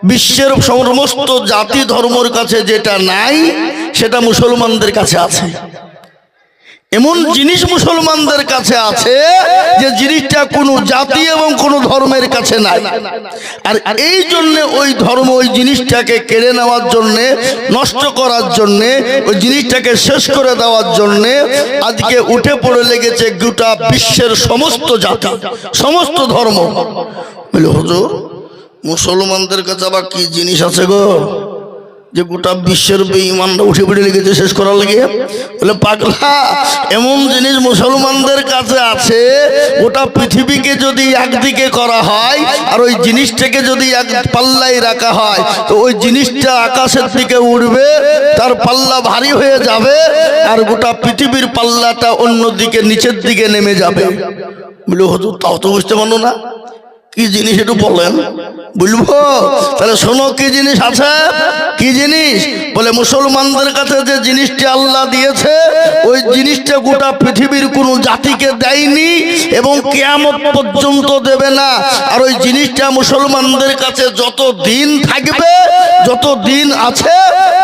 বিশ্বের সমস্ত জাতি ধর্মের কাছে যেটা নাই সেটা মুসলমানদের কাছে আছে। এমন জিনিস মুসলমানদের কাছে আছে যে জিনিসটা কোনো জাতি এবং কোনো ধর্মের কাছে নাই। আর এই জন্য ওই ধর্ম ওই জিনিসটাকে কেড়ে নেওয়ার জন্য, নষ্ট করার জন্য, ওই জিনিসটাকে শেষ করে দেওয়ার জন্য আজকে উঠে পড়ে লেগেছে গোটা বিশ্বের সমস্ত জাতি, সমস্ত ধর্ম। বলে হুজুর, মুসলমানদের কাছে আবার কি জিনিস আছে গো যে গোটা বিশ্বের বেঈমানরা উঠে পড়ে লেগেছে শেষ করার লাগে? বলে পাগলা, এমন জিনিস মুসলমানদের কাছে আছে, গোটা পৃথিবীকে যদি একদিকে করা হয় আর ওই জিনিসটাকে যদি এক পাল্লায় রাখা হয় তো ওই জিনিসটা আকাশের দিকে উঠবে, তার পাল্লা ভারী হয়ে যাবে, আর গোটা পৃথিবীর পাল্লাটা অন্যদিকে নিচের দিকে নেমে যাবে। বলে হুজুর, তাও তো বুঝতে পারলো না, কি জিনিস একটু বলেন। বলবো তাহলে শোনো কি জিনিস আছে। কি জিনিস? বলে মুসলমানদের কাছে যে জিনিসটা আল্লাহ দিয়েছে ওই জিনিসটা গোটা পৃথিবীর কোনো জাতিকে দেয়নি এবং কিয়ামত পর্যন্ত দেবে না। আর ওই জিনিসটা মুসলমানদের কাছে যত দিন থাকবে, যত দিন আছে,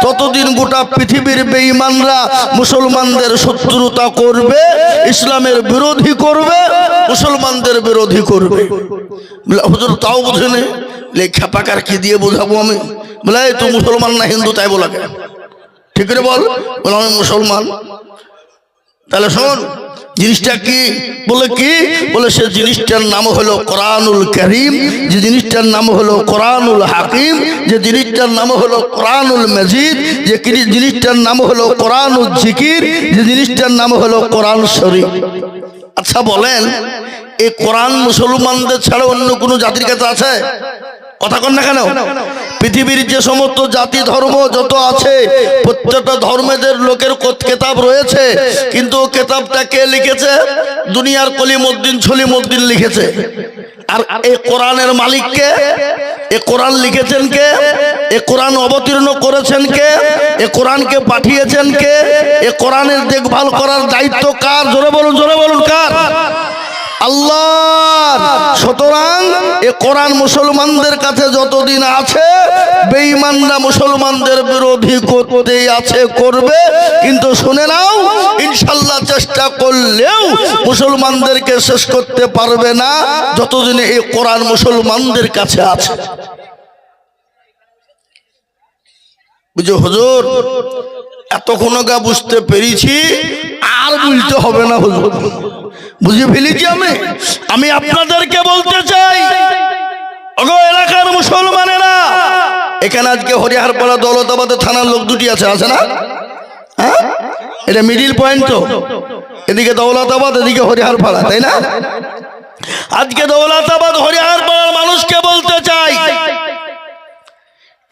ততদিন গোটা পৃথিবীর বেঈমানরা মুসলমানদের শত্রুতা করবে, ইসলামের বিরোধী করবে, মুসলমানদের বিরোধী করবে। হুজুর তাও বুঝেনি, লেখা পাকার কি দিয়ে বোঝাবো আমি? বলে তো মুসলমান না হিন্দু তাই বলা কেন? ঠিক করে বল। বলে আমি মুসলমান। তাহলে শোন জিনিসটা কি। বলে কি? বলে সে জিনিসটার নাম হলো কোরআনুল কারীম, যে জিনিসটার নাম হলো কোরআনুল হাকিম, যে জিনিসটার নাম হলো কোরআনুল মাজিদ, যে জিনিসটার নাম হলো কোরআনুল জিকির, যে জিনিসটার নাম হলো কোরআন শরীফ। আচ্ছা বলেন, এই কোরআন মুসলমানদের ছাড়া অন্য কোনো জাতির কাছে আছে? কথা কন না কেন? পৃথিবীর যে সমস্ত জাতি ধর্ম যত আছে প্রত্যেকটা ধর্মের লোকের কেতাব রয়েছে, কিন্তু কেতাবটা কে লিখেছে? দুনিয়ার কলিমউদ্দিন ছলিমউদ্দিন লিখেছে। আর এই কোরআনের মালিক কে? এ কোরআন লিখেছেন কে? এ কোরআন অবতীর্ণ করেছেন কে? এ কোরআনকে পাঠিয়েছেন কে? এ কোরআনের দেখভাল করার দায়িত্ব কার? জোরে বলুন, জোরে বলুন, কার? আল্লাহর। সুতরাং এ কোরআন মুসলমানদের কাছে যতদিন আছে বেঈমানরা মুসলমানদের বিরোধী করতেই আছে, করবে। কিন্তু শুনে নাও, ইনশাআল্লাহ চেষ্টা করলেও মুসলমানদেরকে শেষ করতে পারবে না যতদিন এই কোরআন মুসলমানদের কাছে আছে। বুঝো হুজুর, এতক্ষণ গা বুঝতে পেরেছি, আর বলতে হবে না হুজুর, বুঝে ফেলেছি আমি আপনাদেরকে বলতে চাই, ওগো এলাকার মুসলমানেরা, এখানে আজকে হরিহরপাড়া দৌলতাবাদ থানার লোক দুটি আছে, আছে না? হ্যাঁ, এটা মিডিল পয়েন্ট তো, এদিকে দৌলতাবাদ, এদিকে হরিহরপাড়া, তাই না? আজকে দৌলতাবাদ হরিহরপাড়ার মানুষকে বলতে চাই,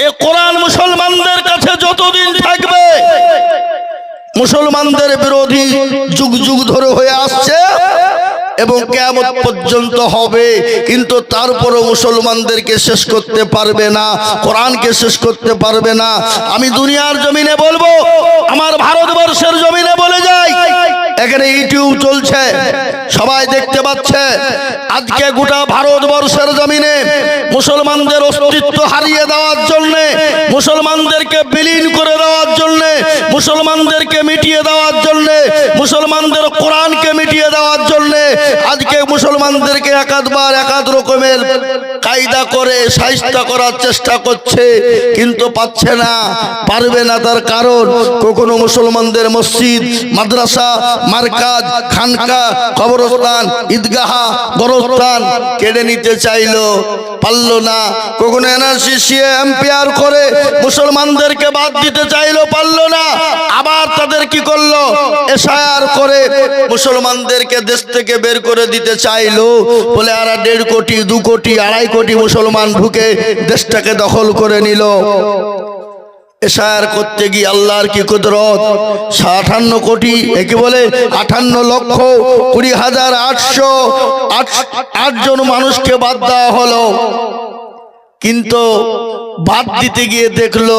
এ কোরআন মুসলমানদের কাছে যতদিন থাকবে মুসলমানদের বিরোধী যুগ যুগ ধরে হয়ে আসছে এবং কিয়ামত পর্যন্ত হবে, কিন্তু তারপরও মুসলমানদেরকে শেষ করতে পারবে না, কোরআনকে শেষ করতে পারবে না। আমি দুনিয়ার জমিনে বলবো, আমার ভারতবর্ষের জমিনে বলে যাই, এখানে ইউটিউব চলছে, সবাই দেখতে পাচ্ছে। আজকে গোটা ভারতবর্ষের জমিনে মুসলমানদের অস্তিত্ব হারিয়ে দেওয়ার জন্য, মুসলমানদেরকে বিলীন করে দেওয়ার জন্য, মুসলমানদেরকে মিটিয়ে দেওয়ার জন্য, মুসলমানদের কোরআনকে মিটিয়ে দেওয়ার জন্য আজকে মুসলমানদেরকে একাধবার একাধ রকমের কায়দা করে শায়েস্তা করার চেষ্টা করছে, কিন্তু পাচ্ছে না, পারবে না। তার কারণ কখনো মুসলমানদের মসজিদ, মাদ্রাসা, মারকাজ, খানকা, কবরস্থান, ঈদগাহ, গোরস্থান কেড়ে নিতে চাইলো, পারলো না। কখনো এনআরসি এম্পিয়ার করে মুসলমানদেরকে বাদ দিতে চাইলো, পারলো না। আবার তাদের কি করলো? এসআইআর করে মুসলমানদেরকে দেশ থেকে বের করে দিতে চাইলো, বলে আর 1.5 কোটি 2 কোটি 2.5 কোটি মুসলমান ঢুকে দেশটাকে দখল করে নিল। এসআইআর করতে গিয়ে আল্লাহর কি কুদরত, 58 কোটি, একে বলে 58,20,808 জন মানুষকে বাদ দেওয়া হলো। কিন্তু বাদ দিতে গিয়ে দেখলো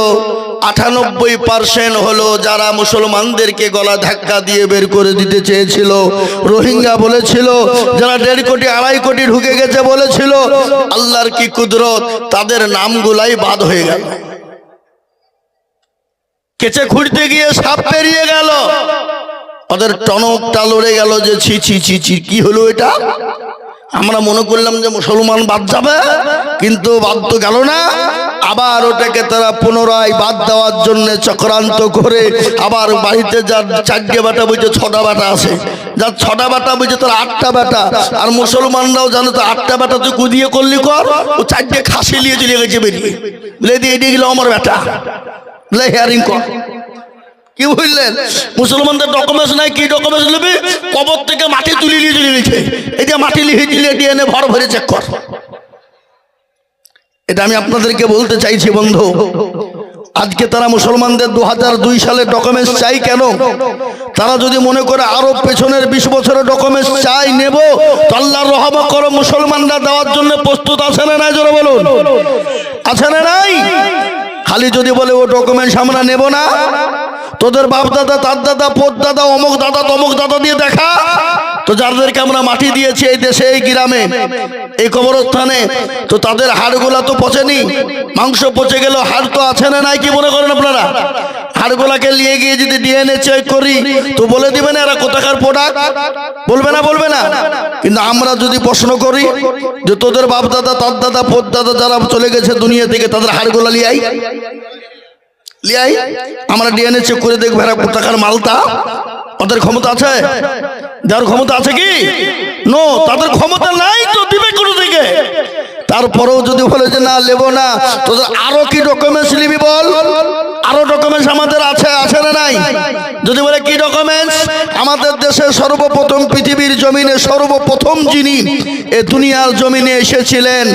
98% হলো যারা মুসলমানদেরকে গলা ধাক্কা দিয়ে বের করে দিতে চেয়েছিল, রোহিঙ্গা বলেছিল, যারা 1.5 কোটি 2.5 কোটি ঢুকে গেছে বলেছিল, আল্লাহর কি কুদরত, তাদের নামগুলাই বাদ হয়ে গেল। কেচে খুঁড়তে গিয়ে সাপ পেরিয়ে গেল, ওদের টনকটা লড়ে গেল যে ছি ছি ছি ছি, কি হলো এটা? আমরা মনে করলাম যে মুসলমান বাদ যাবে, কিন্তু বাদ তো গেল না। আবার ওটাকে তারা পুনরায় বাদ দেওয়ার জন্য চক্রান্ত করে আবার বাড়িতে যার 4টে বেটা বুঝে 6টা বেটা আছে, যার 6টা বেটা বুঝে তার 8টা বেটা, আর মুসলমানরাও জানে তো 8টা বেটা তুই কুদিয়ে করলি কর, ও 4টে খাসি নিয়ে চলে গেছে বেরিয়ে, বলে দিয়ে এদিকে গেল আমার বেটা, বলে হেয়ারিং কর। কি বুঝলেন? মুসলমানদের ডকুমেন্টস নাই, কি ডকুমেন্টস নেবে? কবর থেকে মাটি তুলে নিয়ে চলে গেছে, এই যে মাটি লিখে দিলে ডিএনএ ভর ভরে চেক কর। এটা আমি আপনাদেরকে বলতে চাইছি বন্ধু, আজকে তারা মুসলমানদের 2002 সালে ডকুমেন্টস চাই কেন? তারা যদি মনে করে আরো পেছনের 20 বছরের ডকুমেন্টস চাই নেব, তো আল্লাহর রহমত করো মুসলমানরা দেওয়ার জন্য প্রস্তুত আছে না নাই? জোরে বলুন, আছে না নাই? খালি যদি বলে ও ডকুমেন্টস আমরা নেব না, তোদের বাপ দাদা, তার দাদা, পোত দাদা, অমুক দাদা, তমুক দাদা দিয়ে দেখা, তো যাদেরকে আমরা মাটি দিয়েছি এই দেশে, এই গ্রামে, এই কবরস্থানে, তো তাদের হাড়গুলা তো পচেনি, মাংস পচে গেল, হাড় তো আছে না নাই? কি মনে করেন আপনারা? হাড়গুলাকে নিয়ে গিয়ে যদি ডিএনএ চেক করি তো বলে দিবেন এরা কোথাকার প্রোডাক্ট? বলবে না? বলবে না? কিন্তু আমরা যদি প্রশ্ন করি যে তোদের বাপ দাদা, তার দাদা, পোত দাদা যারা চলে গেছে দুনিয়া থেকে, তাদের হাড়গুলা লিয়াই, আমরা ডিএনএ চেক করে দেখবো এরা কোথাকার মালটা। ওদের ক্ষমতা আছে? দেওয়ার ক্ষমতা আছে কি? নো, তাদের ক্ষমতা নাই, তো দিবে কোন থেকে? তারপরেও যদি বলে যে না নেব না, তোদের আরো কি ডকুমেন্টস নিবি বল? আরো ডকুমেন্টস আমাদের আছে, আছে না নাই? যদি বলে কি ডকুমেন্টস? আমাদের দেশে সর্বপ্রথম পৃথিবীর জমিনে সর্বপ্রথম যিনি এ দুনিয়ার জমিনে এসেছিলেন,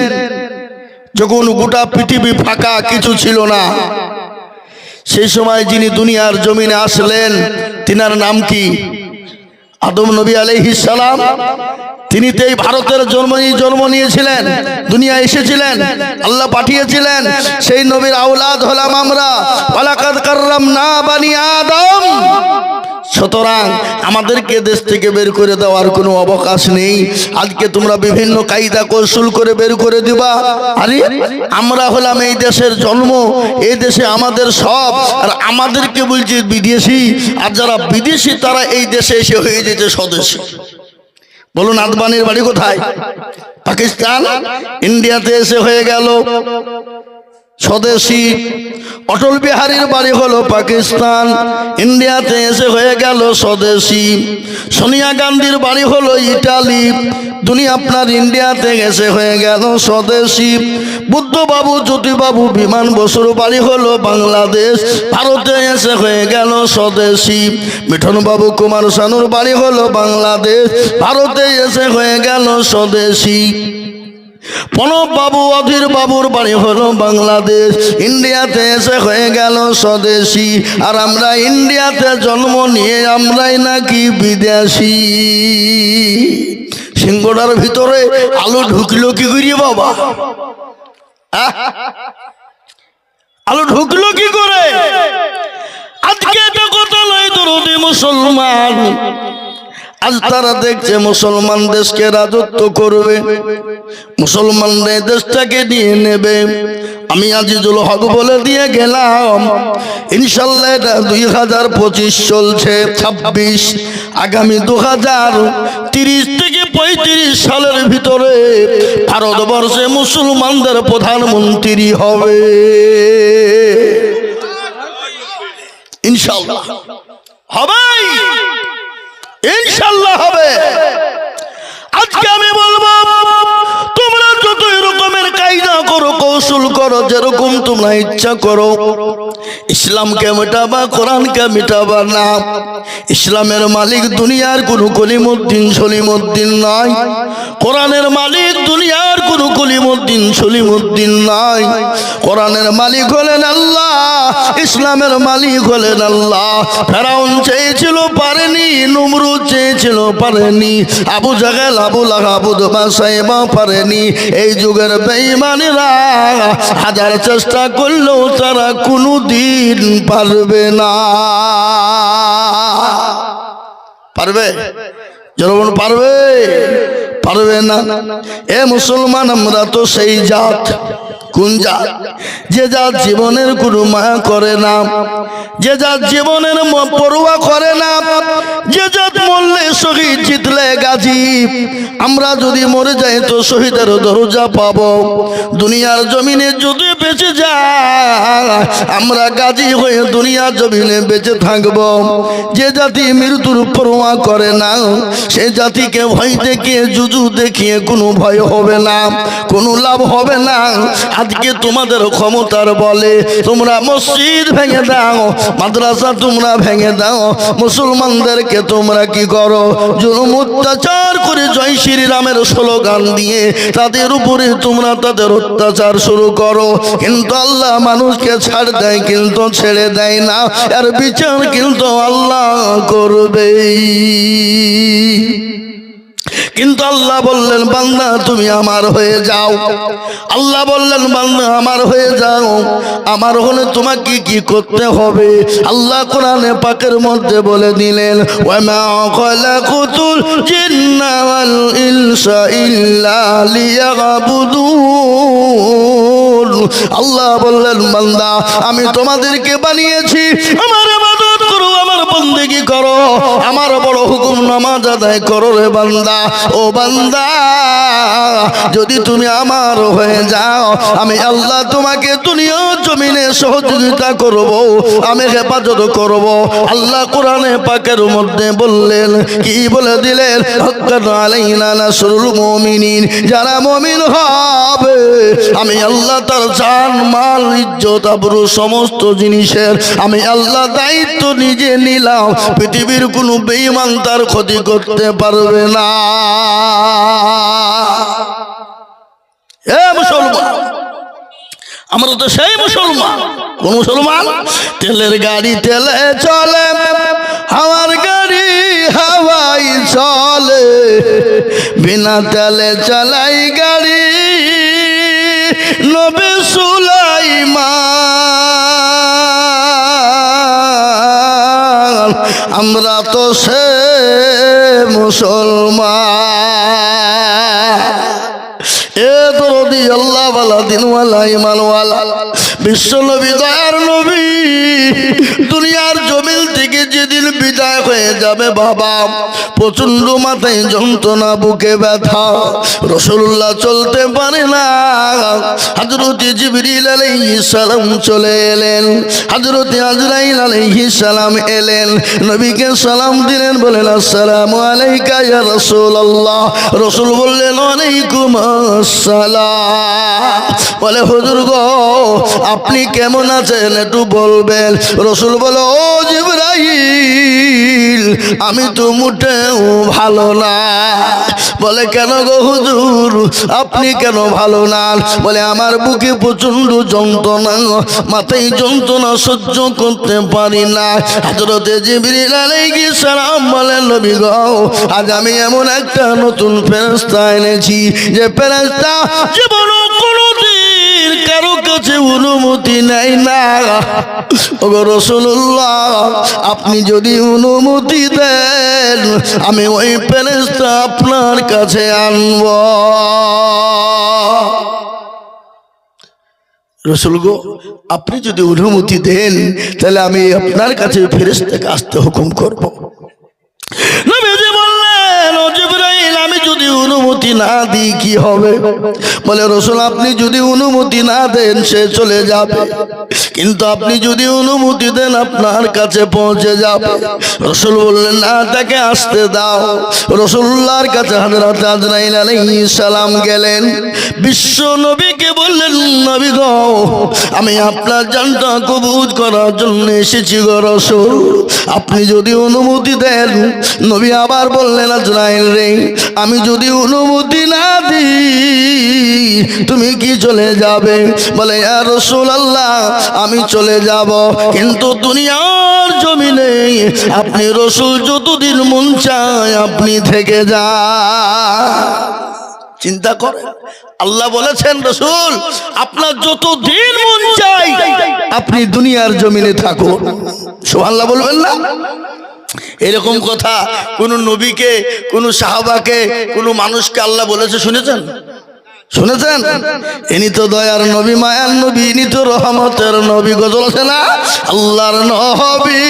যখন গোটা পৃথিবী ফাঁকা, কিছু ছিল না, সেই সময় যিনি দুনিয়ার জমিনে আসলেন তিনার নাম কি? আদম নবী আলাইহিস সালাম। তিনি তো এই ভারতের জন্ম নিয়েছিলেন, দুনিয়া এসেছিলেন, আল্লাহ পাঠিয়েছিলেন। সেই নবীর আওলাদ হলাম আমরা, ওয়ালাকাদ কাররামনা বানি আদম। সুতরাং আমাদেরকে দেশ থেকে বের করে দেওয়ার কোনো অবকাশ নেই। আজকে তোমরা বিভিন্ন কায়দা কৌশল করে বের করে দিবা, আরে আমরা হলাম এই দেশের জন্ম, এই দেশে আমাদের সব, আর আমাদেরকে বলছে বিদেশি, আর যারা বিদেশি তারা এই দেশে এসে হয়ে যেতে স্বদেশী। বলুন আদবানির বাড়ি কোথায়? পাকিস্তান। ইন্ডিয়াতে এসে হয়ে গেল স্বদেশী। অটল বিহারীর বাড়ি হলো পাকিস্তান, ইন্ডিয়াতে এসে হয়ে গেল স্বদেশী। সোনিয়া গান্ধীর বাড়ি হলো ইটালি, দুনিয়া আপনার ইন্ডিয়াতে এসে হয়ে গেল স্বদেশী। বুদ্ধবাবু, জ্যোতিবাবু, বিমান বসুর বাড়ি হলো বাংলাদেশ, ভারতে এসে হয়ে গেল স্বদেশী। মিঠনবাবু, কুমার শানুর বাড়ি হলো বাংলাদেশ, ভারতে এসে হয়ে গেল স্বদেশী। প্রণব বাবু, অধীর বাবুর বাড়ি হলো বাংলাদেশ, ইন্ডিয়াতে এসে হয়ে গেল স্বদেশী। আর আমরা ইন্ডিয়াতে জন্ম নিয়ে আমরাই নাকি বিদেশি। সিংহটার ভিতরে আলু ঢুকলো কি করিয়ে বাবা? আলু ঢুকলো কি করে? আজকে এটা কথা নয় দরদি মুসলমান, আজ তারা দেখছে মুসলমান দেশকে রাজত্ব করবে, মুসলমানদের দেশটাকে নিয়ে নেবে। আমি আজিজুল হক বলে দিয়ে গেলাম, ইনশাল্লাহ এটা 2025 চলছে 26, আগামী 2030 থেকে 35 সালের ভিতরে ভারতবর্ষে মুসলমানদের প্রধানমন্ত্রী হবে ইনশাল্লাহ। হবে ইনশাল্লাহ, হবে। আজকে আমি বলবো তোমরা যত এরকমের কায়দা করো, কৌশল করো, যেরকম তোমরা ইচ্ছা করো, ইসলামকে মেটাবা, কোরআনকে মেটাবা না। ইসলামের মালিক দুনিয়ার কোনো কলিমুদ্দিন সলিমুদ্দিন নয়, কোরআনের মালিক দুনিয়ার কোনো কলিমুদ্দিন সলিমুদ্দিন নয়। কোরআনের মালিক হলেন আল্লাহ, ইসলামের মালিক হলেন আল্লাহ। ফেরাউন চেয়েছিল পারেনি, নমরুদ চেয়েছিল পারেনি, আবু জাহেল আবু লাহাব উতবা সাইবা পারেনি। এই যুগের বেঈমানেরা হাজার চেষ্টা করলেও তারা কোনোদিন পারবে না। পারবে? জনগণ পারবে? পারবে না। এ মুসলমান, আমরা তো সেই জাত। কোন জাত? যে জাত জীবনের কোনো মায়া করে না, যে জাত জীবনের পরোয়া করে না, যে জাত মরলে শহীদ, জিতলে গাজী। আমরা যদি মরে যাই তো শহীদের দরজা পাবো। দুনিয়ার জমিনে যদি বেঁচে যায় আমরা গাজী হয়ে দুনিয়ার জমিনে বেঁচে থাকব। যে জাতি মৃত্যুর পরোয়া করে না, সে জাতিকে ভয় দেখিয়ে, জুজু দেখিয়ে কোনো ভয় হবে না, কোনো লাভ হবে না। আজকে তোমাদের ক্ষমতার বলে তোমরা মসজিদ ভেঙে দাও, মাদ্রাসা তোমরা ভেঙে দাও, মুসলমানদেরকে তোমরা কি করো? জুলুম অত্যাচার করে জয় শ্রীরামের স্লোগান দিয়ে তাদের উপরে তোমরা তাদের অত্যাচার শুরু করো। কিন্তু আল্লাহ মানুষকে ছাড় দেয়, কিন্তু ছেড়ে দেয় না। এর বিচার কিন্তু আল্লাহ করবে। কিন্তু আল্লাহ বললেন বান্দা তুমি আমার হয়ে যাও। আল্লাহ বললেন বান্দা আমার হয়ে যাও। আমার হলে তোমাকে কি করতে হবে? আল্লাহ কোরআনে পাকের মধ্যে বলে দিলেন, ওয়ামা খালাকুতুল জিন্না ওয়াল ইনসা ইল্লা লিয়াবুদুন। আল্লাহ বললেন বান্দা আমি তোমাদেরকে বানিয়েছি আমার ইবাদত করো, আমার বন্দেগী করো, আমার বড় হুকুম নামাজ আদায় করো রে বান্দা। ও বান্দা, যদি তুমি আমার হয়ে যাও আমি আল্লাহ তোমাকে দুনিয়া জমিনে সহযোগিতা করব, আমি হেফাজত করব। আল্লাহ কোরআনে পাকের মধ্যে বললেন, কি বলে দিলেন? হাক্কান আলাইনা নাসরুল মুমিনিন। যারা মুমিন হবে আমি আল্লাহ তার জান মাল ইজ্জত আবরু সমস্ত জিনিসের আমি আল্লাহ দায়িত্ব নিজে নিলাম। পৃথিবীর কোনো বেঈমান তার ক্ষতি করতে পারবে না। এ মুসলমান, আমরা তো সেই মুসলমান। কোন মুসলমান? তেলের গাড়ি তেলে চলে, হাওয়ার গাড়ি হাওয়াই চলে, বিনা তেলে চালাই গাড়ি নবী সুলাইমান। আমরা তো সে মুসলমান। এ দরদি আল্লাহ ওয়ালা দিনওয়ালা ইমানওয়ালা বিশ্ব নবী দয়ার নবী দুনিয়ার জমিন থেকে যেদিন বিদায় হয়ে যাবে বাবা, প্রচন্ড মাথায় যন্ত্রণা, বুকে ব্যথা, রাসূলুল্লাহ চলতে পারে না। হযরত জিবরিল আলাইহিস সালাম চলে এলেন, হযরত আজরাইল আলাইহিস সালাম এলেন, নবীকে সালাম দিলেন, বলেন আসসালামু আলাইকা ইয়া রাসূলুল্লাহ। রাসূল বললেন ওয়ালাইকুম আসসালাম। বলে হুজুর গো আপনি কেমন আছেন একটু বলবেন। রাসূল বলে ও জিবরাইল আমি তো মোটেও ভালো না। বলে কেন গো হুজুর আপনি কেন ভালো না? বলে আমার বুকে প্রচন্ড যন্ত্রণা, মাথায় যন্ত্রণা সহ্য করতে পারি না। হযরত জিবরিল আলাইহিস সালাম বলেন নবী গো আজ আমি এমন একটা নতুন ফেরেশতা এনেছি যে ফেরেশতা জীবনে কোনোদিন কারো কাছে অনুমতি নেয় না। ওগো রাসূলুল্লাহ আপনি যদি অনুমতি দেন আমি ওই ফেরেশতা আপনার কাছে আনব। রাসূল গো আপনি যদি অনুমতি দেন তাহলে আমি আপনার কাছে ফেরেশতাকে আসতে হুকুম করব। নবীজি বললেন ও জিবরাইল আমি যদি অনুমতি না দিই কি হবে? বলে রসুল আপনি যদি অনুমতি না দেন সে চলে যাবে, কিন্তু আপনি যদি অনুমতি দেন আপনার কাছে পৌঁছে যাবে। রসুল বললেন না, তাকে আসতে দাও। রসুল্লাহর কাছে হযরত আজরাইল আলাইহিস সালাম গেলেন, বিশ্ব নবীকে বললেন নবী গো, আমি আপনার জানটা কবুল করার জন্য এসেছি গো রসুল, আপনি যদি অনুমতি দেন। নবী আবার বললেন আজরাইল রে, আমি যদি অনুমতি না দিই তুমি কি চলে যাবে? বলে ইয়া রাসূলুল্লাহ আমি চলে যাব, কিন্তু দুনিয়ার জমিনে আপনি রসুল যতদিন মন চায় আপনি থেকে যান। চিন্তা করেন, আল্লাহ বলেছেন রসুল আপনার যতদিন মন চাই আপনি দুনিয়ার জমিনে থাকুন। সুবহানাল্লাহ বলবেন না? এরকম কথা কোন নবীকে, কোন সাহাবাকে, কোন মানুষকে আল্লাহ বলেছে শুনেছেন? শুনেছেন? ইনি তো দয়ার নবী, মায়ার নবী, ইনি তো রহমতের নবী। গজল আছে না, আল্লাহর নবী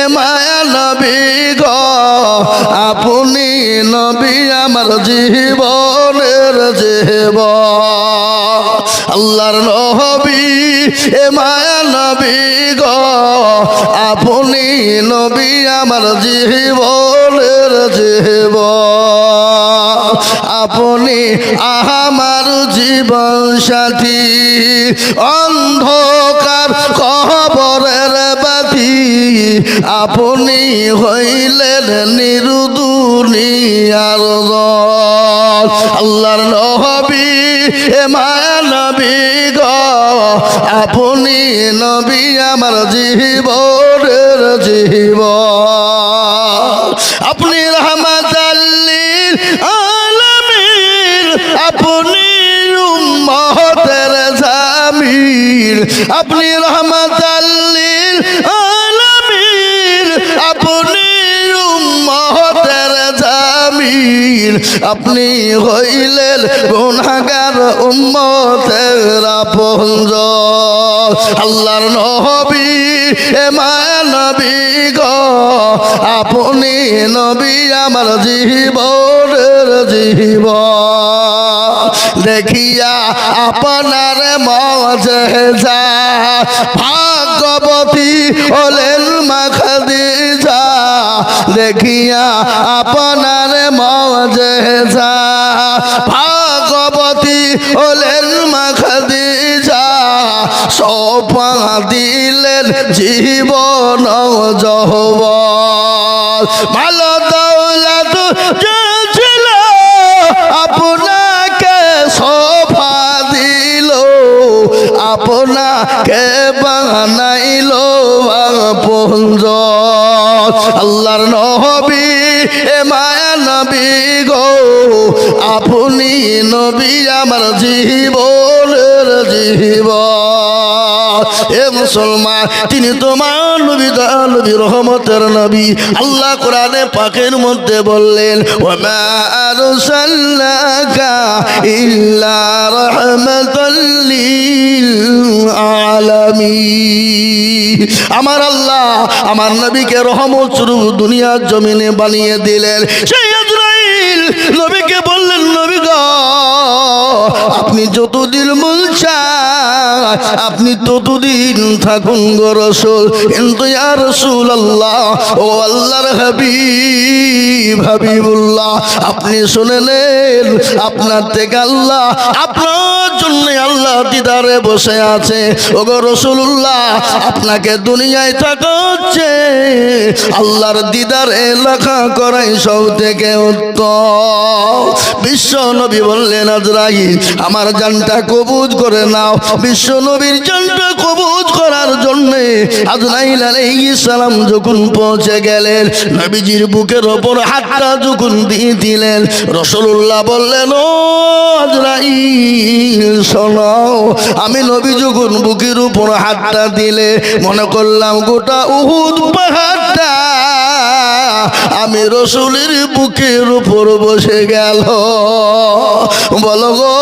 এ মায়া নবী গো, আপনি নবী আমার জীবনের জীবন। আল্লাহর নবী এ মায়া নবী গো, আপনি নবী আমার জীবনের জীবন। আপনি আমার জীবন সাথী, অন্ধকার কবরের বাতি, আপনি হইলেন নিরুদুনিয়ার দল। আল্লাহর নবী এ মায়া নবী গো, আপনি নবী আমার জীবনের জীবন। আপনি রহমাতাল লিল আলামিন, আপনি উম্মতের জামিল। আপনি রহমাতাল লিল আলামিন, আপনি উম্মতের জামিল। আপনি হইলেন গুনাহগার উম্মতের আপনজন। আল্লাহর নবী এ মায়া নবী গো, আপনি নবী আমার জীবনের জীবন। দেখিয়া আপনার মুজিজা, ভাগ্যবতী হলেন মা খাদিজা। দেখিয়া আপনার মুজিজা, ভাগ্যবতী হলেন মা খাদিজা। সোপা দিলেন জীবন যৌবন। ভালো দৌলত ছিল আপনাকে সোফা দিল, আপনাকে বানাইল আপনজন। আল্লাহর নবী এ মায়া নবী গো, আপনি নবী আমার জীবনের জীবন। এ মুসলমান, তিনি তোমার নবী, নবী রহমতের নবী। আল্লাহ কোরআনে পাকের মধ্যে বললেন ওয়া আরসালনাকা ইল্লা রাহমাতাল লিল আলামিন। আমার আল্লাহ আমার নবীকে রহমত স্বরূপ দুনিয়ার জমিনে বানিয়ে দিলেন। সেই আজরাইল নবীকে বললেন নবী গো, আপনি যতদিন মন চায় আপনি ততদিন থাকুন গো রসুল। কিন্তু ইয়া রাসূলুল্লাহ, ও আল্লাহর হাবিব, হাবিবুল্লাহ, আপনি শুনে নেন, আপনার থেকে আল্লাহ, আপনার জন্য আল্লাহ দিদারে বসে আছে। ও গো রাসূলুল্লাহ, আপনাকে দুনিয়ায় থাকা হচ্ছে আল্লাহর দিদারে লেখা করাই সব থেকে উত্তম। বিশ্ব নবী বললেন আজরাইল আমার জানটা কবুজ করে নাও। বিশ্ব নবীর জানটা কবুজ করার জন্য আজরাইল আলাইহিস সালাম যখন পৌঁছে গেলেন, নবীজির বুকের ওপর হাতটা যখন দিয়ে দিলেন, রাসূলুল্লাহ বললেন ও আজরাইল শোনো, আমি নবী যখন বুকের উপর হাতটা দিলে মনে করলাম গোটা উহুদ পাহাড়টা আমি রসুলের বুকের উপর বসে গেল। বলো গো,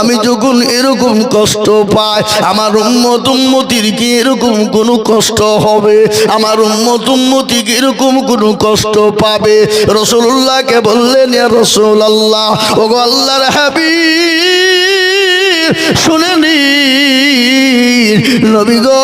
আমি যখন এরকম কষ্ট পাই, আমার উম্মত উম্মতির কি এরকম কোনো কষ্ট হবে? আমার উম্মত উম্মতি কি এরকম কোনো কষ্ট পাবে? রাসূলুল্লাহকে বললেন, ইয়া রাসূলুল্লাহ, ওগো আল্লাহর হাবিব, শুনে নিন নবী গো,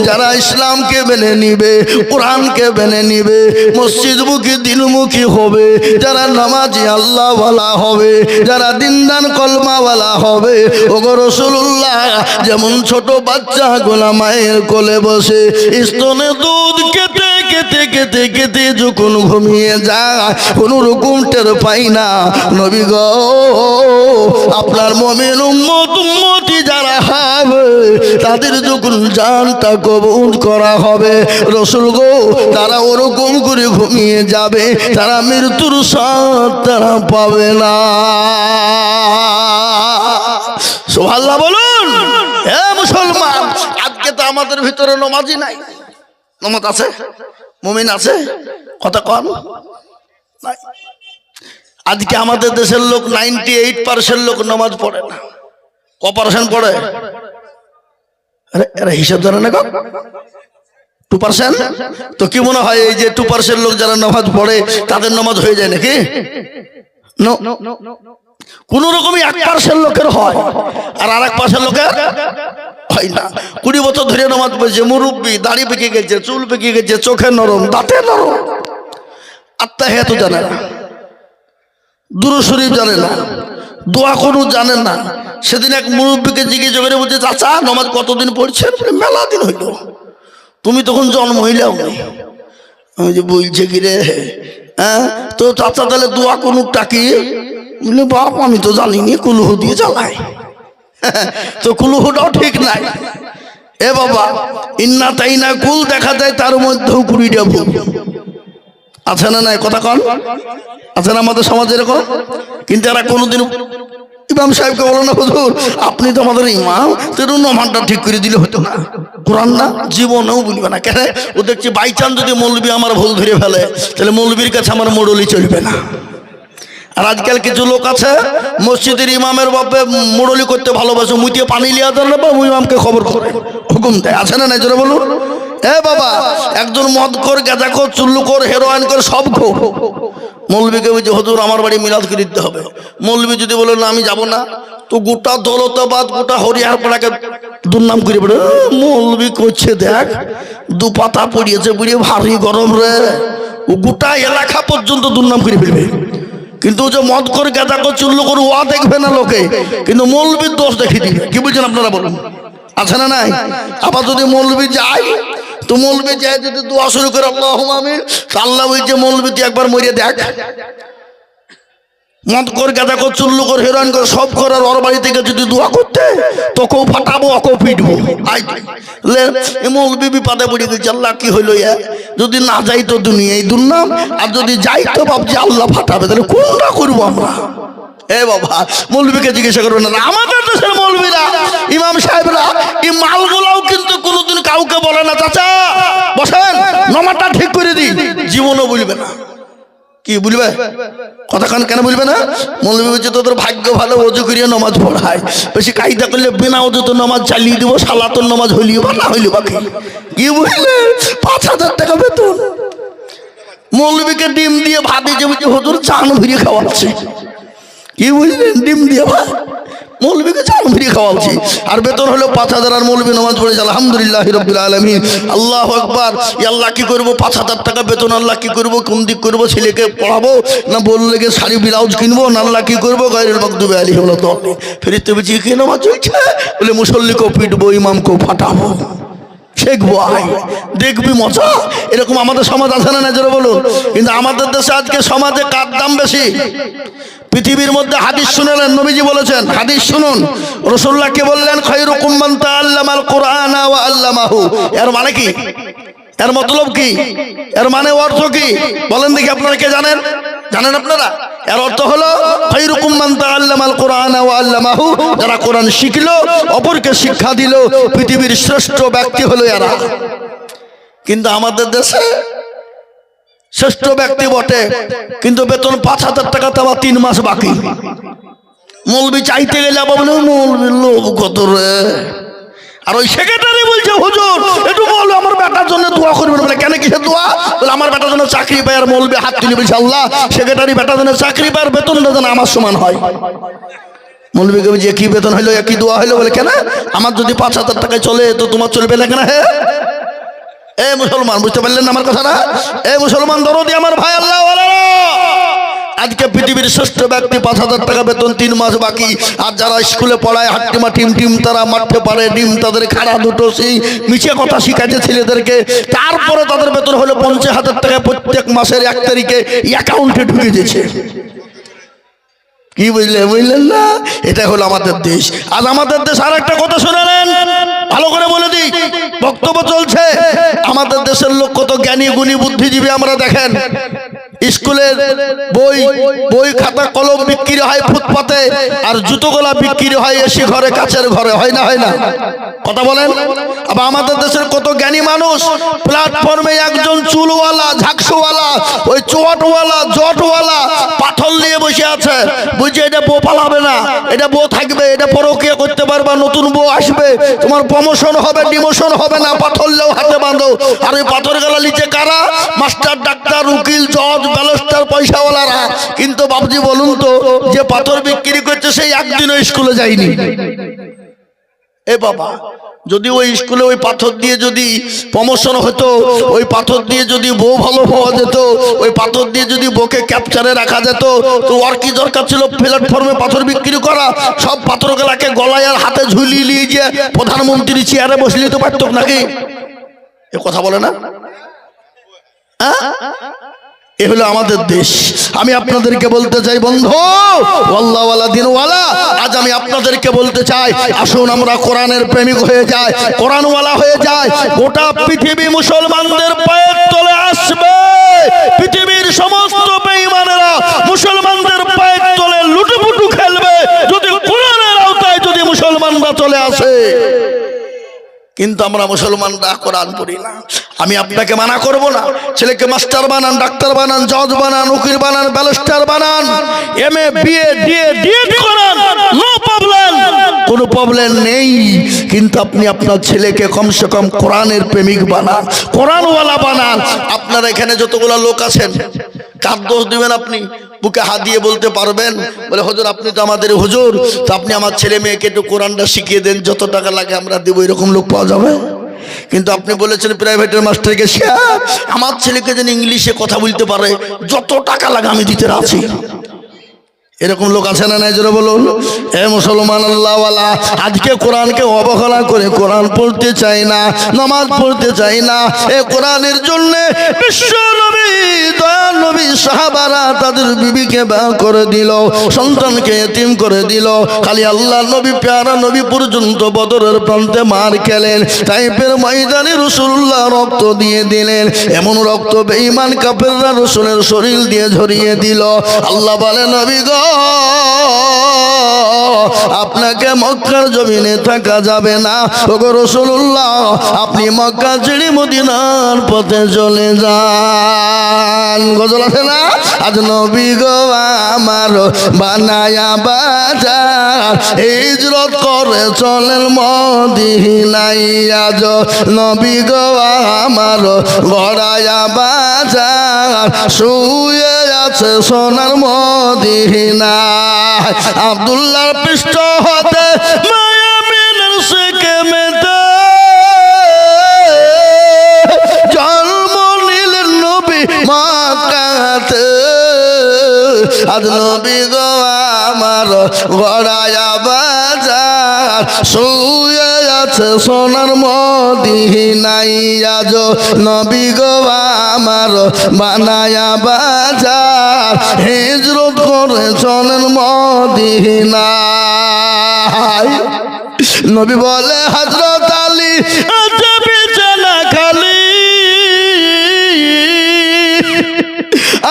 যারা ইসলামকে মেনে নিবে, কোরআনকে মেনে নিবে, মসজিদমুখী দিনমুখী হবে, যারা নামাজি আল্লাহওয়ালা হবে, যারা দিনদান কলমাওয়ালা হবে, ওগো রাসূলুল্লাহ, যেমন ছোট বাচ্চা গোলা মায়ের কোলে বসে স্তনে দুধ খেতে খেতে খেতে খেতে যখন ঘুমিয়ে যায়, কোনো রকম টের পাই না। নবী গো, আপনার মুমিন উম্মত উম্মতি যারা হবে, তাদের যখন জানটা কবুল করা হবে, রাসূল গো, তারা ওরকম করে ঘুমিয়ে যাবে, তারা মৃত্যুর স্বাদ তারা পাবে না। সুবহানাল্লাহ বলুন। হে মুসলমান, আজকে তো আমাদের ভিতরে নামাজি নাই। নামাজ আছে, মুমিন আছে, কথা কম নাই। আজকে আমাদের দেশের লোক 98% লোক নামাজ পড়ে না। কপারেশন পড়ে? এরা হিসাব জানে না, 2%। তো কি মনে হয় এই যে 2% লোক যারা নামাজ পড়ে তাদের নামাজ হয়ে যায় নাকি? কোন রকমই 1% লোকের হয়, আর 1% লোকের হয় না। 20 বছর ধরে নামাজ পড়ছে, মুরব্বী, দাড়ি পেকে গেছে, চুল পেকে গেছে, চোখে নরম, দাঁতে নরম, আত্মাহিয়াত জানে না, দুরূদ শরীফ জানে না, দোয়া কোনো জানে না। সেদিন এক মুরব্বীকে জিজ্ঞেস করে বলছে, চাচা নামাজ কতদিন পড়ছেন? মেলা দিন হইল। তুমি তখন জন্ম হইলেও নেই। আমি যে বলছে কি রে, হ্যাঁ তো চাচা তাহলে দোয়া কোনো টাকি? বলে বাপ আমি তো জানিনি, কুলুহু দিয়ে চালাই। তো কুলুহুটাও ঠিক নাই। এ বাবা, ইন্না তাইনা কুল দেখা যায়, তার মধ্যেও 20টা ভুল আছে না নাই? কথা কন আছে না আমাদের সমাজে এরকম? কিন্তু এরা কোনোদিন ইমাম সাহেবকে বলো না, হুজুর আপনি তো আমাদের ইমাম, তেরো নামাজটা ঠিক করে দিলে হতো না। কোরআন না, জীবনেও বলবে না। কেন? ও দেখছি বাই চান্স যদি মৌলবি আমার ভুল ধরে ফেলে, তাহলে মৌলবির কাছে আমার মোড়লি চলবে না। আর আজকাল কিছু লোক আছে মসজিদের ইমামের বাপে মোড়লি করতে ভালোবাসে, মুতিয়ে পানি লিয়া দেন না, ইমামকে খবর করে হুকুম দেয়। আছে না নাই জোরে বলুন? এ বাবা, একজন মদ কর, গাঁজা কর, চুল্লু কর, হেরোইন কর, সব খো। মৌলবীকে বলছে হুজুর আমার বাড়ি মিলাদ করে দিতে হবে। মৌলবী যদি বলে না আমি যাব না, তো গোটা দৌলতাবাদ, গোটা হরিয়ারপাড়াকে দুর্নাম করে পড়ে, মৌলবী করছে দেখ, 2 পাতা পড়িয়েছে, বুড়িয়ে ভারী গরম রে, ও গোটা এলাকা পর্যন্ত দুর্নাম করে ফেলবে। কিন্তু যে মদ করে, গাঁজা করে, চুল্লু করে, ওয়া দেখবে না লোকে, কিন্তু মৌলবীর দোষ দেখিয়ে দিবে। কি বুঝছেন আপনারা বলুন? আছে না নাই? আবার যদি মৌলবী যায়, তো মৌলবী যায় যদি দোয়া শুরু করে আল্লাহুম্মা আমিন, আল্লাহ বলছে মৌলবী তুই একবার মরে দেখ। মদ কর, গাঁজা কর, চুল্লু কর, হেরোইন কর, সব করার ওর বাড়ি থেকে যদি দোয়া করতে, তোকেও ফাটাবো, ওকেও পিটবো। মৌলবী বিপদে পড়ে গেছে, আল্লাহ কি হইলো ইয়া, যদি না যাই তো দুনিয়ায় দুর্নাম, আর যদি যাই তো ভাবছি আল্লাহ ফাটাবে, তাহলে কোনটা করবো আমরা? এ বাবা, মৌলবীকে জিজ্ঞাসা করবে না। আমাদের দেশের মৌলবীরা, ইমাম সাহেবরা, এই মালগুলাও কিন্তু কোনোদিন কাউকে বলে না চাচা বসেন নামাজটা ঠিক করে দিই, জীবনও বলবে না। কি বলবে? কথাখান কেন বলবে না? মৌলবী বলছে তোদের ভাগ্য ভালো, ওযু করিয়ে নামাজ পড়ায়, বেশি কায়দা করলে বিনা ওযুতে নামাজ চালিয়ে দিব, সালাতুন নামাজ হইলিও বা না হইলিও বাকি। কি বুঝলে? 5000 টাকা বেতন। মৌলবীকে ডিম দিয়ে ভাত দিয়ে বলছে হুজুর চান ভরিয়ে খাওয়াচ্ছে। কি বুঝলেন? ডিম দিয়ে ভাত, মৌলবীকে চান ভরিয়ে খাওয়াচ্ছি, আর বেতন হলো 5000। আর মৌলবী নামাজ পড়েছে আলহামদুলিল্লাহ রাব্বিল আলামিন, আল্লাহু আকবার। আল্লাহ কি করবো? 5000 টাকা বেতন, আল্লাহ কি করবো? কোন দিক করবো? ছেলেকে পড়াবো না বললে শাড়ি ব্লাউজ কিনবো, না আল্লাহ কি করবো? গায়রুল মাগদুবি আলাইহিম ওয়ালা দাল্লিন। ফেরেশতা বলছে কি নামাজ চলছে? বলে মুসল্লিকেও পিটবো, ইমামকেও ফাটাবো। শেখবো, আয় দেখবি মজা। এরকম আমাদের সমাজ আছে না জোরে বলুন? কিন্তু আমাদের দেশে আজকে সমাজে কার দাম বেশি? পৃথিবীর মধ্যে হাদিস শুনলেন, নবীজি বলেছেন, হাদিস শুনুন, রাসূলুল্লাহকে বললেন খায়রুকুম মান তাআল্লামাল কুরআনা ওয়া আল্লামাহু। এর মানে কি? এর মতলব কি? এর মানে অর্থ কি বলেন দেখি? আপনারা কে জানেন? জানেন আপনারা? এর অর্থ হলো খায়রুকুম মান তাআল্লামাল কুরআনা ওয়া আল্লামাহু, যারা কোরআন শিখলো, অপরকে শিক্ষা দিল, পৃথিবীর শ্রেষ্ঠ ব্যক্তি হলো এরা। কিন্তু আমাদের দেশে শ্রেষ্ঠ ব্যক্তি বটে, কিন্তু বেতন 5,000 টাকা, তা 3 মাস বাকি। মৌলবি চাইতে গেলে বলে মৌলবির লোভ কত রে। আর ওই সেক্রেটারি বলছে হুজুর একটু বলো আমার বেটার জন্য দোয়া করবেন। বলে কেন, কিসের দোয়া? বলে আমার বেটার জন্য চাকরি পায়। আর মৌলবি হাত তুলে বলছে আল্লাহ সেক্রেটারি বেটার জন্য চাকরি পায়, বেতনটা যেন আমার সমান হয়। মৌলবিকে বলছে কি বেতন হইলো, কি দোয়া হইলো? বলে কেন, আমার যদি 5,000 টাকায় চলে তো তোমার চলবে না কেন? হ্যাঁ এ মুসলমান, বুঝতে পারলেন না আমার কথাটা? এ মুসলমান দরদি আমার ভাই, আল্লাহ আজকে পৃথিবীর শ্রেষ্ঠ ব্যক্তি 5,000 টাকা বেতন, 3 মাস বাকি। আর যারা স্কুলে পড়ায় হাট্টিমা টিম তারা মারতে পারে ডিম, তাদের খাড়া দুটো সেই মিছে কথা শিখাচ্ছে ছেলেদেরকে, তারপরে তাদের বেতন হলো 50,000 টাকা প্রত্যেক মাসের 1 তারিখে অ্যাকাউন্টে ঢুকে দিয়েছে। কি বুঝলেন না? এটা হলো আমাদের দেশ। আজ আমাদের দেশ আর একটা কথা শুনে নেন, ভালো করে বলে দিই, বক্তব্য চলছে। আমাদের দেশের লোক কত জ্ঞানী গুণী বুদ্ধিজীবী। আমরা দেখেন স্কুলের বই খাতা কলম বিক্রি হয় ফুটপাতে, আর জুতোগোলা বিক্রি হয় এসি ঘরে, কাচের ঘরে। হয় না? হয় না? কথা বলেন। আবার আমাদের দেশের কত জ্ঞানী মানুষ প্ল্যাটফর্মে একজন চুলওয়ালা, ঝাকসওয়ালা, ওই চোয়াটওয়ালা, জটওয়ালা পাথর নিয়ে বসে আছে। বুঝছে এটা বউ পালাবে না, এটা বউ থাকবে, এটা পরকীয়া করতে পারবা, নতুন বউ আসবে, তোমার প্রমোশন হবে, ডিমোশন হবে না, পাথর লেও হাতে বাঁধো। আর ওই পাথর গেলা নিচে কারা? মাস্টার, ডাক্তার, উকিল, জজ, ব্যারিস্টার, পয়সাওয়ালারা। কিন্তু বাবজি বলুন তো, যে পাথর বিক্রি করছে সেই একদিনও স্কুলে যায়নি। এ বাবা, যদি ওই স্কুলে ওই পাথর দিয়ে যদি প্রমোশন হতো, ওই পাথর দিয়ে যদি বউ ভালো পাওয়া যেত, ওই পাথর দিয়ে যদি বউকে ক্যাপচারে রাখা যেত, তো ওর কি দরকার ছিল প্ল্যাটফর্মে পাথর বিক্রি করা? সব পাথরগুলাকে গলায় আর হাতে ঝুলিয়ে নিয়ে গিয়ে প্রধানমন্ত্রী চেয়ারে বসে নিতে পারত নাকি? এ কথা বলে না? এ হলো আমাদের দেশ। আমি আপনাদেরকে বলতে চাই বন্ধু, আল্লাহওয়ালা দিনওয়ালা, আজ আমি আপনাদেরকে বলতে চাই আসুন আমরা কোরআনের প্রেমিক হয়ে যাই, কোরআনওয়ালা হয়ে যাই। গোটা পৃথিবী মুসলমানদের পায়ের তলে আসবে। পৃথিবীর সমস্ত বেঈমানেরা মুসলমানদের পায়ের তলে লুটুপুটু খেলবে যদি কোরআনের আওতায় যদি মুসলমানরা চলে আসে। কিন্তু আমরা মুসলমানরা কোরআন পড়ি না। আমি আপনাকে মানা করব না, ছেলেকে মাস্টার বানান, ডাক্তার বানান, জজ বানান, উকিল বানান, ব্যারিস্টার বানান, এমএ বিএ ডিএড করান, নো প্রবলেম, কোনো প্রবলেম নেই। কিন্তু আপনি আপনার ছেলেকে কমসে কম কোরআনের প্রেমিক বানান, কোরআনওয়ালা বানান। আপনার এখানে যতগুলো লোক আছেন, কার দোষ দিবেন? আপনি বুকে হাত দিয়ে বলতে পারবেন, বলে হুজুর আপনি তো আমাদের হুজুর, তো আপনি আমার ছেলে মেয়েকে একটু কোরআনটা শিখিয়ে দেন, যত টাকা লাগে আমরা দেবো, এরকম লোক পাওয়া যাবে? কিন্তু আপনি বলেছেন প্রাইভেটের মাস্টারকে, আমার ছেলেকে যেন ইংলিশে কথা বলতে পারে, যত টাকা লাগে আমি দিতে রাজি। এরকম লোক আছে না নাই? জোরে বলুন। এ মুসলমান আল্লাহওয়ালা, আজকে কোরআনকে অবহেলা করে কোরআন পড়তে চাই না, নামাজ পড়তে চাই না। এ কোরআনের জন্য বিশ্ব নবী, দয়াল নবী, সাহাবারা তাদের বিবিকে বিয়ে করে দিল, সন্তানকে এতিম করে দিল। খালি আল্লাহ নবী, প্যারা নবী পর্যন্ত বদরের প্রান্তে মার খেলেন, তাইফের ময়দানে রাসূলুল্লাহ রক্ত দিয়ে দিলেন। এমন রক্ত বেঈমান কাফেররা রাসূলের শরীর দিয়ে ঝরিয়ে দিল। আল্লাহ বলে নবী গো, আপনাকে মক্কার জমিনে থাকা যাবে না। ওগো রাসূলুল্লাহ, আপনি মক্কা ছেড়ে মদিনার পথে চলে যান। গজল আছে না? আজ নবী গো আমার বানায়া বাজার, হিজরত করে চলেন মদিনায়। আজ নবী গো আমার গড়ায়া বাজার, শুয়ে আছে সোনার মদিনা। আব্দুল্লাহর পৃষ্ঠ হতে মায়ামিনের সেকেমেতে জন্ম নিলেন নবী মক্কাতে। আজ নবী গো আমার গড়ায়া বাজার, শুয়ে আছে সোনার মদিনায়। আজ নবী গো আমার বানায়া বাজার, হিজরত করে চলেন মদিনায়। নবী বলে হযরত আলী আচ্ছা বিছানা খালি,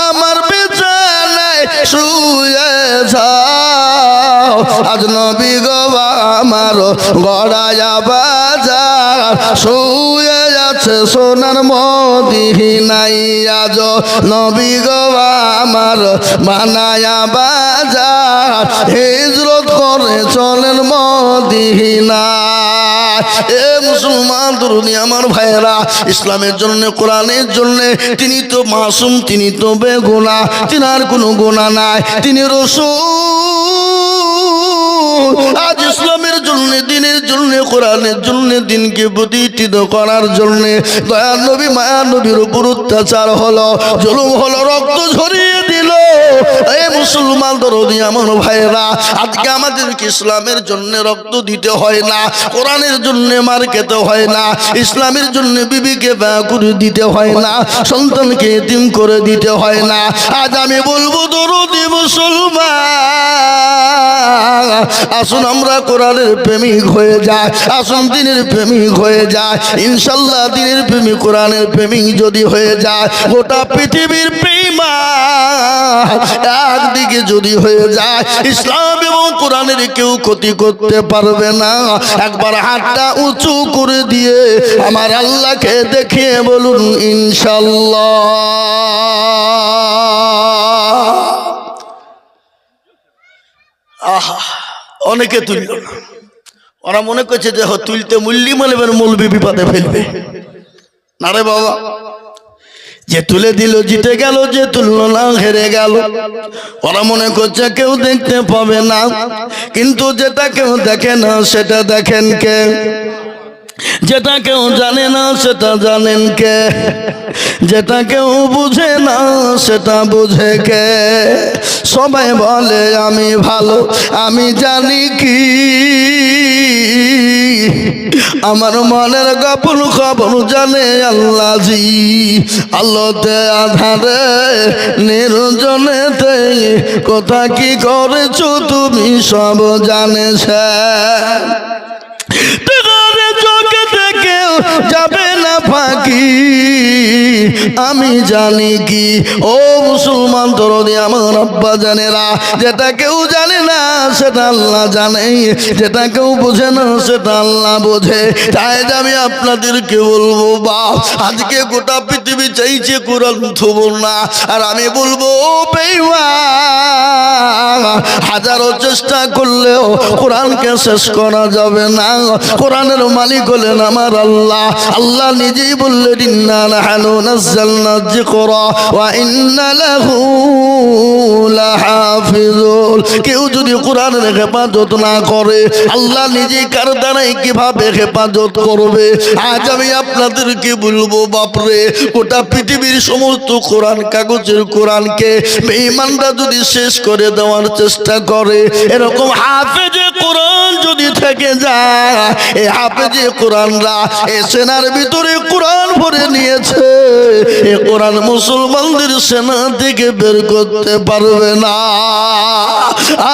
আমার বিছানায় শুয়ে যাও। আজ নবী গো আমার গড়ায়া বাজার শুয়ে যাচ্ছে সোনার মদিনায় আজ নবী গো আমার বানায়া বাজার হিজরত করে চলেন মদিনায়। এ মুসলমান তরুণী আমার ভাইয়েরা, ইসলামের জন্য কোরআনের জন্য তিনি তো মাসুম, তিনি তো বেগুনাহ, তিনার কোনো গুনাহ নাই, তিনি রাসূল। আজ ইসলামের জন্য, দিনের জন্য, কোরআনের জন্য, দিনকে প্রতিষ্ঠিত করার জন্য দয়ার নবী মায়া নবীর উপর অত্যাচার হলো, জুলুম হলো, রক্ত ঝরিয়ে দিল। এই মুসলমান দরদি আমার ভাইরা, আজকে আমাদেরকে ইসলামের জন্য রক্ত দিতে হয় না, কোরআনের জন্য মার খেতে হয় না, ইসলামের জন্য বিবিকে ব্যয় করে দিতে হয় না, সন্তানকে এতিম করে দিতে হয় না। আজ আমি বলবো দরদি মুসলমান, আসুন আমরা কোরআনের প্রেমিক হয়ে যাই, আসুন দিনের প্রেমিক হয়ে যায়। ইনশাল্লাহ দিনের প্রেমিক, কোরআনের প্রেমিক যদি হয়ে যায়, গোটা পৃথিবীর প্রেমিক একদিকে যদি হয়ে যায়, ইসলাম এবং কোরআনের কেউ ক্ষতি করতে পারবে না। একবার হাতটা উঁচু করে দিয়ে আমার আল্লাহকে দেখিয়ে বলুন ইনশাল্লাহ। আহা, অনেকে তুলল না, ওরা মনে করছে যে তুলতে মুল্লি মানবেন মৌলবি বিপদে ফেলবে না রে বাবা। যে তুলে দিল জিতে গেল, যে তুললো না হেরে গেল। ওরা মনে করছে কেউ দেখতে পাবে না, কিন্তু যেটা কেউ দেখে না সেটা দেখেন কে? যেটা কেউ জানে না সেটা জানেন কে? যেটা কেউ বুঝে না সেটা বুঝে কে? সবাই বলে আমি ভালো, আমি জানি কি আমার মনের গোপন খবর জানে আল্লাহ জি। আলোতে আধারে নির্জনেতে কথা কি করেছো তুমি সব জানেছে। কেউ যাবে না ফাঁকি, আমি জানি কি। ও মুসলমান দরদি আমার আব্বা জানেরা, যেটা কেউ জানে না সেটা আল্লাহ জানে, যেটা কেউ বোঝে না সেটা আল্লাহ বোঝে। তাই আমি আপনাদেরকে বলবো বাপ, আজকে গোটা পৃথিবী চাইছে কোরআন থুব না, আর আমি বলবো বেঈমান, হাজারো চেষ্টা করলেও কোরআনকে শেষ করা যাবে না। কোরআনের মালিক হলেন আমার আল্লাহ। আল্লাহ নিজেই বললেন ইন্না নাহনু নাযালনা যিকরা ওয়া ইন্না লাহু লাহাফিজুন। কেউ যদি কোরআনের হেফাজত না করে, আল্লাহ নিজেই কার দ্বারাই কিভাবে হেফাজত করবে? আজ আমি আপনাদেরকে বলবো বাপরে, গোটা পৃথিবীর সমস্ত কোরআন কাগজের কোরআনকে বেঈমানরা যদি শেষ করে দেওয়ার চেষ্টা করে, এরকম হাফেজে কোরআন যদি থেকে যায়, এই হাফেজে কোরআনরা এই সেনার ভিতরে কোরআন ভরে নিয়েছে, এই কোরআন মুসলমানদের সেনা থেকে বের করতে পারবে না।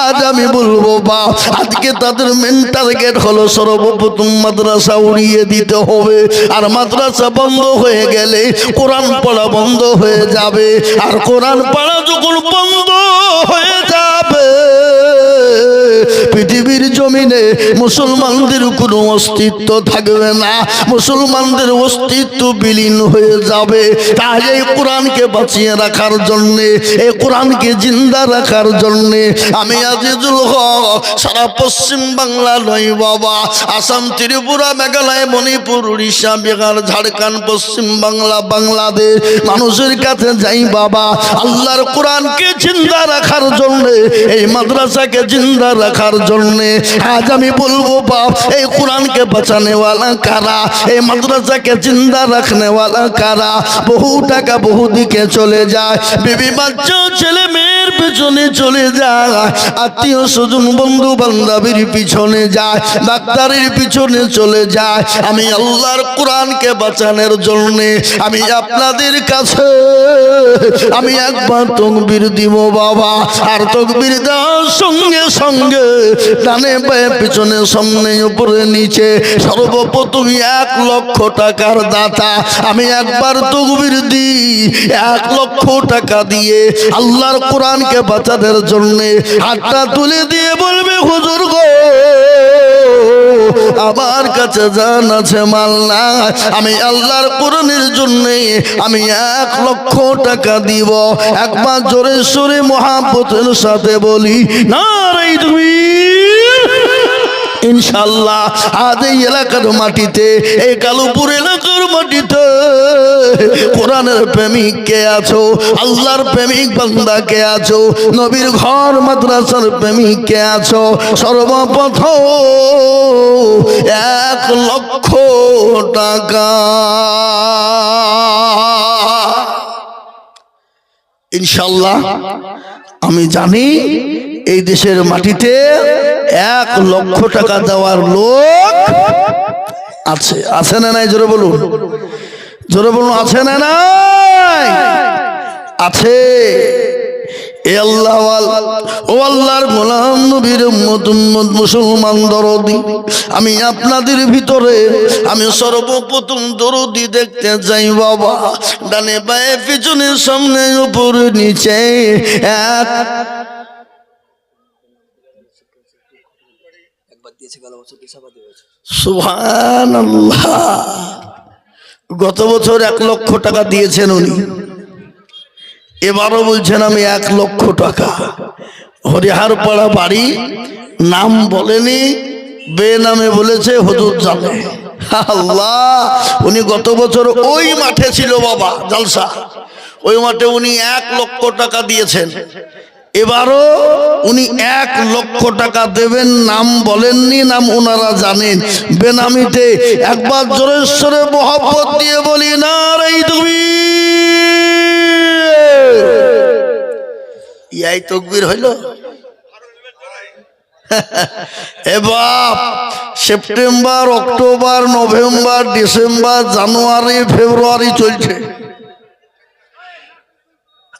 আজ আমি বলবো বাপ, আজকে তাদের মেন টার্গেট হলো সর্বপ্রথম মাদ্রাসা উড়িয়ে দিতে হবে, আর মাদ্রাসা বন্ধ হয়ে গেলে কোরআন পড়া বন্ধ হয়ে যাবে, আর কোরআন পড়া যখন বন্ধ হয়ে যাবে, পৃথিবীর জমিনে মুসলমানদের কোনো অস্তিত্ব থাকবে না, মুসলমানদের অস্তিত্ব বিলীন হয়ে যাবে। তাই এই কোরআনকে বাঁচিয়ে রাখার জন্যে, এই কোরআনকে জিন্দা রাখার জন্যে আমি আজিজুল হক সারা পশ্চিম বাংলা নয় বাবা, আসাম, ত্রিপুরা, মেঘালয়, মণিপুর, উড়িষ্যা, বিহার, ঝাড়খণ্ড, পশ্চিম বাংলা, বাংলাদেশ মানুষের কাছে যাই বাবা, আল্লাহর কোরআনকে জিন্দা রাখার জন্যে, এই মাদ্রাসাকে জিন্দা রাখার জন্যে। আজ আমি বলবো বাপ, এই কোরআনকে বাঁচানে ওয়ালা কারা, এই মাদ্রাসাকে জিন্দা রাখনে ওয়ালা কারা? বহু টাকা বহু দিকে চলে যায়, বিবি বাচ্চা ছেলে মেয়ের পিছনে চলে যায়, আত্মীয় স্বজন বন্ধু বান্ধবীর পিছনে যায়, ডাক্তারের পিছনে চলে যায়। আমি আল্লাহর কোরআনকে বাঁচানোর জন্যে আমি আপনাদের কাছে আমি একবার তাকবীর দিব বাবা, আর তাকবীর দেওয়ার সঙ্গে সঙ্গে ডানে পায়ে পিছনে সামনে উপরে নিচে সর্বপ্রথম 1 লক্ষ টাকার দাতা। আমি একবার তকবীর দিই, 1 লক্ষ টাকা দিয়ে আল্লাহর কোরআনকে বাঁচানোর জন্য হাতটা তুলে দিয়ে বলবে, হুজুর গো আমার কাছে জান আছে মাল না, আমি আল্লাহর কোরআনের জন্য আমি 1 লক্ষ টাকা দিব। একবার জোরে সোরে মহাব্বতের সাথে বলি নারে তাকবীর। ইনশাআল্লাহ আজ এই এলাকার মাটিতে, এই কালুপুর এলাকার মাটিতে কোরআনের প্রেমিক কে আছো, আল্লাহর প্রেমিক বান্দা কে আছো, নবীর ঘর মাদ্রাসার প্রেমিক কে আছো, সর্বপ্রথম 1 লক্ষ টাকা ইনশাআল্লাহ। আমি জানি এই দেশের মাটিতে 1 লক্ষ টাকা দেওয়ার লোক আছে। আছে না নাই? জোরে বলুন, জোরে বলুন, আছে না নাই? আছে। এ আল্লাহ ও আল্লাহর গোলাম নবীর উম্মত মুসলমান দরদি, আমি আপনাদের ভিতরে আমি সর্বপ্রথম দরদি দেখতে চাই বাবা। ডানে বায়ে পিছনে সামনে উপরে নিচে সুবহানাল্লাহ। গত বছর 1 লক্ষ টাকা দিয়েছেন উনি, এবারও বলছেন আমি 1 লক্ষ টাকা। হরিহার পাড়া বাড়ি, নাম বলেনি, বেনামে বলেছে, হুজুর জানে। আল্লাহ, উনি গত বছর ওই মাঠে ছিল বাবা জালসা, ওই মাঠে উনি 1 লক্ষ টাকা দিয়েছেন। এবারও উনি 1 লক্ষ টাকা দেবেন, নাম বলেননি, নাম ওনারা জানেন, বেনামিতে। একবার জোরে সোরে মহব্বত দিয়ে বলি নারে তাকবীর। ইয়াই তাকবীর হইল। এ বাপ, সেপ্টেম্বর, অক্টোবর, নভেম্বর, ডিসেম্বর, জানুয়ারি, ফেব্রুয়ারি চলছে,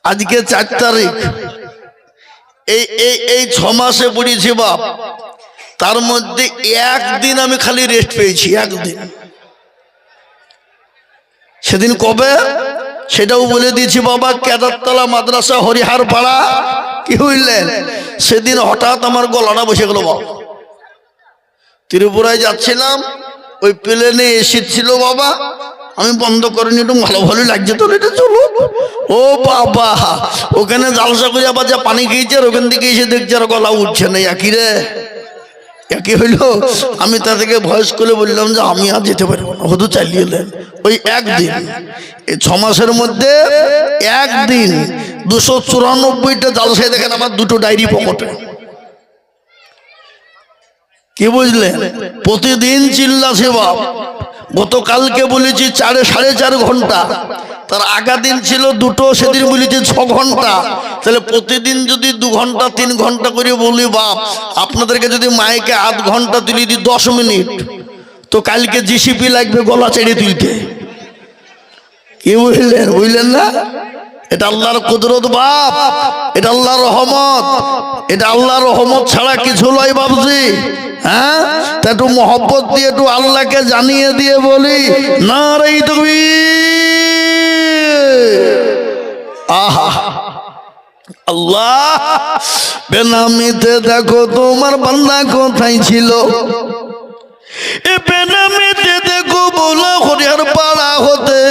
আজকে 4 তারিখ। এই 6 মাসে পড়েছি বাপ, তার মধ্যে 1 দিন আমি খালি রেস্ট পেয়েছি, 1 দিন। সেদিন কবে সেটাও বলে দিয়েছি বাবা, কেদারতলা মাদ্রাসা হরিহার পাড়া। কি হইলেন সেদিন হঠাৎ আমার গলাটা বসে গেল বাবা। ত্রিপুরায় যাচ্ছিলাম, ওই প্লেনে এসি ছিল বাবা, আমি বন্ধ করিনি, একটু ভালো ভালো লাগছে তো, এটা চলো। ও বাবা, ওখানে জালসা করে আবার যা পানি খেয়েছে, ওখান থেকে এসে দেখছে আর গলা উঠছে না। একই রে, একই হইল। আমি তা থেকে ভয়েস করে বললাম যে আমি আর যেতে পারবো না, হয়তো চালিয়ে এলেন। ওই 1 দিন, এই 6 মাসের মধ্যে 1 দিন 294টা জালসায় দেখেন আমার 2টো ডায়েরি পকেটে। কি বুঝলেন? প্রতিদিন চিল্লাছে বাপ। গতকালকে বলেছি 4.5 ঘন্টা, তার আগা দিন ছিল 2টো, সেদিন বলেছি 6 ঘন্টা। তাহলে প্রতিদিন যদি 2 ঘন্টা 3 ঘন্টা করে বলি বাপ, আপনাদেরকে যদি মাইকে আধ ঘন্টা তুলে দিই 10 মিনিট, তো কালকে জিসিপি লাগবে গলা ছেড়ে তুলতে। কি বুঝলেন? বুঝলেন না? এটা আল্লাহর কুদরত বাপ, এটা আল্লাহর রহমত। এটা আল্লাহর রহমত ছাড়া কিছু নয় বাবজি। হ্যাঁ, তা একটু মহব্বত দিয়ে একটু আল্লাহকে জানিয়ে দিয়ে বলি নারে তাকবীর। আহা আল্লাহ, বেনামিতে দেখো তোমার বান্দা কোথায় ছিল। এ বেনামিতে দেখো বলো হরিয়ার পাড়া হতে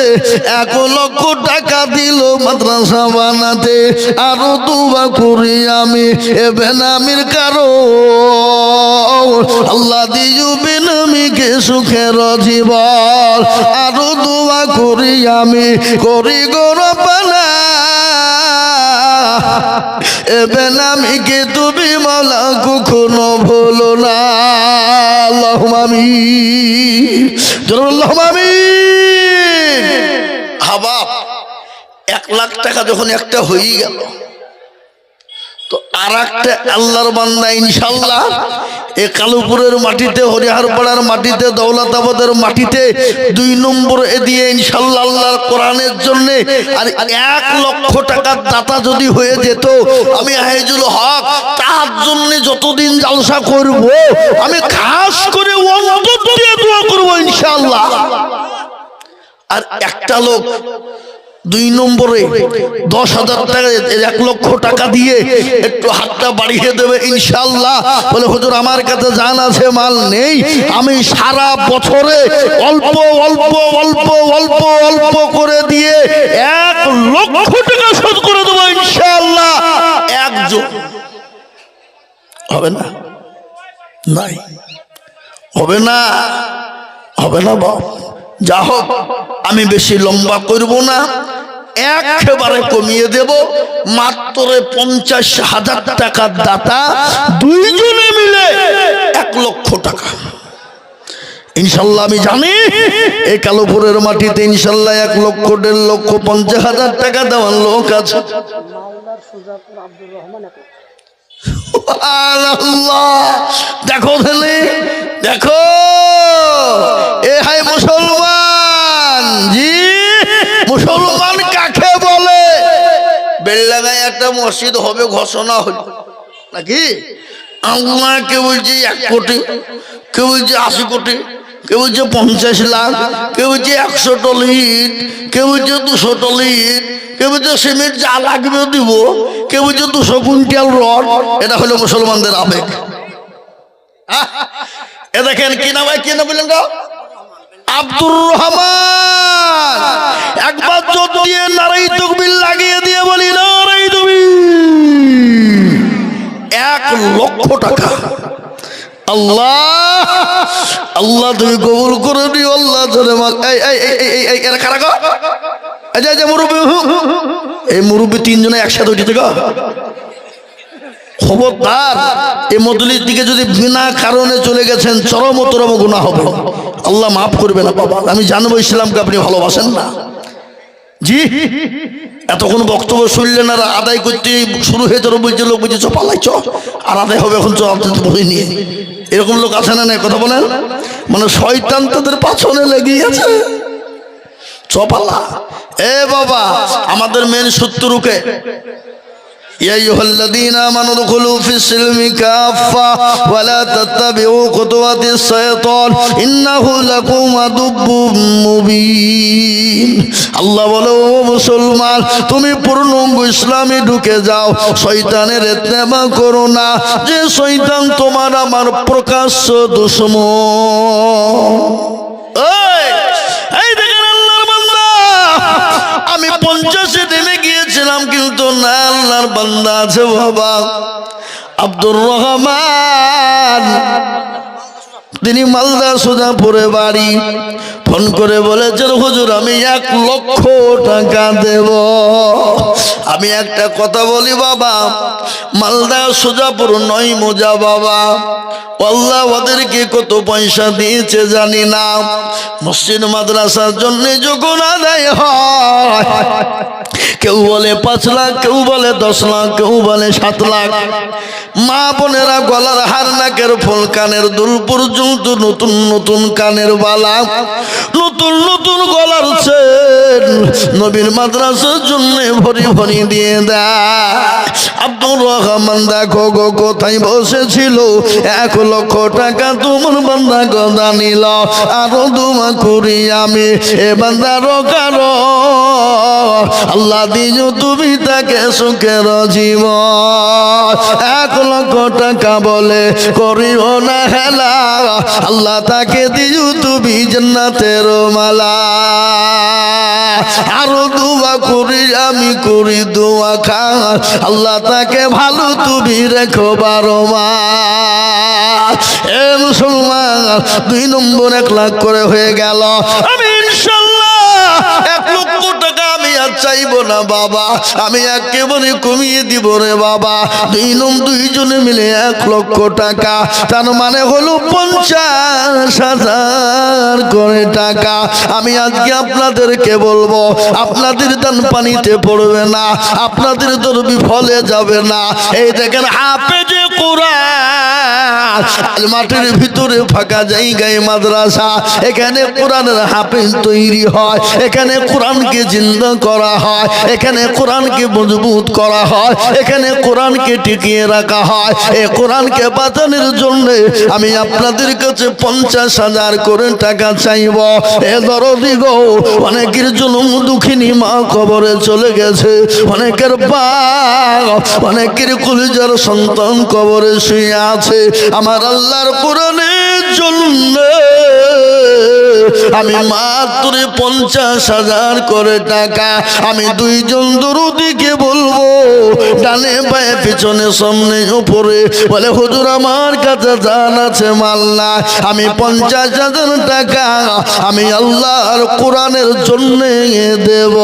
1 লক্ষ টাকা দিল মাদ্রাসা বানাতে। আরো দুয়া করি আমি এ বেনামির কারো, আল্লাহ দিও বেনামিকে সুখের জীবন। আরো দুয়া করি আমি, করি গো রব্বানা, এ বেনামিকে তুমি মাওলা কখনো ভুলো না। আল্লাহুম্মা আমিন, জোরে আল্লাহুম্মা আমিন। হাবাব 1 লাখ টাকা যখন একটা হয়ে গেল, তো আর একটা আল্লাহর বান্দা ইনশাল্লাহ এ কালুপুরের মাটিতে, হরিহারপাড়ার মাটিতে, দৌলতাবাদের মাটিতে 2 নম্বর এ দিয়ে ইনশাল্লাহ আল্লাহর কোরআনের জন্য আর 1 লক্ষ টাকার দাতা যদি হয়ে যেত, আমি হাইজুল হক তার জন্য যতদিন জালসা করব আমি খাস করে অন্তর দিয়ে দোয়া করব ইনশাল্লাহ। আর একটা লোক 2 নম্বরে 10,000 টাকা 1 লক্ষ টাকা দিয়ে একটু হাতটা বাড়িয়ে দেবে ইনশাআল্লাহ। বলে হুজুর আমার কাছে জান আছে, মাল নেই, আমি সারা বছরে অল্প অল্প অল্প অল্প অল্প করে দিয়ে 1 লক্ষ টাকা শোধ করে দেবো ইনশাআল্লাহ। একজন হবে না? নাই, হবে না, হবে না বাপ। যা হোক আমি বেশি লম্বা করব না, একেবারে কমিয়ে দেব। মাত্র 50,000 টাকার দাতা, 2 জনে মিলে 1 লক্ষ টাকা ইনশাল্লাহ। আমি জানি এই কালুপুরের মাটিতে ইনশাল্লাহ 1 লক্ষ 1.5 লক্ষ 50,000 টাকা দেওয়ার লোক আছে। দেখো ধেলে দেখো, এ হাই মুসলমান। জি, মুসলমান কাকে বলে? বেলডাঙ্গায় একটা মসজিদ হবে ঘোষণা হল নাকি? আল্লাহ কেউ বলছে 1 কোটি, কেউ বলছে 80 কোটি, কেউ বলছে 50 লাখ, কেউ বলছে 100 টন ইট, কেউ বলছে 200 টন ইট, কেউ বলছে সিমেন্ট যা লাগবে দিব, কেউ বলছে 200 কুইন্টাল রড। এটা হলো মুসলমানদের আবেগ। এ দেখেন কি নাম, কি নাম বললেন? আব্দুর রহমান। একবার জোর দিয়ে নারাই তাকবীর লাগিয়ে দিয়ে বলি নারাই তাকবীর। 1 লক্ষ টাকা। আল্লাহ আল্লাহ তুমি কবুল করে দিও আল্লাহ। এরা কারা গো? এই মুরব্বী, এই মুরব্বী 3 জনে একসাথে উঠেছে গো। খবরদার, এই মজলিস দিকে যদি বিনা কারণে চলে গেছেন চরমতরম গুনাহ হবে। আল্লাহ মাফ করবে না বাবা। আমি জানবো ইসলামকে আপনি ভালোবাসেন না। জি, এতক্ষণ বক্তব্য শুনলেন আর আদায় করতে শুরু হয়ে তোর বলছে, লোক বলছে চ পালাই চ, আর আদায় হবে এখন চ বই নিয়ে। এরকম লোক আছে না? নাই কথা বলেন। মানে শয়তান তাদের পাছনে লেগেই আছে। চপালা এ বাবা, আমাদের মেন শত্রুকে يا أيها الذين آمنوا ادخلوا في السلم كافة ولا تتبعوا خطوات الشيطان إنه لكم عدو مبين। আল্লাহ বলে ও মুসলমান, তুমি পূর্ণাঙ্গ ইসলামে ঢুকে যাও, শয়তানের ইত্তেবা করো না, যে শয়তান তোমার আমার প্রকাশ্য দুশমন। এই দেখেন আল্লাহর বান্দা, আমি 50-এ নেমে গিয়েছিলাম কিন্তু না, আল্লাহর বান্দা আছে বাবা আব্দুর রহমান। তিনি মালদা সুজাপুরে বাড়ি। ফোন করে বলেছেন হুজুর আমি 1 লক্ষ টাকা দেব। আমি একটা কথা বলি বাবা, মালদা সুজাপুর নয় মোজা বাবা, আল্লাহ ওদেরকে কত পয়সা দিয়েছে জানি না। মসজিদ মাদ্রাসার জন্য যখন আদায় হয়, কেউ বলে 5 লাখ, কেউ বলে 10 লাখ, কেউ বলে 7 লাখ। মা বোনেরা গলার হার, নাকের ফুল, কানের দুল পর্যন্ত নতুন নতুন কানের বালা, নতুন নতুন গলার চেন নবীর মাদ্রাসার জন্য ভরি ভরি দিয়ে দেয়। আব্দুর রহমান দেখো গো কোথায় বসেছিল, 1 লক্ষ টাকা তোমার বান্দা গদা নিল। আরো দুমা করি আমি এ বান্দার কারো, আল্লাহ দিও তুমি তাকে সুখের জীবন। 1 লক্ষ টাকা বলে করিও না হেলা, আল্লাহ তাকে দিও তুমি জান্নাতের মালা। আরো দোয়া করি আমি, করি দোয়া খান, আল্লাহ তাকে ভালো তুমি রেখো 12 মাস। এ মুসলমান, 2 নম্বর 1 লাখ করে হয়ে গেল। আমি ইনশাআল্লাহ 1 লক্ষ টাকা আমি আর চাইবো না বাবা, আমি একেবারে কমিয়ে দিব রে বাবা। দুইজনে মিলে 1 লক্ষ টাকা, তার মানে হলো 50,000 করে টাকা। আমি আজকে আপনাদেরকে বলবো, আপনাদের দান পানিতে পড়বে না, আপনাদের দরবি ফলে যাবে না। এই দেখেন হাফেজে কোরআন, মাটির ভিতরে ফাঁকা জায়গায় মাদ্রাসা, এখানে কোরআনের হাফেজ তৈরি হয়, এখানে কোরআনকে জিন্দা করা হয়, এখানে কোরআনকে মজবুত করা হয়, এখানে কোরআনকে টিকিয়ে রাখা হয়। এই কোরআনকে বাঁচানোর জন্য আমি আপনাদের কাছে 50,000 করে টাকা চাইব। এ দরদি গো, অনেকের জন্ম দুঃখিনী মা কবরে চলে গেছে, অনেকের বাপ, অনেকের কলিজার সন্তান কবরে শুয়ে আছে। আমার আল্লাহর কোরআনের জন্য আমি মাত্র 50,000 করে টাকা আমি 2 জন দরদিকে বলবো, ডানে বায়ে পিছনে সামনে উপরে, বলে হুজুর আমার কাছে জান আছে মাল না, আমি 50,000 টাকা আমি আল্লাহর কোরআনের জন্য দেব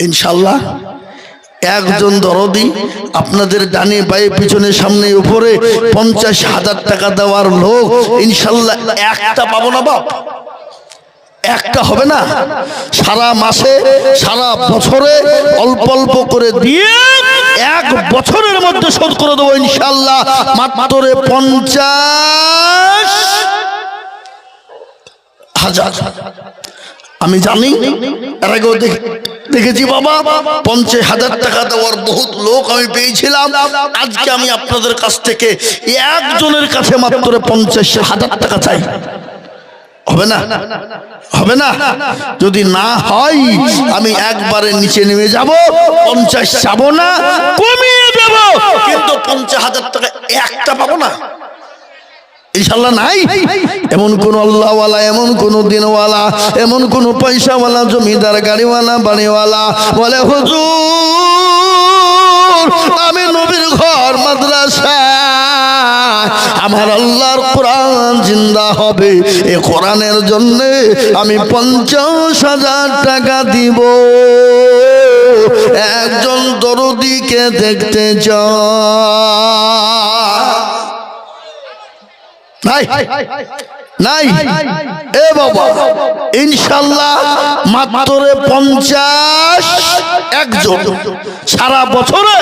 ইনশাআল্লাহ। একজন দরদি আপনাদের ডানে বায়ে পিছনে সামনে উপরে 50,000 টাকা দেওয়ার লোক ইনশাআল্লাহ একটা পাবো না বাপ, একটা হবে না। সারা মাসে সারা বছরে অল্প অল্প করে দিয়ে 1 বছরের মধ্যে শোধ করে দেবো ইনশাআল্লাহ। মাত্র 50,000 আমি জানি, এর আগেও দেখেছি বাবা, 50,000 টাকা দেওয়ার বহুত লোক আমি পেয়েছিলাম। আজকে আমি আপনাদের কাছ থেকে একজনের কাছে মাত্র 50,000 টাকা চাই। হবে না? হবে না? যদি না হয় আমি একবারে নিচে নেমে যাব, 50 চাবো না, কমিয়ে দেব, কিন্তু 50,000 টাকা একটা পাবো না ইনশাআল্লাহ। নাই এমন কোন আল্লাহওয়ালা, এমন কোন দিনওয়ালা, এমন কোন পয়সাওয়ালা, জমিদার, গাড়িওয়ালা, বাড়িওয়ালা বলে হুজুর আমি নবীর ঘর মাদ্রাসা, আমার আল্লাহর কোরআন জিন্দা হবে, এই কোরআনের জন্য আমি 50,000 টাকা দিব, একজন দরদিকে দেখতে চাই। নাই নাই এ বাবা, ইনশাআল্লাহ মাত্র 50 একজন, সারা বছরে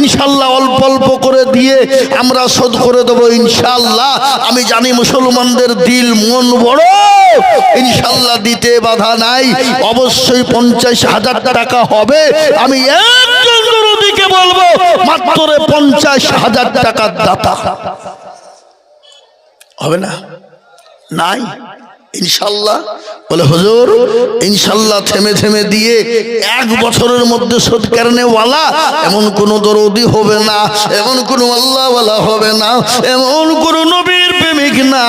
ইনশাআল্লাহ অল্প অল্প করে দিয়ে আমরা শোধ করে দেবো ইনশাআল্লাহ। আমি জানি মুসলমানদের দিল মন বড়, ইনশাআল্লাহ দিতে বাধা নাই, অবশ্যই 50,000 টাকা হবে। আমি একজন দরদিকে বলবো মাত্র 50,000 টাকার দাতা হবে না? নাই ইনশাআল্লাহ। বলে হুজুর ইনশাআল্লাহ থেমে থেমে দিয়ে 1 বছরের মধ্যে শোধ করনেওয়ালা এমন কোন দরদি হবে না, এমন কোন আল্লাহওয়ালা হবে না, এমন কোন নবীর প্রেমিক না।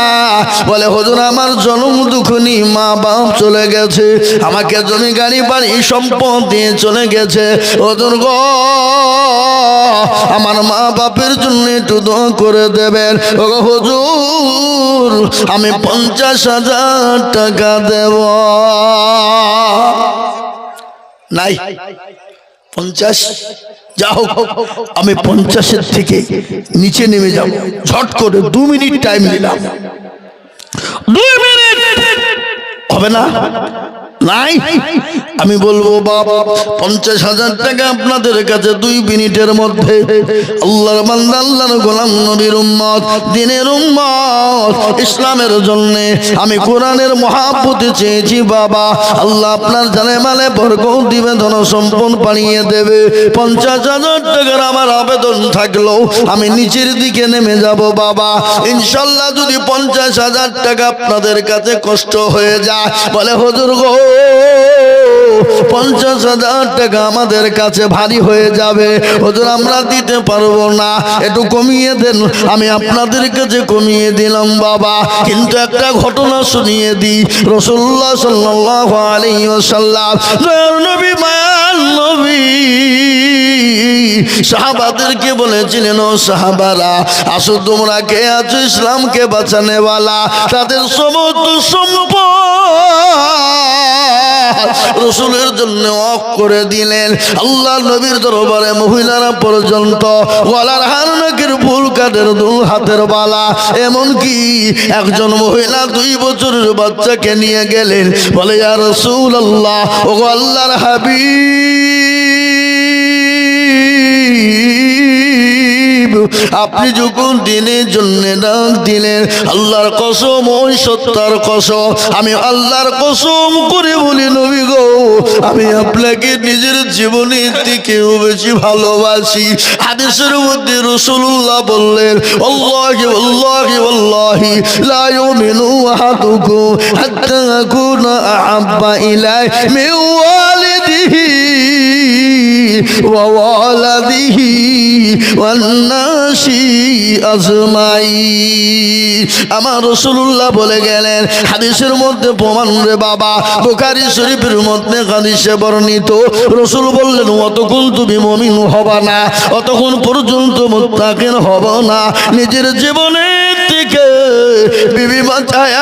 বলে হুজুর আমার জন্ম দুঃখিনী মা বাপ চলে গেছে, আমাকে জমি গাড়ি বাড়ি সম্পদ দিয়ে চলে গেছে, হুজুর গো আমার মা বাপের জন্য একটু দোয়া করে দেবেন। ও হুজুর আমি 50,000 টাকা দেব। নাই 50, যাও আমি 50-এর থেকে নিচে নেমে যাব, ঝট করে 2 মিনিট টাইম নিলাম, 2 মিনিট হবে না? নাই আমি বলবো বাবা 50,000 টাকা আপনাদের কাছে 2 মিনিটের মধ্যে। আল্লাহর বান্দা, আল্লাহর গোলাম, নবীর উম্মত, দ্বীনের উম্মত, ইসলামের জন্য আমি কোরআনের মহব্বতে চেয়েছি বাবা, আল্লাহ আপনার জানে মালে বরকত দিবে, ধন সম্পদ বাড়িয়ে দেবে। 50,000 টাকার আমার আবেদন থাকলো, আমি নিচের দিকে নেমে যাব বাবা ইনশাআল্লাহ। যদি 50,000 টাকা আপনাদের কাছে কষ্ট হয়ে যায়, বলে হুজুর গো 50,000 টাকা আমাদের কাছে ভারী হয়ে যাবে, হুজুর আমরা দিতে পারবো না, একটু কমিয়ে দেন। আমি আপনাদের কাছে কমিয়ে দিলাম বাবা, কিন্তু একটা ঘটনা শুনিয়ে দিই। রাসূলুল্লাহ সাল্লাল্লাহু আলাইহি ওয়াসাল্লাম দয়ার নবী মায়ার নবী সাহাবাদেরকে বলেছিলেন, ও সাহাবারা আসো, তোমরা কে আছো ইসলামকে বাঁচানেওয়ালা, তাদের সমস্ত সম্পদ রাসূলের জন্য অফ করে দিলেন। আল্লাহ নবীর দরবারে মহিলারা পর্যন্ত গলার হার, নাকের ফুল, কাদের দুল, হাতের বালা, এমনকি একজন মহিলা 2 বছরের বাচ্চাকে নিয়ে গেলেন, বলে ইয়া রাসূলুল্লাহ, ও আল্লাহর হাবিব, আপনি যখন দিনের জন্য ডাক দিলেন, আল্লাহর কসম, ওই সত্তার কসম, আমি আল্লাহর কসম করে বলি নবী গো, আমি আপনাকে নিজের জীবনের থেকেও বেশি ভালোবাসি। হাদিসের মধ্যে রাসূলুল্লাহ বললেন, আল্লাহি আল্লাহি আল্লাহি লা ইউমিনু আহাদুকুম হাত্তা আকুনা আহাব্বা ইলাইহি মিন ওয়ালিদিহি ওয়া ওয়ালাদিহি ওয়ান নাসি আজমাইন। আমার রাসূলুল্লাহ বলে গেলেন, হাদিসের মধ্যে প্রমাণ রে বাবা, বুখারী শরীফের মধ্যে হাদিসে বর্ণিত, রাসূল বললেন, অতক্ষণ তুমি মুমিন হবা না, অতক্ষণ পর্যন্ত মুত্তাকিন হব না, নিজের জীবনের থেকে বিবি বাঁচায়।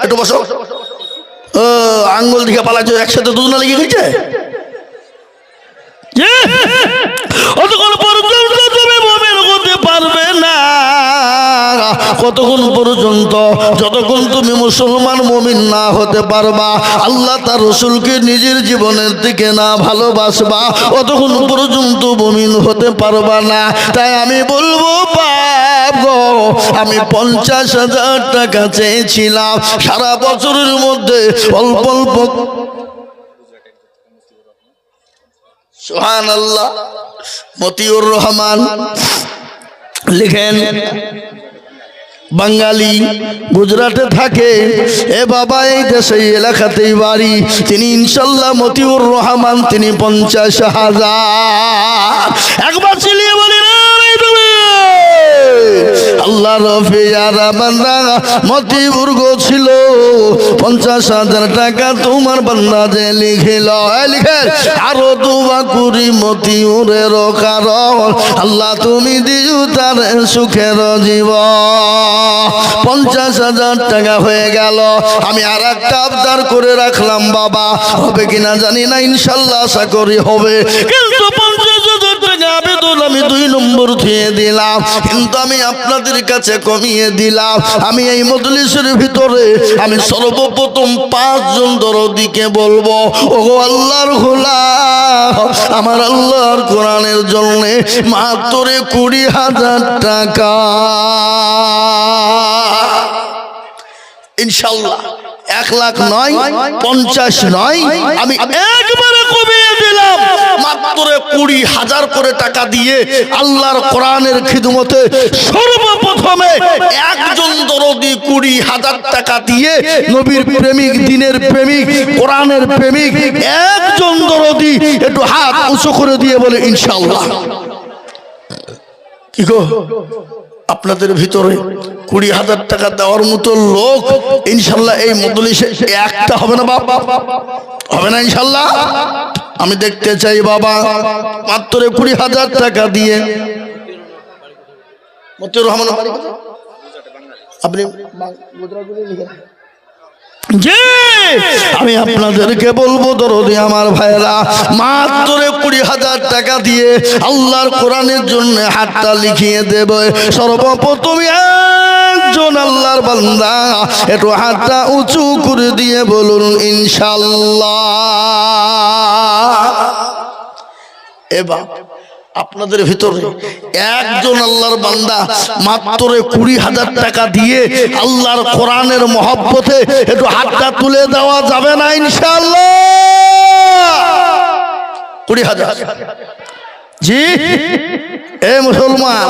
একটু বসো, আঙ্গুল দিকে পালাচ্ছ, একসাথে দুজনা লেগে গেছে। অতক্ষণ পর্যন্ত তুমি মুমিন হতে পারবে না, কতক্ষণ পর্যন্ত, যতক্ষণ তুমি মুসলমান মুমিন না হতে পারবা, আল্লাহ তার রাসূলকে নিজের জীবনের থেকে না ভালোবাসবা, অতক্ষণ পর্যন্ত মুমিন হতে পারবা না। তাই আমি বলবো বাপ গো, আমি 50,000 টাকা চেয়েছিলাম, সারা বছরের মধ্যে অল্প অল্প, সুবহানাল্লাহ, মতিউর রহমান লিখেন, বাঙালি, গুজরাটে থাকে, এ বাবা এই দেশে এই এলাকাতেই বাড়ি, তিনি ইনশাল্লাহ মতিউর রহমান, তিনি 50,000 একবার চিলিয়ে বলি না আল্লাহ রফিয়ারা বান্দা মতিউর গো ছিল, 50,000 টাকা তোমার বান্দা যে লিখিল, লিখে আরো দুয়া করি মতিউরের কারণ, আল্লাহ তুমি দিও তার সুখের জীবন। 50,000 টাকা হয়ে গেল, আমি আর একটা আবদার করে রাখলাম বাবা, হবে কিনা জানি না, ইনশাল্লাহ আশা করি হবে, কিন্তু 50,000 টাকা আবেদন আমি 2 নম্বর দিয়ে দিলাম, কিন্তু আমি আপনাদের কাছে কমিয়ে দিলাম। আমি এই মজলিসের ভিতরে আমি সর্বপ্রথম 5 জন দরদিকে বলবো, ওগো আল্লাহর গোলাম, আমার আল্লাহর কোরআনের জন্য মাত্র 20,000 টাকা ইনশাআল্লাহ, 1 লাখ নয়, 50 নয়, আমি একবারে কমিয়ে দিলাম, মাত্র 20,000 করে টাকা দিয়ে আল্লাহর কোরআনের খিদমতে সর্বপ্রথমে একজন দরদি 20,000 টাকা দিয়ে, নবীর প্রেমিক, দিনের প্রেমিক, কোরআনের প্রেমিক একজন দরদি একটু হাত উঁচু করে দিয়ে বলে ইনশাআল্লাহ। কি গো, আপনাদের ভিতরে 20,000 টাকা দেওয়ার মতো লোক ইনশাল্লাহ এই মজলিসে একটা হবে না বাবা? হবে না ইনশাল্লাহ? আমি দেখতে চাই বাবা, মাত্র 20,000 টাকা দিয়ে। মতিউর রহমান আপনি জি, আমি আপনাদেরকে বলবো দরদি আমার ভাইরা, মাত্র 20,000 টাকা দিয়ে আল্লাহর কোরআনের জন্য হাতটা লিখিয়ে দেবে। সর্বপ্রথম একজন আল্লাহর বান্দা একটু হাতটা উঁচু করে দিয়ে বলুন ইনশাআল্লাহ। এবার আপনাদের ভিতরে একজন আল্লাহর বান্দা মাত্র 20,000 টাকা দিয়ে আল্লাহর কোরআনের মহব্বতে একটু হাতটা তুলে দেওয়া যাবে না ইনশাআল্লাহ? 20,000 জি, এ মুসলমান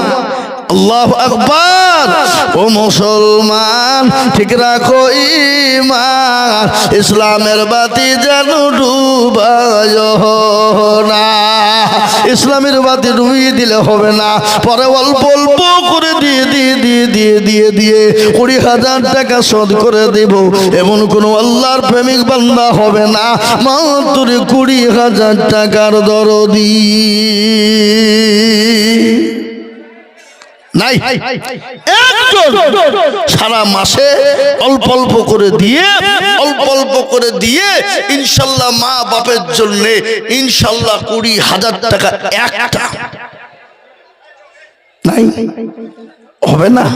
আল্লাহু আকবার। ও মুসলমান ঠিক রাখো ঈমান, ইসলামের বাতি যেন ডুবায় না। ইসলামের বাতি ডুবিয়ে দিলে হবে না, পরে অল্প অল্প করে দিয়ে 20,000 টাকা শোধ করে দেব, এমন কোন আল্লাহর প্রেমিক বান্দা হবে না মাত্র 20,000 টাকার দরদি নাই। একজন সারা মাসে অল্প অল্প করে দিয়ে ইনশাল্লাহ মা বাপের জন্য ইনশাল্লাহ 20,000 টাকা একটা নাই হবে না।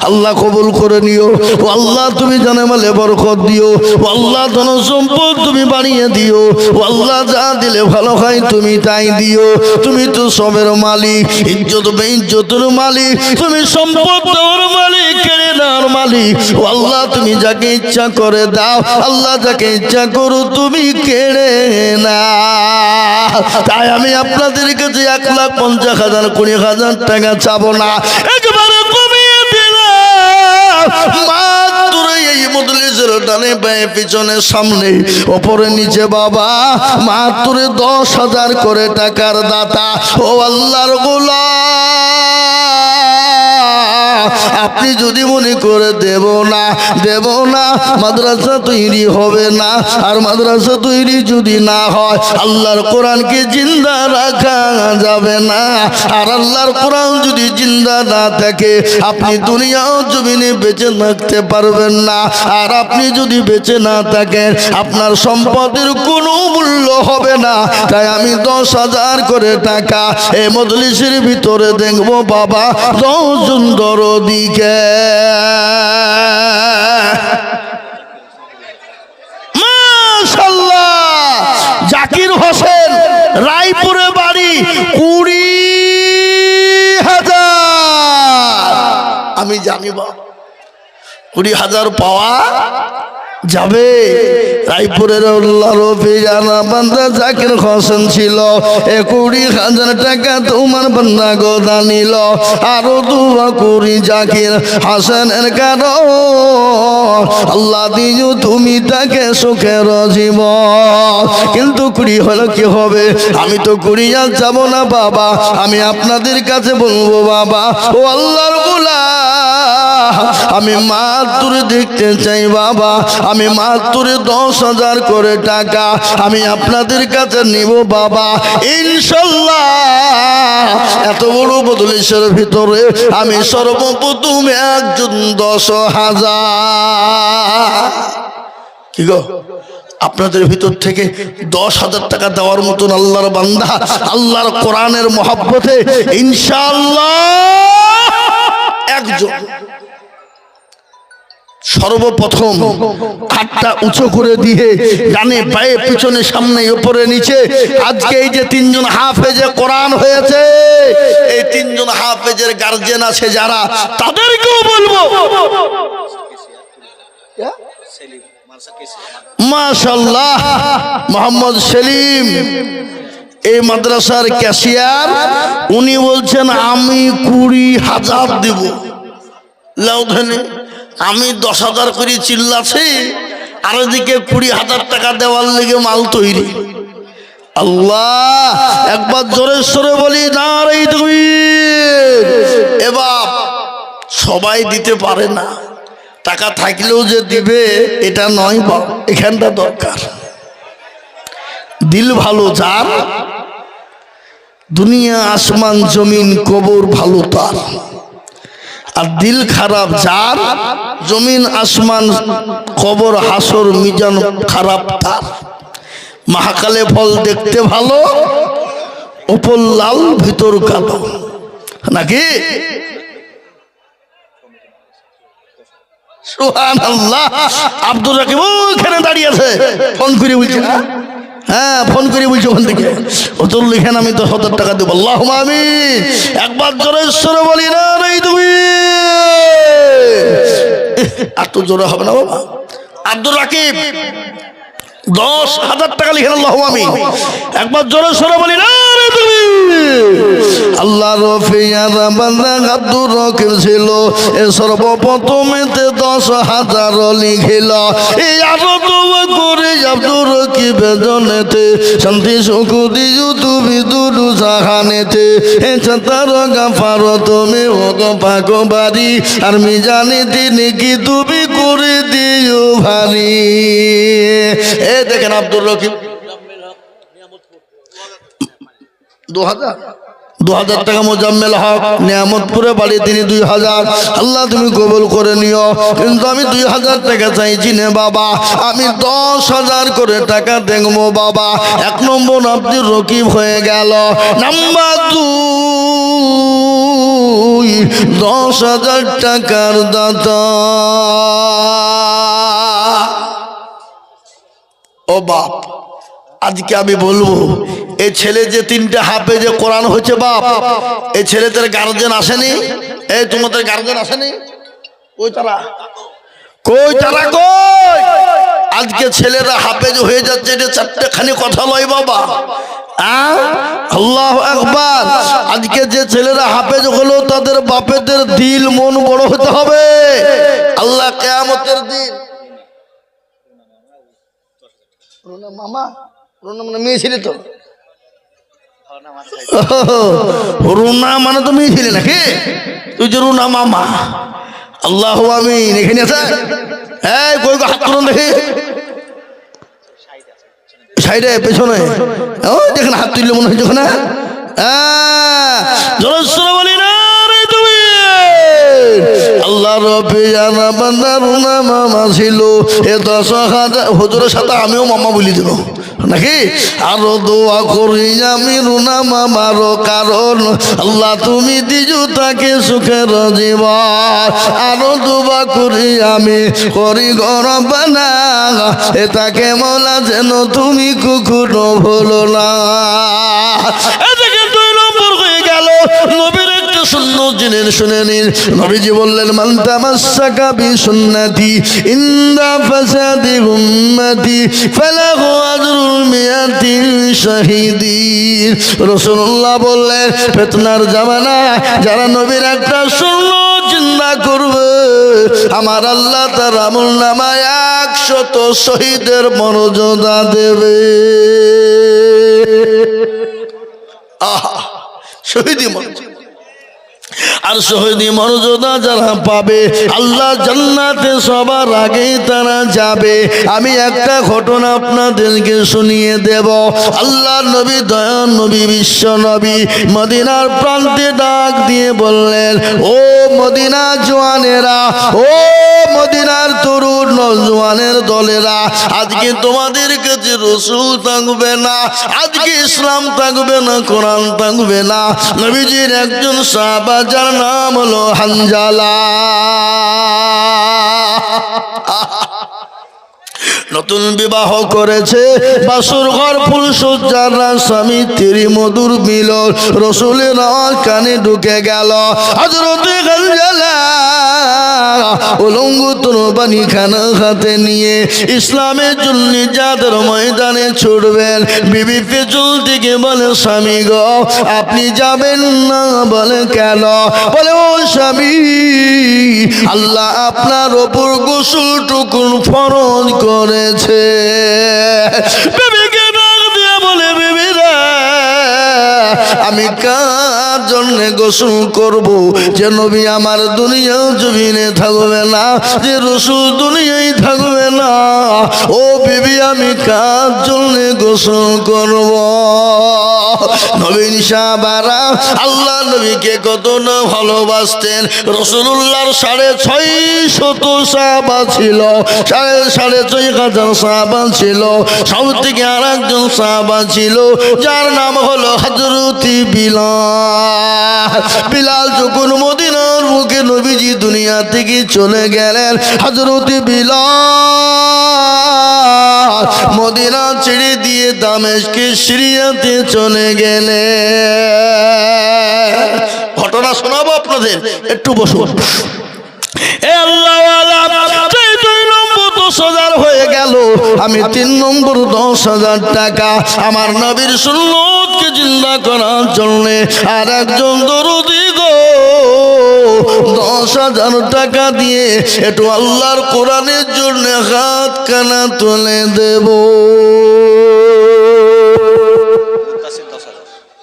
আল্লাহ কবুল করে নিও। ও আল্লাহ তুমি জানে মালে বরকত দিও। ও আল্লাহ ধন সম্পদ তুমি বাড়িয়ে দিও। ও আল্লাহ যা দিলে ভালো হয় তুমি তাই দিও। তুমি তো সবের মালিক, ইজ্জত বেইজ্জতের মালিক, তুমি সম্পদ দেওয়ার মালিক, কেড়ে নেওয়ার মালিক। ও আল্লাহ তুমি যাকে ইচ্ছা করে দাও, আল্লাহ যাকে ইচ্ছা করো তুমি কেড়ে না। তাই আমি আপনাদের কাছে 1,50,000 20,000 টাকা চাবো না, একবারে কমিয়ে দিলাম। মাত্র এই মজলিসের ডানে বাঁয়ে পিছনে সামনে ওপরে নিচে বাবা মাত্র 10,000 করে টাকার দাতা। ও আল্লাহর গোলাম, আপনি যদি মনে করে দেব না মাদ্রাসা তৈরি হবে না। আর মাদ্রাসা তৈরি যদি না হয় আল্লাহর কোরআনকে জিন্দা রাখা যাবে না। আর আল্লাহর কোরআন যদি জিন্দা না থাকে আপনি দুনিয়া ও জমিনে বেঁচে থাকতে পারবেন না। আর আপনি যদি বেঁচে না থাকেন আপনার সম্পদের কোনো মূল্য হবে না। তাই আমি 10,000 করে টাকা এই মজলিসের ভিতরে দেখবো বাবা 10 জন দরদিকে। মাশাআল্লাহ, জাকির হোসেন রায়পুরে বাড়ি 20,000। আমি জানি বাবা 20,000 পাওয়া যাবে। রায়পুরের বান্দা জাকির হোসেন ছিল, 20,000 টাকা তোমার বান্দা গোদা নিল। আরো দুয়া করি জাকির হাসানের কারণ আল্লাহ দিও তুমি তাকে সুখের জীবন। কিন্তু 20 হলো কি হবে? আমি তো 20 আর যাবো না বাবা, আমি আপনাদের কাছে বলবো বাবা ও আল্লাহর গোলাম, আমি মাত্র দেখতে চাই বাবা, আমি মাত্র 10,000 করে টাকা আমি আপনাদের কাছে নিব বাবা ইনশাল্লাহ। এত বড় মজলিসের ভিতরে আমি সর্বপ্রথম একজন 10,000 কি গো আপনাদের ভিতর থেকে 10,000 টাকা দেওয়ার মতন আল্লাহর বান্দা আল্লাহর কোরআনের মহব্বতে ইনশাআল্লাহ একজন। সর্বপ্রথম হাতটা উঁচু করে দিয়ে ডানে বাঁয়ে পিছনে সামনে উপরে নিচে আজকে এই যে 3 জন হাফেজে কোরআন হয়েছে, এই 3 জন হাফেজের গার্জিয়ান আছে যারা, তাদেরকেও বলবো মাশাআল্লাহ মোহাম্মদ সেলিম এই মাদ্রাসার ক্যাশিয়ার, উনি বলছেন আমি 20,000 দেব। লাউধানে আমি 10,000 করে চিল্লাছি, আর এদিকে 20,000 টাকা দেওয়ার লেগে মাল তৈরি। আল্লাহ একবার জোরে সরে বলি নারে তাকবীর। এবার সবাই দিতে পারে না, টাকা থাকলেও যে দিবে এটা নয় বা এখানটা দরকার। দিল ভালো যার, দুনিয়া আসমান জমিন কবর ভালো তার। আর দিল খারাপ যার, জমিন আসমান কবর হাসর মিজান খারাপ তার। মহাকালে ফল দেখতে ভালো, উপর লাল ভিতর কালো নাকি? সুবহানাল্লাহ। আব্দুর রাকিব ওখানে দাঁড়িয়ে আছে, ফোন করে বলছে, হ্যাঁ ফোন করে বলছে ওখান থেকে, ও তোর লিখেন আমি 10,000 টাকা দেবো। আল্লাহুম্মা আমিন। একবার জোরে সরে বলি না রে তুমি, এত জোরে হবে না বাবা। আব্দুর রাকিব 10,000 টাকা লিখেন আল্লাহুম্মা আমিন। একবার জোরে সরে বলি না রে আল্লাহ রফিয়ারা বান্দা আব্দুর রকিব ছিল এ সর্বপ্রথমেতে 10,000 লিখিল এই আরো তোমা করে আব্দুর রকিব জনেতে শান্তি সুখ দিও তুমি দুরু জাহানেতে এ ছাতার গাফার তুমি ওগ পাক বাড়ি আর মিজানে দিন কি তুমি করে দিও ভারী এ দেখেন আব্দুর রকিব 2000 টাকা মোজাম্মেল হক নিয়ামতপুরে বাড়ি তিনি 2000 আল্লাহ তুমি কবুল করে নিও কিন্তু আমি 2000 টাকা চাইছি না বাবা আমি 10,000 করে টাকা দেখবো বাবা 1 নম্বর আব্দুর রকিব হয়ে গেল নাম্বার 2 10,000 টাকার দাতা ও বাপ আজকে আমি বলবো এই ছেলে যে 3টে হাফেজে কোরআন হয়েছে বাপ এই ছেলেদের গার্জেন আসেনি এই তোমাদের গার্জেন আসেনি কই তারা কই আজকে ছেলেরা হাফেজ হয়ে যাচ্ছে এটা 4টেখানি কথা লয় বাবা আল্লাহু আকবার আজকে যে ছেলেরা হাফেজ হলো তাদের বাপেদের দিল মন বড় হতে হবে আল্লাহ কিয়ামতের দিন মামা মেয়ে ছিলে তো রুনা মানে তো মেয়ে ছিলে নাকি তুই যে রুনা মামা আল্লাহু আমিন এখানে আছে এই কই হাত তুলুন দেখি সাইডে পেছনে ও দেখেন হাত তুললে মনে হচ্ছে না জলস্বর বলি না রে তুমি আল্লাহ রবিয়ানা বান্দা রুনা মামা ছিল এ 10,000 হুজুরের সাথে আমিও মামা বলি দেব নাকি আরো দোয়া করি আমি রুনা মামারও কারণ আল্লাহ তুমি দিজু তাকে সুখের জীবন আরো দোয়া করি আমি করি গরবানা এ তাকে মৌলা যেন তুমি কুকুরও ভুলো না এদিকে 2 নম্বর হয়ে গেল নবীর একটা সুন্নত জিনিস শুনে নিন নবীজি বললেন মান তামাসসাকা বিসুন্নতি ইনদা ফাসাদি উম্মতি ফালাহু আজরুল মিয়াতিন শাহিদিন রাসূলুল্লাহ বললেন ফিতনার জামানা যারা নবীর একটা সুন্নত জিন্দা করবে আমার আল্লাহ তার আমলনামায় 100 শহীদের মর্যাদা দেবে আহা শহীদি মর্যাদা আর শহীদি মর্যাদা যারা পাবে আল্লাহ জান্নাতে সবার আগেই তারা যাবে আমি একটা ঘটনা আপনাদেরকে শুনিয়ে দেব আল্লাহর নবী দয়া নবী বিশ্ব নবী মদিনার প্রান্তে ডাক দিয়ে বললেন ও মদিনা জওয়ানেরা ও মদিনার তরুণ নওজওয়ানের দলেরা আজকে তোমাদের কাছে রাসূল থাকবে না আজকে ইসলাম থাকবে না কোরআন থাকবে না নবীজির একজন সাহাবা যার নাম হলো হানজালা নতুন বিবাহ করেছে বাসর ঘর ফুল সজ্জার স্বামী তিরি মধুর মিলন রাসূলের আওয়াজ কানে ঢুকে গেল হযরতে হানজালা উলঙ্গ তরবারি খানা হাতে নিয়ে ইসলামের জন্য যাদের ময়দানে ছুটবেন বিবি পেছন থেকে বলে স্বামী গো আপনি যাবেন না বলে কেন বলে ও স্বামী আল্লাহ আপনার ওপর গোসলটুকু ফরজ করেছে বিবিকে ডাক দিয়ে বলে বিবি রে আমি কার জন্য গোসল করব যে নবী আমার দুনিয়া জমিনে থাকবে না যে রাসূল দুনিয়ায় থাকবে না ও বিবি আমি কার জন্য গোসল করব নবীন সাহাবারা আল্লাহ নবীকে কত না ভালোবাসতেন রাসূলুল্লাহর 650 সাহাবা ছিল 6,500 সাহাবা ছিল সব থেকে আরেকজন সাহাবা ছিল যার নাম হলো হযরত বিলাল যখন মদিনার মুখে নবীজি দুনিয়া থেকে চলে গেলেন হযরত বিলাল মদিনা ছেড়ে দিয়ে দামেস্কে সিরিয়াতে চলে গেলেন ঘটনা শোনাবো আপনাদের একটু বসুন এ আল্লাহওয়ালা 2 নম্বর 10,000 হয়ে গেল আমি 3 নম্বর 10,000 টাকা আমার নবীর সুন্নতকে জিন্দা করার জন্য, আর একজন দরুদি গো 10,000 টাকা দিয়ে একটু আল্লাহর কোরআনের জন্য হাত কানা তুলে দেব।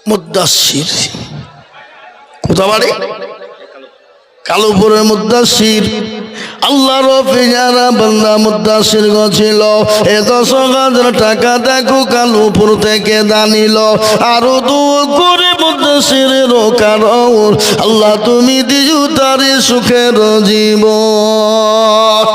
মুদ্দাসির কোথা বাড়ি? কালুপুরের মুদ্দাসির। আল্লাহর পিয়ারা বান্দা মুদ্দাসির ছিল। এ 10,000 টাকা দেখো কালুপুর থেকে দানিল। আরো দু করে মুদ্দাসিরের কারণ আল্লাহ তুমি দিজু তারে সুখের জীবন।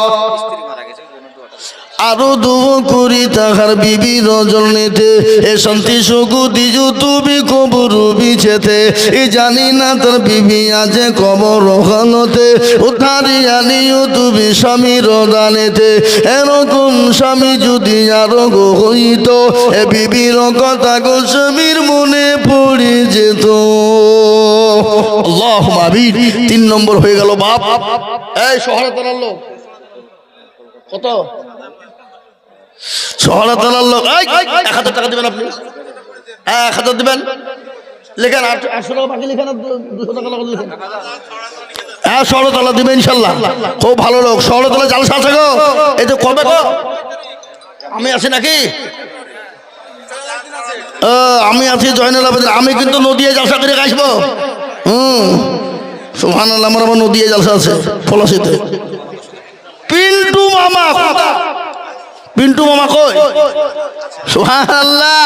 আরো দুও করি তাহার বিবি রজনীতে এ শান্তি সুখু দিজু তুমি কবর বিছেতে। এ জানি না তার বিবি আছে কবর খানতে, উদ্ধারি আনিও তুমি স্বামীর দানেতে। এরকম স্বামী যদি আরো গো হইত, এ বিবির কথা গো স্বামীর মনে পড়ে যেত। আল্লাহুম্মা আমিন। 3 নম্বর হয়ে গেল বাপ। এই শহরে তার লোক কত? শহরে তালার লোক 1,000 টাকা দিবেন আপনি, 1,000 দিবেন। লেখেন 800 টাকা বাকি লেখেন, 200 টাকা লেখেন। হ্যাঁ শহরে তালা দিবেন ইনশাল্লাহ। খুব ভালো লোক। শহরে তালা জালসা আছে গো। এই তো কবে গো? আমি আছি নাকি? আমি আছি জয়নুল আবেদিন। আমি কিন্তু নদিয়া জালসা করে আসবো। সুবহানাল্লাহ। আমার নদিয়া জালসা আছে পলাশিতে। পিন্টু মামা, পিন্টু মামা কই? সুবহানাল্লাহ।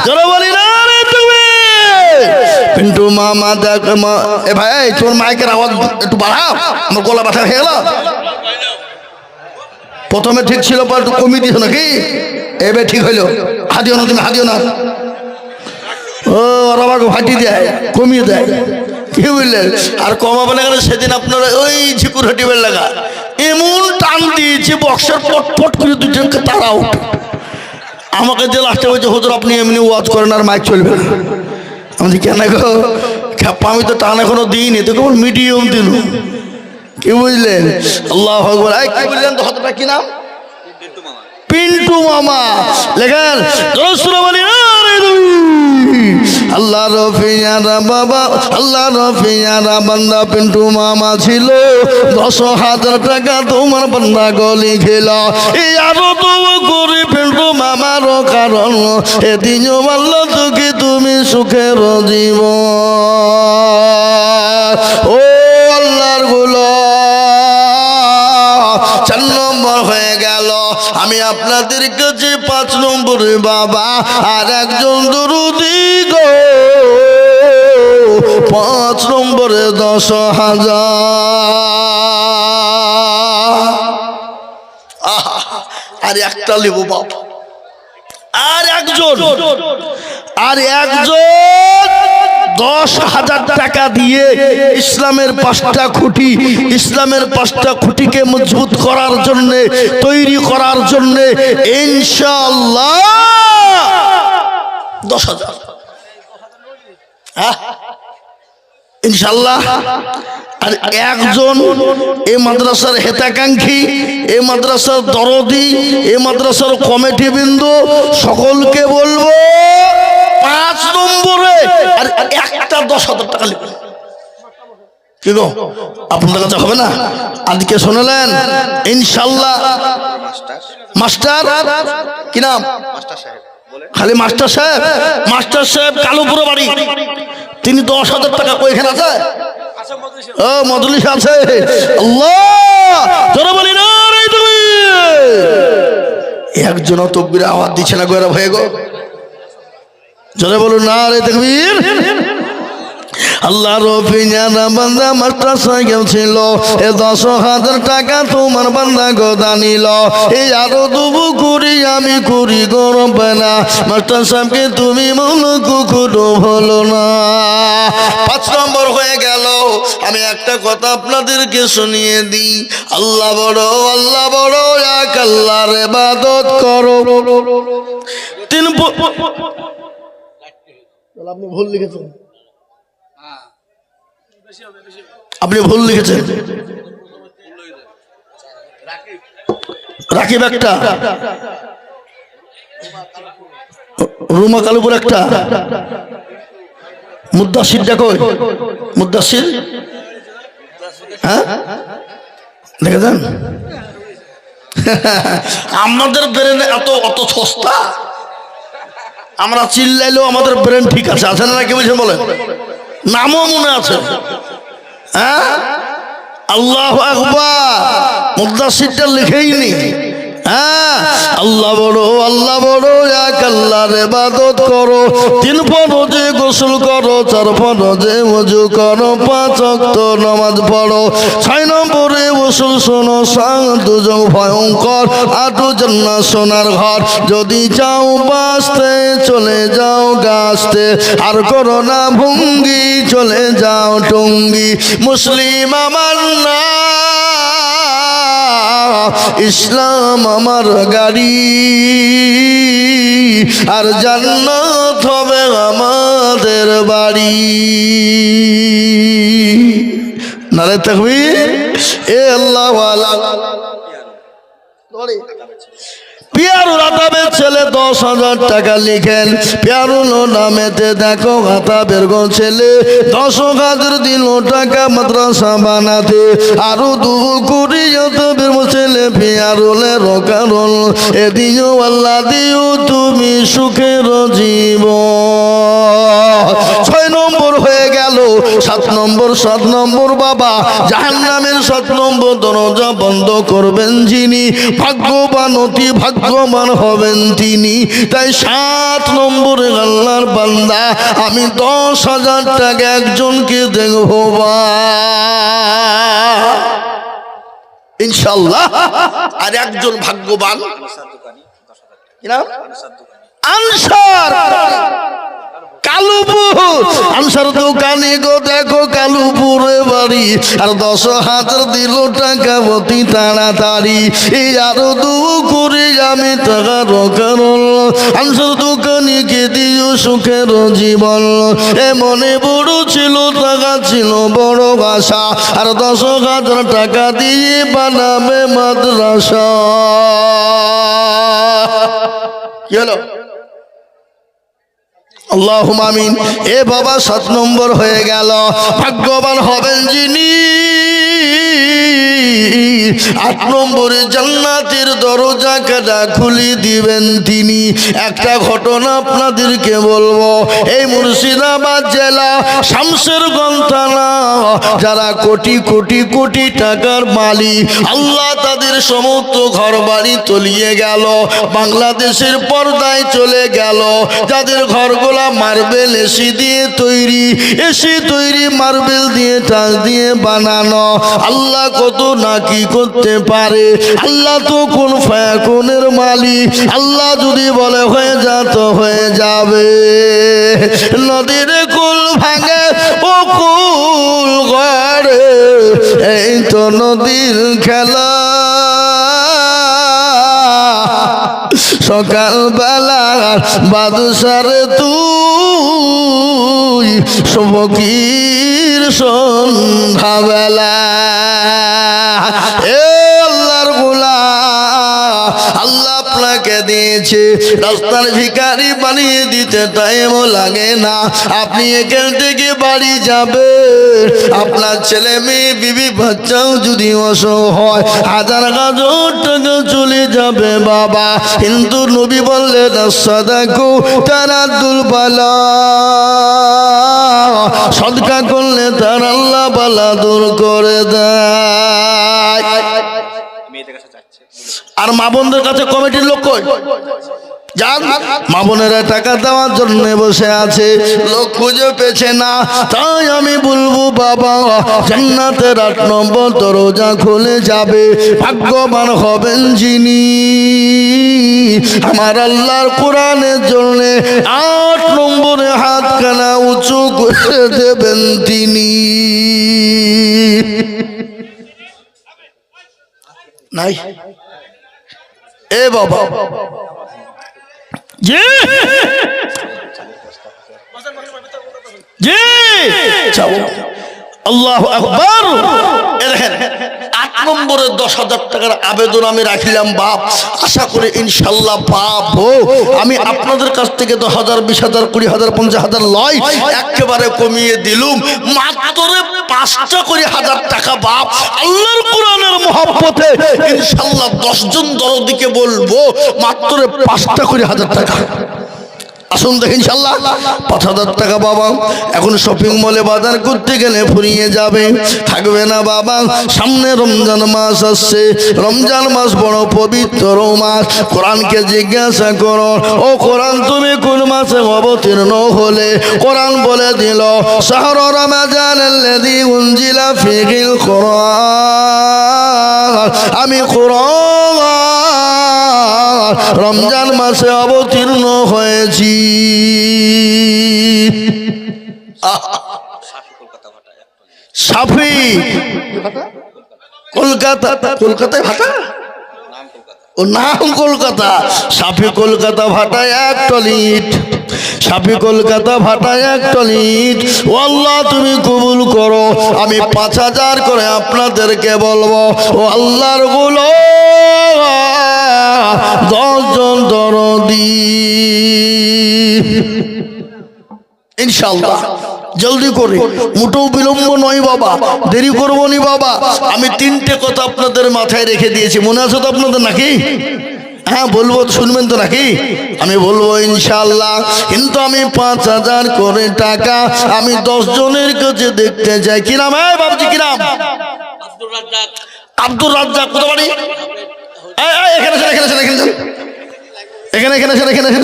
চলো বলি না রে তুমি। পিন্টু মামা দেখ। এ ভাই তোর মাইকের আওয়াজ একটু বাড়াও, আমার গলা ব্যথা হয়ে গেল। প্রথমে ঠিক ছিল, পর একটু কমিয়ে দিছো নাকি? এবার ঠিক হইলো। হাদিও না তুমি, হাদিও না। ও আমাকে ফাটি দেয়, কমিয়ে দেয়। কি বুঝলেন? আর কমাবে না। সেদিন আপনার ওই ঝিকুর হাটিবের লাগা এমন টান দিয়েছে বক্সের পট করে 2জনকে তারা উঠে। আমাকে যে লাস্টে বলছে হুজুর আপনি এমনি ওয়াজ করেন আর মাইক চলবে না। আমি কেন গো খেপা, আমি তো টান এখনো দিইনি, তো কেবল মিডিয়াম দিল। কি বুঝলেন? আল্লাহু আকবার। কি বুঝলেন? তো হতটা কি নাম? পিন্টু মামা। লেখেন আল্লাহ রফিয়ারা বাবা, আল্লাহ রফিয়ারা বান্দা পিন্টু মামা ছিল। 10,000 টাকা তোমার বান্দা গলি খেল। এই আরো তো করি পিন্টু মামার কারণ এদিন বলল তোকে তুমি সুখের জীবন। ও আল্লাহর গুলো 4 নম্বর হয়ে গেল। আমি আপনাদের কাছে 5 নম্বরে বাবা আর একজন দরুদি গো 5 নম্বরে 10,000। আর একটা লিব বাবা। আর একজন 10,000 টাকা দিয়ে ইসলামের 5টা খুঁটি, ইসলামের 5টা খুঁটিকে মজবুত করার জন্য, তৈরি করার জন্য ইনশাআল্লাহ 10,000। ইনশাআল্লাহ। আর একজন এই মাদ্রাসার হেতাকাঙ্ক্ষী, এই মাদ্রাসার দরদি, এই মাদ্রাসার কমিটি বিন্দু সকলকে বলবো 5 নম্বরে আর একটা 10,000 টাকা লিখবে। কি গো আপনাদের কাছে হবে না? আজকে শুনলেন ইনশাআল্লাহ। মাস্টার কি নাম? মাস্টার সাহেব। খালি মাস্টার সাহেব। মাস্টার সাহেব কালুপুরে বাড়ি। তিনি 10,000 টাকা ওইখানে আছে। ও মজলিস আছে। আল্লাহ জোরে বলি না রে তুমি। একজন তাকবীর আওয়াজ দিচ্ছে না গোরা ভয়ে গো। জোরে বলুন না রে তাকবীর। আল্লাহ রফিয়ারা বান্দা মাস্টার সাহেব ছিল। এ 10,000 টাকা তোমার বান্দা গোদা নিল। এই আরো দুবু করি আমি করি গরম না। মাস্টার সাহেবকে তুমি মনে কুকুরও হলো না। 5 নম্বর হয়ে গেল। আমি একটা কথা আপনাদেরকে শুনিয়ে দিই। আল্লাহ বড়, আল্লাহ বড়, এক আল্লাহর ইবাদত করো। 3 আপনি ভুল লিখেছেন, আপনি ভুল লিখেছেন। রাকিব একটা রুমা কালুপুর একটা, মুদ্দাসিরটা কই? মুদ্দাসির, হ্যাঁ দেখেছেন? আমাদের ব্রেন অত সস্তা, আমরা চিল্লাইলেও আমাদের ব্রেন ঠিক আছে, আছে না? কি বলছেন বলেন? নামও মনে আছে, হ্যাঁ? আল্লাহু আকবার, মুদ্দাসিরটা লিখেই নি। হ্যাঁ, আল্লাহ বড়, আল্লাহ বড়, এক আল্লাহর ইবাদত করো, 3 ফরজে গোসল করো, 4 ফরজে ওযু করো, 5 ওয়াক্ত নামাজ পড়ো, 6 নম্বরে ওসুল শোনো, 7 দুজক ভয়ঙ্কর, 8 জান্নাত সোনার ঘর, যদি চাও বাঁচতে চলে যাও গাছতে, আর করো না ভঙ্গি চলে যাও টঙ্গি, মুসলিম আমার না, ইসলাম আমার গাড়ি, আর জান্নাত হবে আমাদের বাড়ি। নারে তাকবীর, এ আল্লাহ ওয়ালা। পিয়ারুল আতাবের ছেলে 10,000 টাকা লিখেন, পিয়ারুল নামেতে দেখো আতাবের গো ছেলে 10,000 দিল টাকা মাদ্রাসা বানাতে, আরো 2 কোটি আতাবের ছেলে পিয়ারুলের কারণ, এ দিও আল্লাহ দিও তুমি সুখের জীবন। 6 নম্বর হয়ে গেল, 7 নম্বর বাবা, জাহান্নামের 7 নম্বর দরজা বন্ধ করবেন যিনি, ভাগ্যবান অতি ভাগ্যবান হবেন তিনি। তাই 7 নম্বরে আল্লাহর বান্দা, আমি 10,000 টাকা একজনকে দেখবো ইনশাআল্লাহ। আর একজন ভাগ্যবান আনসার কালুপুর, আনসার দোকানি গো দেখো কালুপুরে বাড়ি, আর 10,000 দিল টাকা অতি তাড়াতাড়ি, এই আরো 2 করে আমি টাকা রকারণ, আনসার দোকানিকে দিও সুখের জীবন, এ মনে বড় ছিল টাকা ছিল বড় আশা, আর 10,000 টাকা দিয়ে বানাবে মাদ্রাসা। কি হলো? আল্লাহুম্মা আমিন। এ বাবা 7 নম্বর হয়ে গেল, ভাগ্যবান হবেন যিনি, 8 নম্বরে জান্নাতের দরজা কাটা খুলে দিবেন তিনি। একটা ঘটনা আপনাদেরকে বলবো, এই মুর্শিদাবাদ জেলা শামশেরগঞ্জ থানা, যারা কোটি কোটি কোটি টাকার মালিক, আল্লাহ তাদের সমস্ত ঘর বাড়ি তলিয়ে গেল, বাংলাদেশের পর্দায় চলে গেল, যাদের ঘরগুলা মার্বেল এসি দিয়ে তৈরি, এসি তৈরি মার্বেল দিয়ে টাচ দিয়ে বানানো, আল্লাহ কত নাকি করতে পারে, আল্লাহ তো কোন ফায়াকুনের মালিক, আল্লাহ যদি বলে হয়ে যা তো হয়ে যাবে। নদীর কুল ভাঙে ও কুল গড়ে, এই তো নদীর খেলা, সকালবেলা বাদশারে তুই ফকির সন্ধ্যাবেলা। এ আল্লাহর গোলাম, আল্লাহ আপনাকে দিয়েছে, রাস্তার ভিখারি বানিয়ে দিতে টাইমও লাগে না, আপনি এখান থেকে বাড়ি যাবে, আপনার ছেলে মেয়ে বিবি বাচ্চাও যদি অসহায়, 1000 টাকা চলে যাবে বাবা, কিন্তু নবী বললেন সাদাকু তারাদুল বালা, সদকা করলে তার আল্লাহ বালা দূর করে দেয়। আর মা বোনদের কাছে কমিটির লোক কই? যান, মা বোনেরা টাকা দেওয়ার জন্য বসে আছে, লোক খুঁজে পেছে না, তাই আমি বলবো বাবা, জান্নাতের 8 নম্বর দরজা খুলে যাবে, ভাগ্যবান হবেন যিনি, আমার আল্লাহর কোরআনের জন্য 8 নম্বরে হাতখানা উঁচু করে দেবেন তিনি। নাই এ বাবা, জি জি, আল্লাহু আকবার। দেখেন 8 নম্বরে 10,000 টাকার আবেদন আমি রাখিলাম বাপ, আশা করি ইনশাল্লাহ বাপ আমি আপনাদের কাছ থেকে 10,000 20,000 20,000 50,000 লয় একেবারে কমিয়ে দিলুম, মাত্র 5টা করে 1000 টাকা বাপ আল্লাহর কোরআনের মহব্বতে ইনশাল্লাহ 10 জন দরদিকে বলবো মাত্র 5টা করে 1000 টাকা। আসুন দেখেন ইনশাআল্লাহ 5,000 টাকা বাবা। এখন শপিং মলে বাজার করতে গেলে ফুরিয়ে যাবে, থাকবে না বাবা। সামনে রমজান মাস আসছে, রমজান মাস বড় পবিত্র মাস। কোরআনকে জিজ্ঞাসা করো, ও কোরআন তুমি কোন মাসে অবতীর্ণ হলে? কোরআন বলে দিল শাহর রমাজানাল্লাযী উনজিলা ফীহিল কুরআন। আমি কোরআন রমজান মাসে অবতীর্ণ হয়েছি। সাফি কলকাতা, কলকাতায় ভাটা ও নাম কলকাতা। সাফি কলকাতা ভাটায় 1 টলি ইট, সাফি কলকাতা ভাটায় 1 টলি ইট। ও আল্লাহ তুমি কবুল করো। আমি 5,000 করে আপনাদেরকে বলবো, ও আল্লাহর গোলাম 10 জন দরদি ইনশাআল্লাহ জলদি করে, মোটেও বিলম্ব নয় বাবা, দেরি করবো নি বাবা। আমি 3টে কথা আপনাদের মাথায় রেখে দিয়েছি, মনে আছে তো আপনাদের নাকি? হ্যাঁ বলবো, শুনবেন তো নাকি? আমি বলবো ইনশাআল্লাহ। কিন্তু আমি 5,000 করে টাকা আমি 10 জনের কাছে দেখতে চাই। কি নাম? বাবজি কি নাম? আব্দুর রাজ্জাক। কোথা বাড়ি? এখানে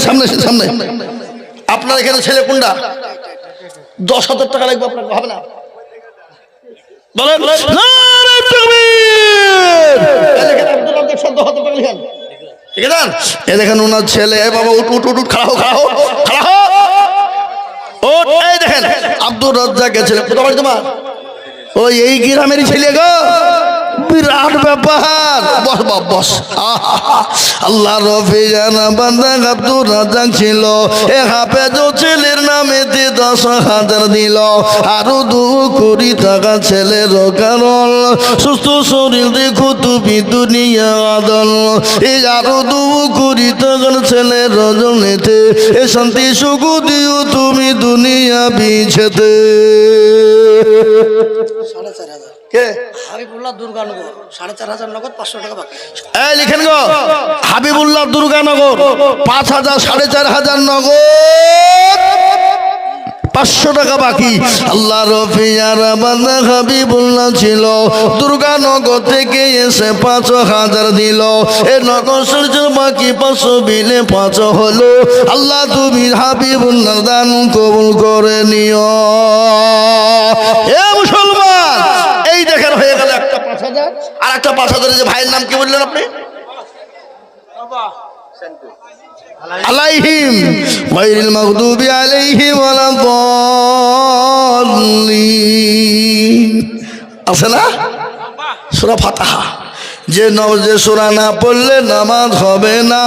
সামনে সামনে। আপনার এখানে ছেলে কোনটা? 10,000 টাকা লাগবে আপনার, হবে না? বলেন নারে তাকবীর। এ দেখেন ওনার ছেলে। বাবা উঠ উঠ উঠ, খাড়া হো খাড়া হো খাড়া হো। ও এই দেখেন আব্দুর রাজ্জাকের ছেলে। কোথা বাড়ি তোমার? ও এই গ্রামেরই ছেলে গো। বিরাট ব্যাপার। বস বাপ বস। আল্লাহ রফি জানা বান্দা আব্দুর রাজ্জাক ছিল। এ হাফেজ ছেলের নামেতে 10,000 দিল। আরো 2 কোটি টাকা ছেলের কারণ সুস্থ শরীর দেখো তুমি দুনিয়া আদল। এই আরো 2 কোটি টাকার ছেলের রজনীতে এ শান্তি সুখ দিও তুমি দুনিয়া বিছেতে। 4,500 কে? হাবিবুল্লাহ দুর্গানগর 4,500 নগদ, 500 টাকা বাকি। এই লিখেন গো, হাবিবুল্লাহ দুর্গানগর 5,000 4,500 নগদ, 500 টাকা বাকি। আল্লাহ রফিয়ার বান্দা হাবিবুল্লাহ ছিল। দুর্গানগর থেকে এসে 5,000 দিল। এ নগদ সূর্যের বাকি 500 বিলে 5 হলো। আল্লাহ তুমি হাবিবুল্লাহ দান কবুল করে নিও। এ মুসলমান, এই দেখেন হয়ে গেল একটা 5,000 আর একটা 5,000। যে ভাইয়ের নাম কি বললেন আপনি? আলাইহিম গায়রিল মাগদুবি আলাইহিম ওয়ালাদ-দাল্লিন। আছে না সূরা ফাতিহা? যে সূরা না পড়লে নামাজ হবে না।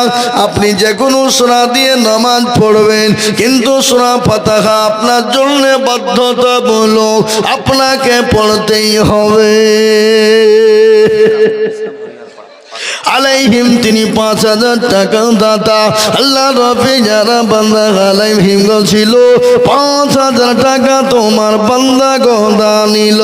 আপনি যে কোনো সূরা দিয়ে নামাজ পড়বেন, কিন্তু সূরা ফাতিহা আপনার জন্য বাধ্যতামূলক, আপনাকে পড়তেই হবে। আলাইহিম তিনি 5,000 টাকা দাতা। আল্লাহ রফি যারা বান্দা আলাইহিম ছিল 5,000 টাকা তোমার বান্দা গোদা নিল।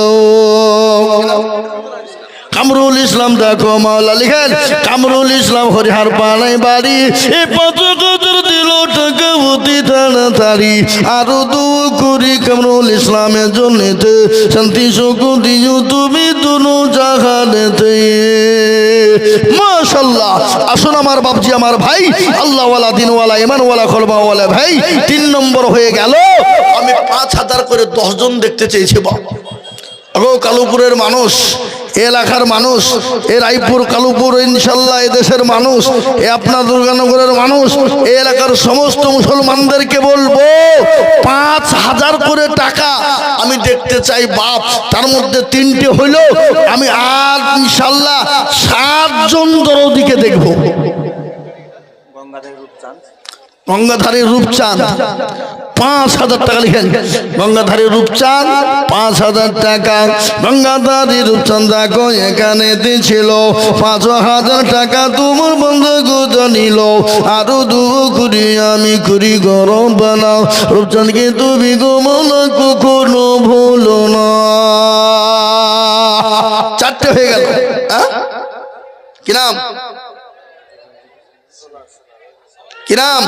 কামরুল ইসলাম দেখো মাওলা লিখেন, কামরুল ইসলাম হরিহার পাড়ায় বাড়ি। এই 5,000 দিল টাকা অতি তাড়াতাড়ি। আরো 2 কোটি কামরুল ইসলামের জন্য শান্তি সুখ দিও তুমি দুনু জাহানেতে। মাশাআল্লাহ। আসুন আমার বাপজি, আমার ভাই, আল্লাহওয়ালা দিনওয়ালা ইমানওয়ালা খলবাওয়ালা ভাই, 3 নম্বর হয়ে গেল। আমি 5,000 করে 10 জন দেখতে চেয়েছি বাবা। কালুপুরের মানুষ, এলাকার মানুষ, এ রায়পুর কালুপুর ইনশাল্লাহ এদেশের মানুষ, এ আপনার দুর্গানগরের মানুষ, এই এলাকার সমস্ত মুসলমানদেরকে বলবো 5,000 করে টাকা আমি দেখতে চাই বাপ। তার মধ্যে 3টে হইল, আমি আর ইনশাল্লাহ 7 জন দরদিকে দেখবো। গঙ্গাধারী রূপচাঁদ 5,000 টাকা লিখেন। গঙ্গাধারী রূপচাঁদ 5,000 টাকা। গঙ্গাধারী রূপচাঁদ দেখো এখানে ছিল 5,000 টাকা তোমার বন্ধু নিল। আরো দুকুরি আমি করি গরম বানাও রূপচাঁদকে তুমি গোমনা কখনো ভুলো না। 4টে হয়ে গেল। কি নাম? কি নাম?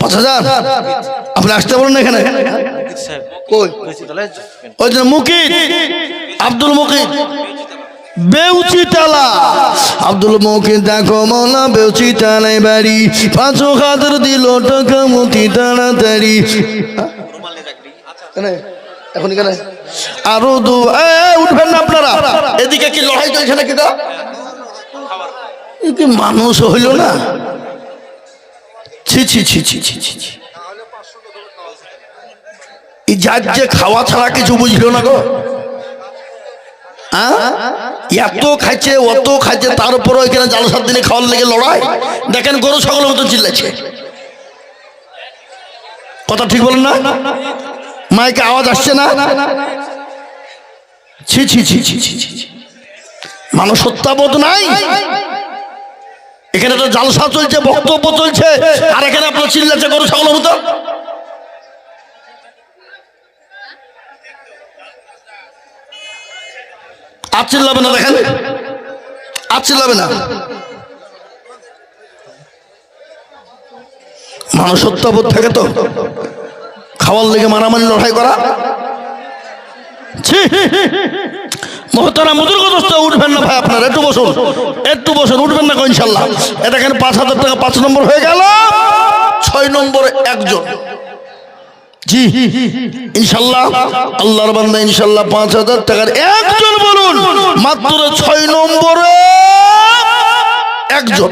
5,000 আপনি আসতে বলুন না এখানে। ওই যে মুকিত, আব্দুল মুকিত বেউচিটালা। আব্দুল মুকিত দেখো মৌলা বেউচিটালায় বাড়ি। 5,000 দিল টাকা মতি তাড়াতাড়ি। এখন এখানে আরো উঠবেন না আপনারা। এদিকে কি লড়াই চলছে নাকি? কি মানুষ হইল না? ছি ছি ছি ছি ছি ছি। এই যার যে খাওয়া ছাড়া কিছু বুঝলো না গো। এত খাইছে অত খাইছে, তারপরে এখানে জালসার দিনে খাওয়ার লেগে লড়াই। দেখেন গরু ছাগলের মতো চিল্লাচ্ছে। কথা ঠিক বলেন না? মাইকে আওয়াজ আসছে না? ছি ছি ছি ছি ছি ছি। মানুষ সত্যাবোধ নাই। এখানে তো জালসা চলছে, বক্তব্য চলছে, আর এখানে আপনার চিল্লাচ্ছে গরু ছাগলের মতো। আর চিল্লাবে না, দেখেন আর চিল্লাবে না। মানুষ সত্যাবোধ থাকে তো খাওয়ার লেগে মারামারি লড়াই করা। মহতারা মুদুর্গদস্ত উঠবেন না ভাই, আপনারা একটু বসুন, একটু বসুন, উঠবেন না ইনশাল্লাহ। এটা এখানে 5,000 টাকা 5 নম্বর হয়ে গেল। 6 নম্বরে একজন। জি ইনশাল্লাহ আল্লাহর বান্দা ইনশাল্লাহ 5,000 টাকার একজন বলুন। মাত্র 6 নম্বরে একজন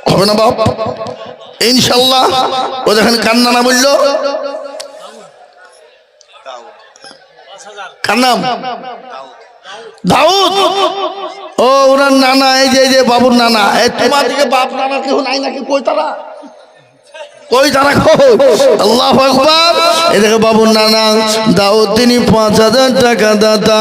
হবে না বাপ ইনশাল্লাহ। ও দেখেন কান্না না বললো, কার নাম? দাউদ। ও ওনার নানা, এই যে বাবুর নানা। তোমার দিকে বাপ নানা কেউ নাই নাকি? কই তারা? কই তারা? আল্লাহু আকবার। এই দেখো বাবুর নানা দাউদ, তিনি 5,000 টাকা দাতা।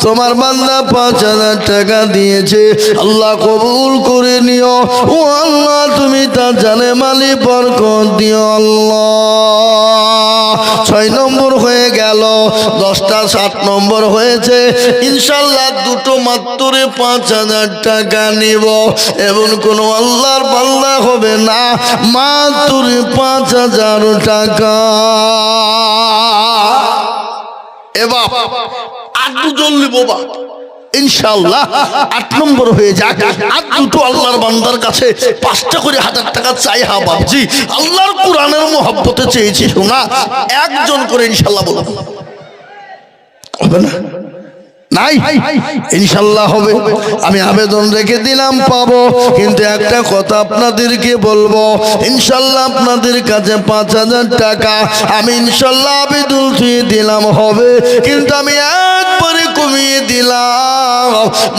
তোমার বান্দা 5,000 টাকা দিয়েছে, আল্লাহ কবুল করে নিও। ও আল্লাহ তুমি তার জানে মালি বরকত দিও আল্লাহ। 6 নম্বর হয়ে গেল। 10টা 7 নম্বর হয়েছে ইনশাল্লাহ। দুটো মাত্র 5,000 টাকা নিব এবং কোন আল্লাহর বান্দা হবে না। মাত্র 5,000 টাকা। এবার আর দুজন নিব ইনশাআল্লাহ। 8 নম্বর হয়ে যাক। আর দুটো আল্লাহর বান্দার কাছে 5টা করে 1,000 টাকা চাই। হা বাবজি আল্লাহর কোরআনের মহব্বতে চেয়েছি শোনা। একজন করে ইনশাআল্লাহ বলো, হবে না? নাই ইনশাআল্লাহ হবে। আমি আবেদন রেখে দিলাম পাবো, কিন্তু একটা কথা আপনাদেরকে বলবো। ইনশাআল্লাহ আপনাদের কাছে 5,000 টাকা আমি ইনশাআল্লাহ আবেদন দিয়ে দিলাম হবে, কিন্তু আমি একবারে কমিয়ে দিলাম।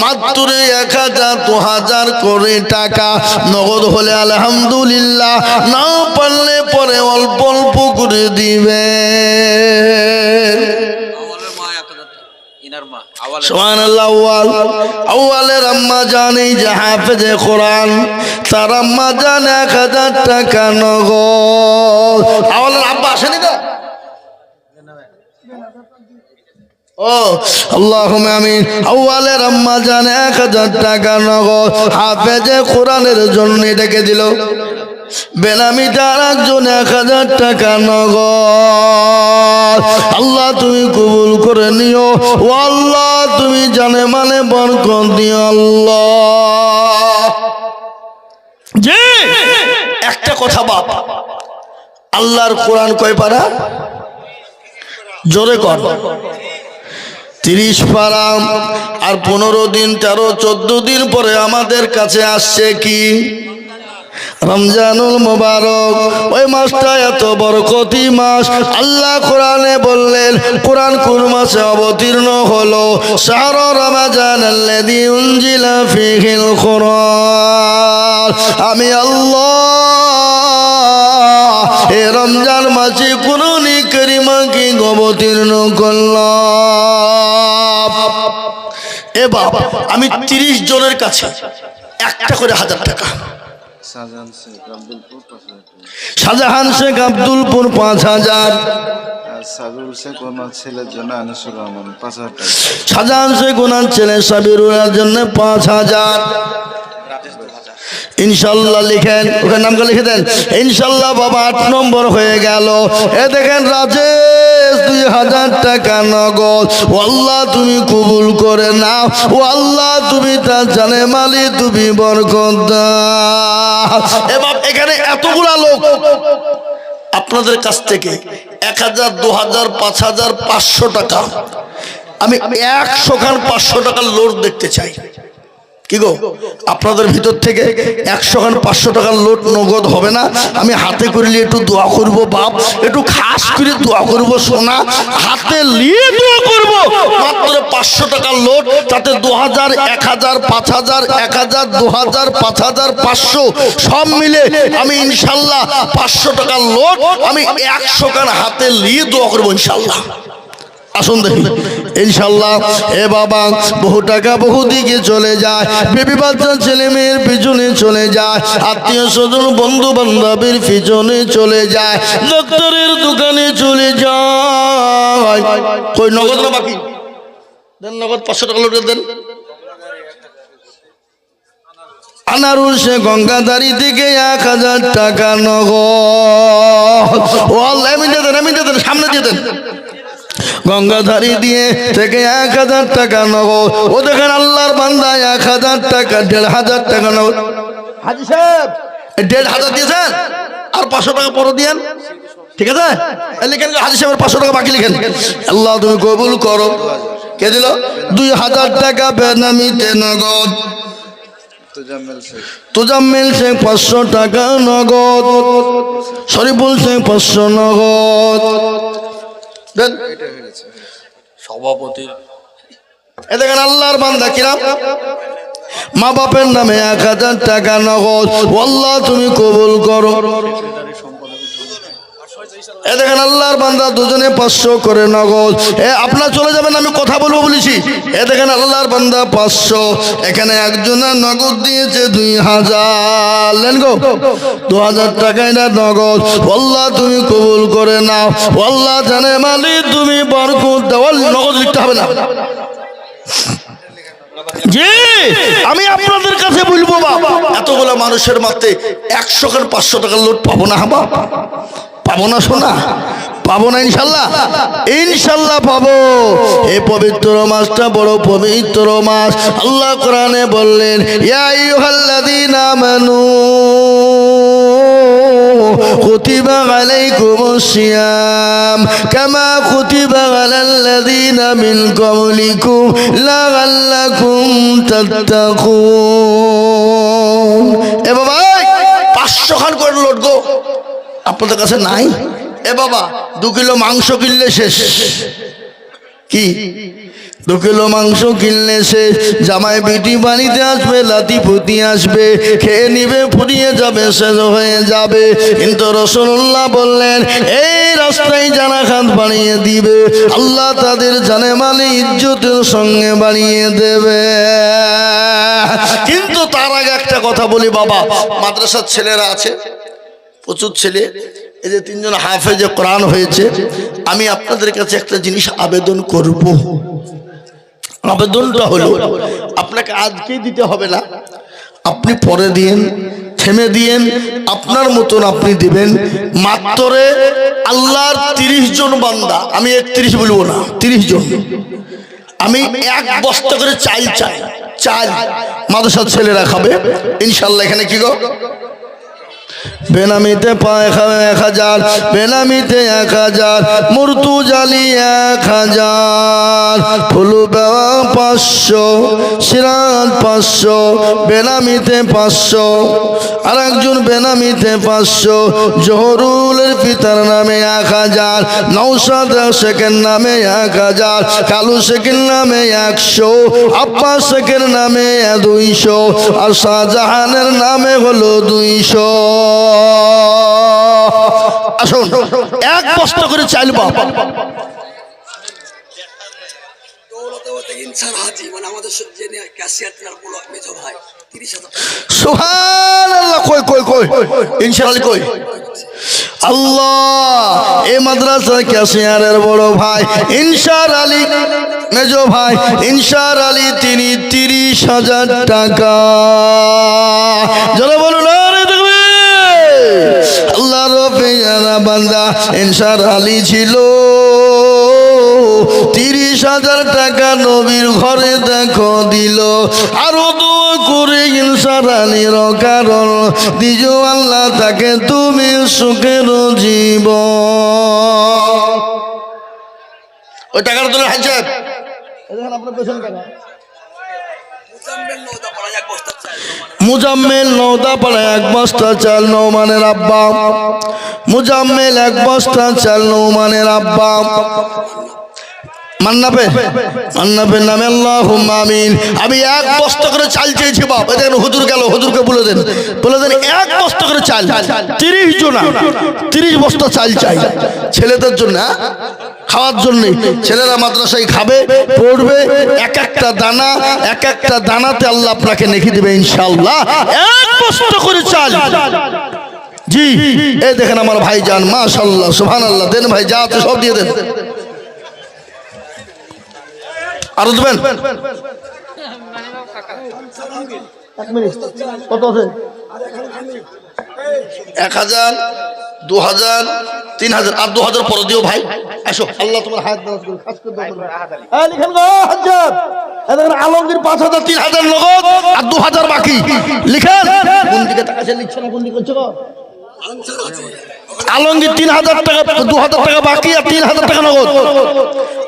মাত্র 1,000 2,000 করে টাকা নগদ হলে আলহামদুলিল্লাহ, না পারলে পরে অল্প অল্প করে দিবে। সুবহানাল্লাহ। আউয়ালের আম্মা জানি যে হাফেজে কোরআন, তার আম্মা জান 1,000 টাকা নগদ। আউয়ালের আব্বা আসেনি তো? ও আল্লাহুম্মা আমিন। আউয়ালের আম্মা জান 1,000 টাকা নগদ হাফেজে কোরআনের জন্য ডেকে দিল। বেনামিটার একজন 1,000 টাকা নগদ। আল্লাহ তুমি কবুল করে নিও। ও আল্লাহ তুমি জানে মানে বরকত দিও আল্লাহ। জি একটা কথা বাপ, আল্লাহর কোরআন কয় পারা? জোরে কর। 30 পারা। আর 15 দিন 13 14 দিন পরে আমাদের কাছে আসছে কি? রমজানুল মুবারক, ওই মাসটা এত বরকতি মাস। আল্লাহ কোরআনে বললেন, কোরআন কোন মাসে অবতীর্ণ হলো? শাহরু রমাজানাল্লাযী উনজিলা ফীহিল কুরআন। আমি আল্লাহ এই রমজান মাসে কুরআনে কারীমাকে অবতীর্ণ করলাম। এবার আমি 30 জনের কাছে একটা করে 1000 টাকা। শাহজাহান শেখ আব্দুলপুর 5000, সাবিরুল শেখ ওনার ছেলের জন্য আনিসুর রহমান 5000 টাকা। শাহজাহান শেখ ওনার ছেলে সাবিরুলের জন্য 5000। ইনশাল্লাহ লিখেন, ওখানে নামটা লিখে দেন ইনশাল্লাহ। বাবা 8 নম্বর হয়ে গেল। এ দেখেন রাজেশ 2000 টাকা নগদ। ও আল্লাহ তুমি কবুল করে নাও, ও আল্লাহ তুমি তার জানে মালি তুমি বরকত দাও। এবার এখানে এতগুলা লোক আপনাদের কাছ থেকে 1000, 2000, 5000, 500 টাকা, আমি 100 খান 500 টাকার লোড দেখতে চাই। কি গো, আপনাদের ভিতর থেকে 100 খান 500 টাকার লোড নগদ হবে না? আমি হাতে করে নিয়ে একটু দোয়া করব বাপ, একটু খাস করে দোয়া করব সোনা, হাতে নিয়ে দোয়া করব। মাত্র 500 টাকার লোড, তাতে 2000, 1000, 5000, 1000, 2000, 5000, 500 সব মিলে আমি ইনশাল্লাহ 500 টাকার লোড আমি 100 খান হাতে নিয়ে দোয়া করব ইনশাল্লাহ। আসুন দেখি ইনশাল্লাহ। এ বাবা, বহু টাকা বহু দিকে চলে যায়, বেবি বাচ্চা ছেলে মেয়ের পিছনে চলে যায়, আত্মীয় স্বজন বন্ধু বান্ধবের পিছনে চলে যায়, ডাক্তারের দোকানে চলে যায়। কই নগদ না বাকি? দেন নগদ 500 টাকা লোড দেন। আনারুল সে গঙ্গাধারী থেকে 1000 টাকা নগদ। ও আল্লাহ, এমনি দেন, সামনে দিয়ে দেন। গঙ্গাধারী দিয়ে থেকে 1000 টাকা নগদ। ও দেখেন আল্লাহর বান্দা 1000 টাকা, 1500 টাকা নগদ। হাজি সাহেব 1500 দিয়েছেন, আর 500 টাকা পরে দিয়েন, ঠিক আছে? লিখেন হাজি সাহেবের 500 টাকা বাকি লিখেন। আল্লাহ তুমি কবুল করো। কে দিল? 2000 টাকা বেনামিতে নগদ। তোজাম্মেল শেখ 500 টাকা নগদ। শরীফুল শেখ 500 নগদ। সভাপতি এ দেখেন আল্লাহর বান্দা কিরাম, মা বাপের নামে 1000 টাকা নগদ। আল্লাহ তুমি কবুল করো। এ দেখেন আল্লাহর বান্দা দুজনে 500 করে নগদ। আপনারা চলে যাবেন, আমি কথা বলবো বলেছি। এ দেখেন আল্লাহর বান্দা 500, এখানে একজনের নগদ দিয়েছে 2000। লেন গো 2000 টাকা এটা নগদ। আল্লাহ তুমি কবুল করে নাও। আল্লাহ জানে মালিক তুমি বরকত দাও। নগদ লিখতে হবে না জি, আমি আপনাদের কাছে বলবো বাবা, এতগুলো মানুষের মাঝে 100 খান 500 টাকার লোড পাবো না? হাবা পাবো না সোনা? পাবো না ইনশাল্লাহ? ইনশাল্লাহ পাবো। এই পবিত্র মাসটা বড় পবিত্র মাস। আল্লাহ কোরআনে বললেন, ইয়া আইয়ুহাল্লাযীনা আমানু কুতিবা আলাইকুমুস সিয়াম কামা কুতিবা আলাল্লাযীনা মিন ক্বাবলিকুম লাআল্লাকুম তাত্তাকুন। এ বাবা 500 খান করে লোড গো, আপনাদের কাছে নাই? এ বাবা 2 কিলো মাংস কিনলে শেষ। কি 2 কিলো মাংস কিনলে শেষ। জামাই বেটি বাড়িতে আসবে, লাতি পুতি আসবে, খেয়ে নিবে, ফুরিয়ে যাবে, শেষ হয়ে যাবে। কিন্তু রাসূলুল্লাহ বললেন, এই রাস্তায় যারা হাত বাড়িয়ে দিবে আল্লাহ তাদের জানে মালে ইজ্জতের সঙ্গে বাড়িয়ে দেবে। কিন্তু তার আগে একটা কথা বলি বাবা, মাদ্রাসার ছেলেরা আছে, প্রচুর ছেলে, এই যে 3 জন হাফেজে কোরআন হয়েছে, আমি আপনাদের কাছে একটা জিনিস আবেদন করব। আবেদনটা হলো, আপনাকে আজকেই দিতে হবে না, আপনি পরে দিয়েন, থেমে দিয়েন, আপনার মতন আপনি দিবেন। মাত্র আল্লাহর 30 জন বান্দা, আমি 31 বলবো না, 30 জন, আমি 1 বস্তা করে চাল মাদ্রাসার ছেলেরা খাবে ইনশাল্লাহ। এখানে কি গো বেনামিতে 1000, বেনামিতে 1000, মুর্তুজালি 1000, ফুলু বেওয়া 500, সিরাজ 500, বেনামিতে 500, আর একজন বেনামিতে 500, জহরুলের পিতার নামে 1000, নওশাদ শেখের নামে 1000, কালু শেখের নামে 100, আব্বাস শেখের নামে 200, আর শাহজাহানের নামে হলো 200। আসুন এক বস্তা করে চাইল বাপ। সুবহানাল্লাহ, কই কই কই ইনশাআল্লাহ কই আল্লাহ। এই মাদ্রাসার ক্যাশিয়ারের বড় ভাই ইনসার আলী, মেজো ভাই ইনসার আলী, তিনি 30,000 টাকা। যারা বলুন আরে দেখবে আল্লাহ রব্বিনা বান্দা ইনসার আলী ছিল 30,000 টাকা নবীর ঘরে দেখো দিল। আরো দোয়া করে ইনসার আলীর কারণ দিজো আল্লাহ তাকে তুমি সুখের জীবন। ওই টাকাটা তুলে হাইছে আপনার পেছন টাকা। মুজাম্মেল নওদাপাড়া 1 বস্তা চাল, নৌমানের আব্বা। মুজাম্মেল 1 বস্তা চাল, নৌমানের আব্বা। মান্নাফের নামে আল্লাহুম্মা আমিন। আমি 1 বস্তা করে চাল চেয়েছি বাপ। দেখেন হুজুর গেল, হুজুরকে বলে দেন 1 বস্তা করে চাল। 30 জন 30 বস্তা চাল চাই ছেলেদের জন্য, খাওয়ার জন্য। ছেলেরা মাদ্রাসায় খাবে, পড়বে, এক একটা দানাতে আল্লাহ আপনাকে নেকি দেবে ইনশাআল্লাহ। 1 বস্তা করে চাল। জি এই দেখেন আমার ভাইজান, মাশাআল্লাহ সুবহানাল্লাহ। দেন ভাই, যা আছে সব দিয়ে দেন। আরো দেবেন? কত আছে? 1000, 2000, 3000, আর 2000 পরে দিও ভাই। আসো, আল্লাহ তোমার হায়াত দারাজ করুন। খাস করে দাও। এই লিখেন গো হাজ্জাত, এদের আলমগীর 5000, 3000 নগদ আর 2000 বাকি। লিখেন কোন দিকে তাকাছেন, লিখছেন কোন দিকে করছো গো? আলমগীর 3000 টাকা, 2000 টাকা বাকি আর 3000 টাকা নগদ।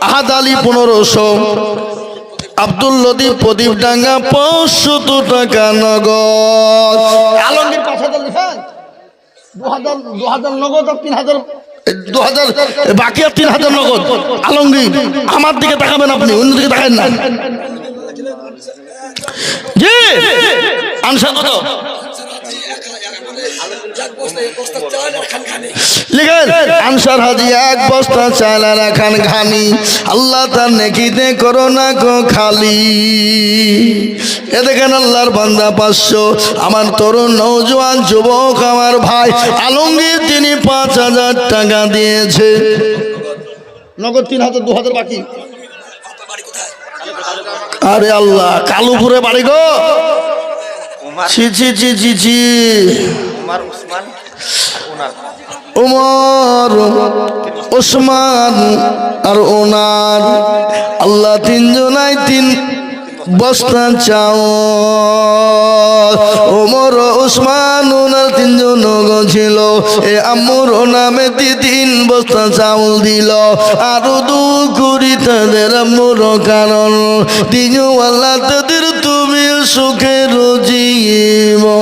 আহাদ আলী 1500, আব্দুল লতিফ প্রদীপ ডাঙ্গা 500 টাকা নগদ। আলমগীর 5000 লিখেন, 2000 নগদ আর 3000 2000 বাকি আর 3000 নগদ। আলমগীর আমার দিকে তাকাবেন, আপনি অন্য দিকে তাকাবেন না। জি আনসার কত লিখেন? আনসার হাজি 1 বস্তা চাল আর খান ঘানি। আল্লাহ তার নেকিতে করো না গো খালি। এ দেখেন আল্লাহর বান্দা 500। আমার তরুণ নওজোয়ান যুবক আমার ভাই আলমগীর, তিনি 5000 টাকা দিয়েছে নগদ। 3000, 2000 বাকি। আরে আল্লাহ, কালুপুরে বাড়ি গো। জি জি জি জি জি উমর, ওসমান আর ওনার আল্লাহ 3 জনাই 3 বস্তা চাও। ওমর, ওসমান, ওনার 3 জন ছিল। এ আম্মুর নামে 3 বস্তা চাউল দিল। আরো 2 কুড়ি তাদের আম্মুর কারণ দিও আল্লাহ তাদের তুমি সুখের জীবন।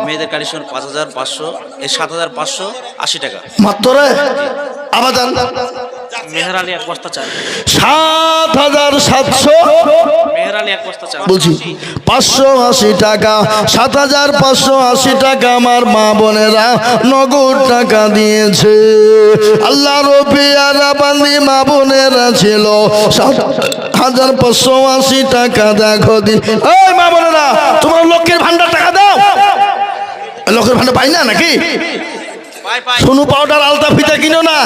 মেয়েদের কালেকশন 5500, এই 7580 টাকা মাত্র রে। আবাদান মেহের আলী 1 বস্তা চাল, 7700 মেহের আলী 1 বস্তা চাল বলছি 580 টাকা। 7580 টাকা আমার মা বোনেরা নগদ টাকা দিয়েছে। আল্লাহ রবিয়ারা বান্দি মা বোনেরা ছিল 7580 টাকা। দেখো দিন এই মা বোনেরা, তোমার লক্ষ্মীর ভান্ডার টাকা দাও। লক্ষ্মীর ভান্ডার পাই না নাকি? সোনু পাউডার আলতা ফিতা কিনো না,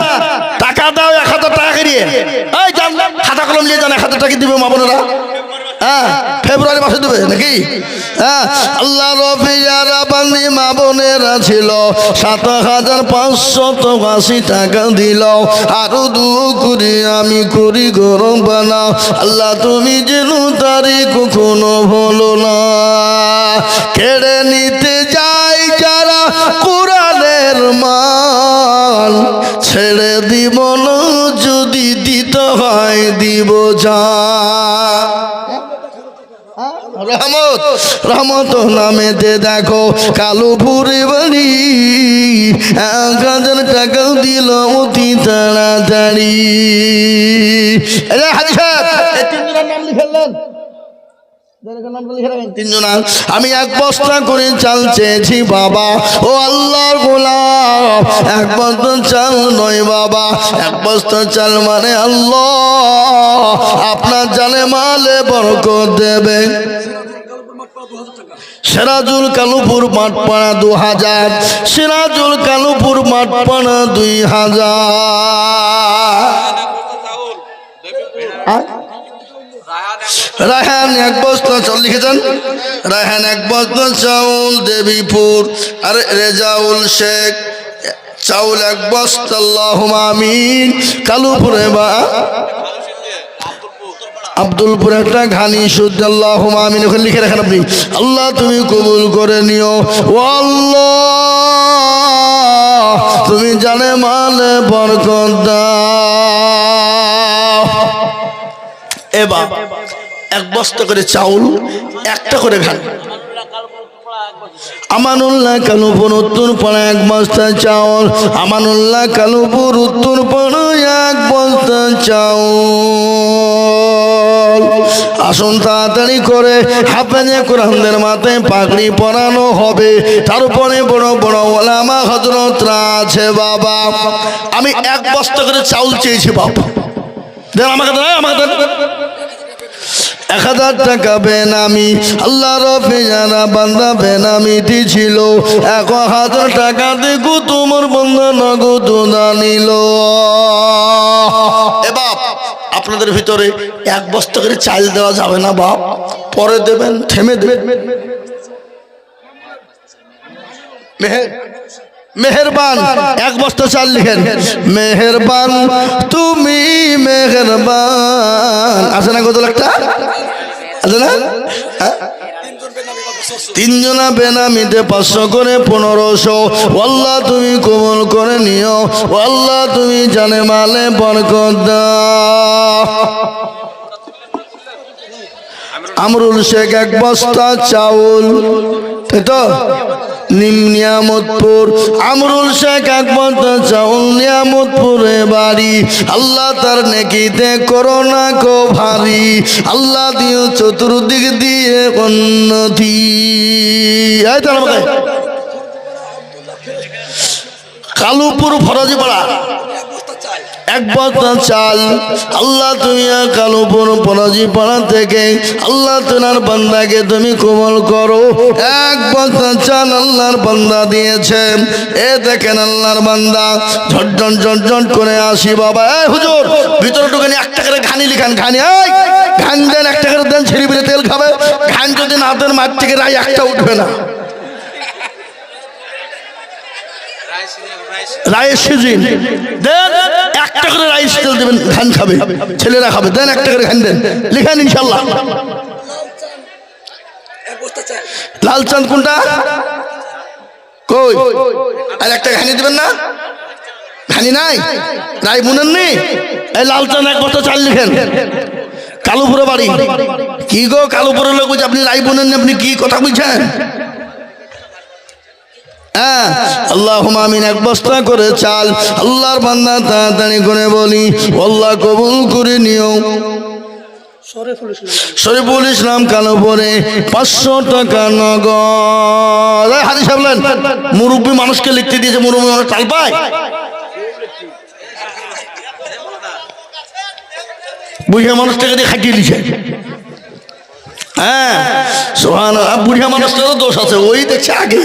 টাকা দাও 1000 টাকা করিয়ে। এই যান খাতা কলম নিয়ে যান, 1000 টাকা দিবে মা বোনেরা। হ্যাঁ ফেব্রুয়ারি মাসে দেবে নাকি? হ্যাঁ আল্লাহ রফিয়ারা বান্দি মা বোনেরা ছিল ৭,৫৮০ টাকা দিল। আরো দু করি আমি করি গরম বানাও আল্লাহ তুমি যেন তারিখ কখনো ভুলো না। কেড়ে নিতে যাই যারা কোরআনের মান ছেড়ে দিব না যদি দিতে হয় দিব যা। রহমত রহমত নামেতে দেখো কালুপুরে বাড়ি ১,০০০ টাকা দিল অতি তাড়াতাড়ি। হাজি সাহেব এই তিনজনের নাম লিখেলেন, তিনজনা। আমি ১ বস্তা করে চাল চেয়েছি বাবা, ও আল্লাহর গোলাম ১ বস্তা চাল নয় বাবা, ১ বস্তা চাল মানে আল্লাহ আপনার জানে মালে বরকত দেবে। সিরাজুল কালুপুর মাঠপাড়া ২০০০, সিরাজুল কালুপুর মাঠপাড়া ২০০০। রায়হান ১ বস্তা চাল লিখেছেন, রায়হান ১ বস্তা চাউল দেবীপুর। আর রেজাউল শেখ চাউল ১ বস্তা আল্লাহুম্মা আমিন কালুপুরে বা আব্দুলপুর একটা ঘানি শুদ্ধ আল্লাহুম্মা আমিন ওখানে লিখে রাখেন আপনি। আল্লাহ তুমি কবুল করে নিও, ও আল্লাহ তুমি জানে মালে বরকত দাও। এবার ১ বস্তা করে চাউল, ১টা করে ঘানি। আমানুল্লাহ কালুপুর উত্তর পাড়া ১ বস্তা চাউল, আমানুল্লাহ কালুপুর উত্তর পাড়া ১ বস্তা চাউল। আসুন তাড়াতাড়ি করে হাফেজে কোরআনদের মাথায় পাগড়ি পরানো হবে। তারপরে বড় বড় ওলামা হযরতরা আছে বাবা। আমি ১ বস্তা করে চাউল চেয়েছি বাবা, দেন আমাকে দেন, আমাকে দেন। ১,০০০ টাকা বেনামি আল্লাহ রফিয়ারা বান্দা বেনামিটি ছিল। ১,০০০ টাকা দেখো তোমার বান্দা নগদ নিল। এ বাপ আপনাদের ভিতরে ১ বস্তা করে চাল দেওয়া যাবে না বাপ, পরে দেবেন, থেমে দেবেন। মেহেরবান ১ বস্তা চাল লিখেন, মেহেরবান তুমি মেহেরবান। আছে না কত একটা আছে না? ৩ জনা বেনামিতে ৫০০ করে ১৫০০। আল্লাহ তুমি কবুল করে নিও, আল্লাহ তুমি জানে মালে বরকত দাও। আমরুল শেখ ১ বস্তা চাউল, তাই তো নিয়ামতপুর। আমরুল শেখ ১ বস্তা চাউল, নিয়ামতপুরে বাড়ি। আল্লাহ তার নেকিতে করোনা কো ভারী, আল্লাহ দিও চতুর্দিক দিয়ে উন্নতি। কালুপুর ফরাজিপাড়া ১ বস্তা চাল। আল্লাহ তুমি কালুপুর ফরাজিপাড়া থেকে আল্লাহ তোমার বান্দাকে তুমি কবুল করো। ১ বস্তা চাল আল্লাহর বান্দা দিয়েছে। এ দেখেন আল্লাহর বান্দা ঝটঝট ঝটঝট করে আসি বাবা। এই হুজুর ভিতরে ঢুকে ১ টাকা করে ঘানি লিখান, ঘানি এই ঘান দেন, ১ টাকা করে দেন, ছিঁড়ি বিড়ে তেল খাবে। ঘান যদি না দেন মাঠ থেকে রায় একটা উঠবে না। রাইস সিজন দেন, ১ টাকা করে রাইস তেল দেবেন, ধান খাবে, ছেলেরা খাবে। দেন ১ টাকা করে ধান দেন, লিখেন ইনশাল্লাহ। লাল চাঁদ কোনটা কই? আর ১ টাকা ঘানি দিবেন না? ঘানি নাই, রাই বুনেন নি? এই লাল চাঁদ ১ বস্তা চাল লিখেন। কালুপুরে বাড়ি। কি গো কালুপুরের লোক আপনি রাই বুনেন, আপনি কি কথা বুঝছেন? হ্যাঁ আল্লাহুম্মা আমিন। ১ বস্তা করে চাল আল্লাহর বান্দা তাড়াতাড়ি করে বলি আল্লাহ কবুল করে নিও। শরীফুল ইসলাম কালুপুরে ৫০০ টাকা নগদ। হাজি সাহেব বলেন মুরব্বী মানুষকে লিখতে দিয়েছে, মুরব্বী মানুষ চাল পায়? বুঝে মানুষটাকে দিয়ে খাটিয়ে দিচ্ছে। হ্যাঁ সুবহানাল্লাহ, বুড়িয়া মানুষটারও দোষ আছে, ওই দেখছে আগে।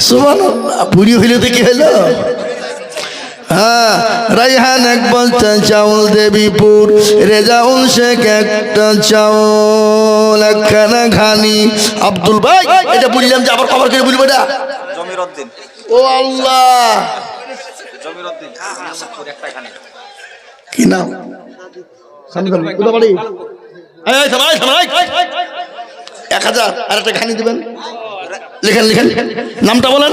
সুবহানাল্লাহ, বুড়ি হইলে তো কি হইলো? হ্যাঁ রায়হান ১ বস্তা চাউল দেবীপুর, রেজাউল শেখ 1টা চাউল। সাদিকুল একখানা ঘানি। আব্দুল ভাই এটা বললাম যে আবার কভার করে বলবো এটা। জমিরউদ্দিন ও আল্লাহ, জমিরউদ্দিন একটা খানি কি নাম? কোথা বাড়ি? এই থামাই থামাই, 1000 আর একটা ঘানি দিবেন। লিখেন লিখেন, নামটা বলেন।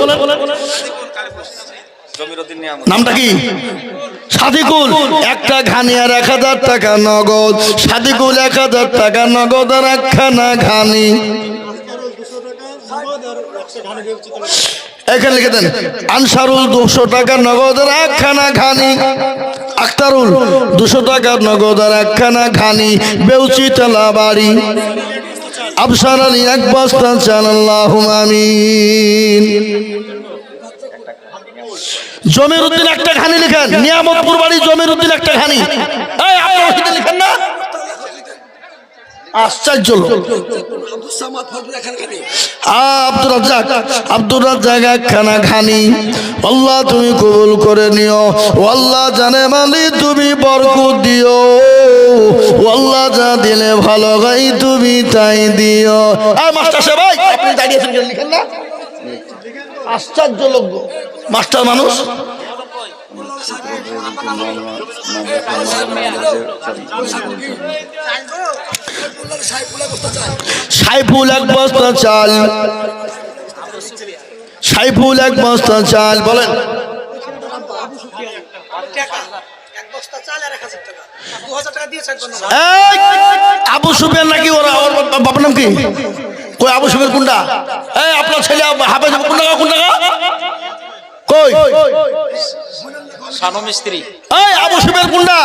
জমিরউদ্দিন নিয়ামত নামটা কি? সাদিকুল একটা ঘানি আর 1000 টাকা নগদ। সাদিকুল 1000 টাকা নগদ আর একখানা ঘানি। এখানে লিখে দেন আনসারুল 200 টাকা নগদ আর একখানা ঘানি। আখতারুল 200 টাকা নগদ আর একখানা ঘানি। বেউচি তলা বাড়ি। আবসার আলী 1 বস্তা চাল। আল্লাহুম্মা আমিন। জমিরউদ্দিন একটা ঘানি লিখেন। নিয়ামতপুর বাড়ি জমিরউদ্দিন একটা ঘানি। এই আপনারা ওখানে লিখেন না? আশ্চর্য লোক। আব্দুর রাজ্জাক একখানা ঘানি। আল্লাহ তুমি কবুল করে নিও। ও আল্লাহ জানে মালি তুমি বরকত দিও। ও আল্লাহ যা দিলে ভালো গাই তুমি তাই দিও। মাস্টার সাহেব ভাই আপনি দাঁড়িয়েছেন কেন? লিখেন না? আশ্চর্য লোক মাস্টার মানুষ। সাইফুল 1 বস্তা চাল। সাইফুল 1 বস্তা চাল বলেন। আবু সুফিয়ান নাকি ওরা? ওর বাবার নাম কি? কই আবু সুফিয়ান কোনটা? এই আপনার ছেলে হাফেজ কোন টাকা কোন টাকা? কই শানু মিস্ত্রি। এই আবু সুফিয়ান কোনটা?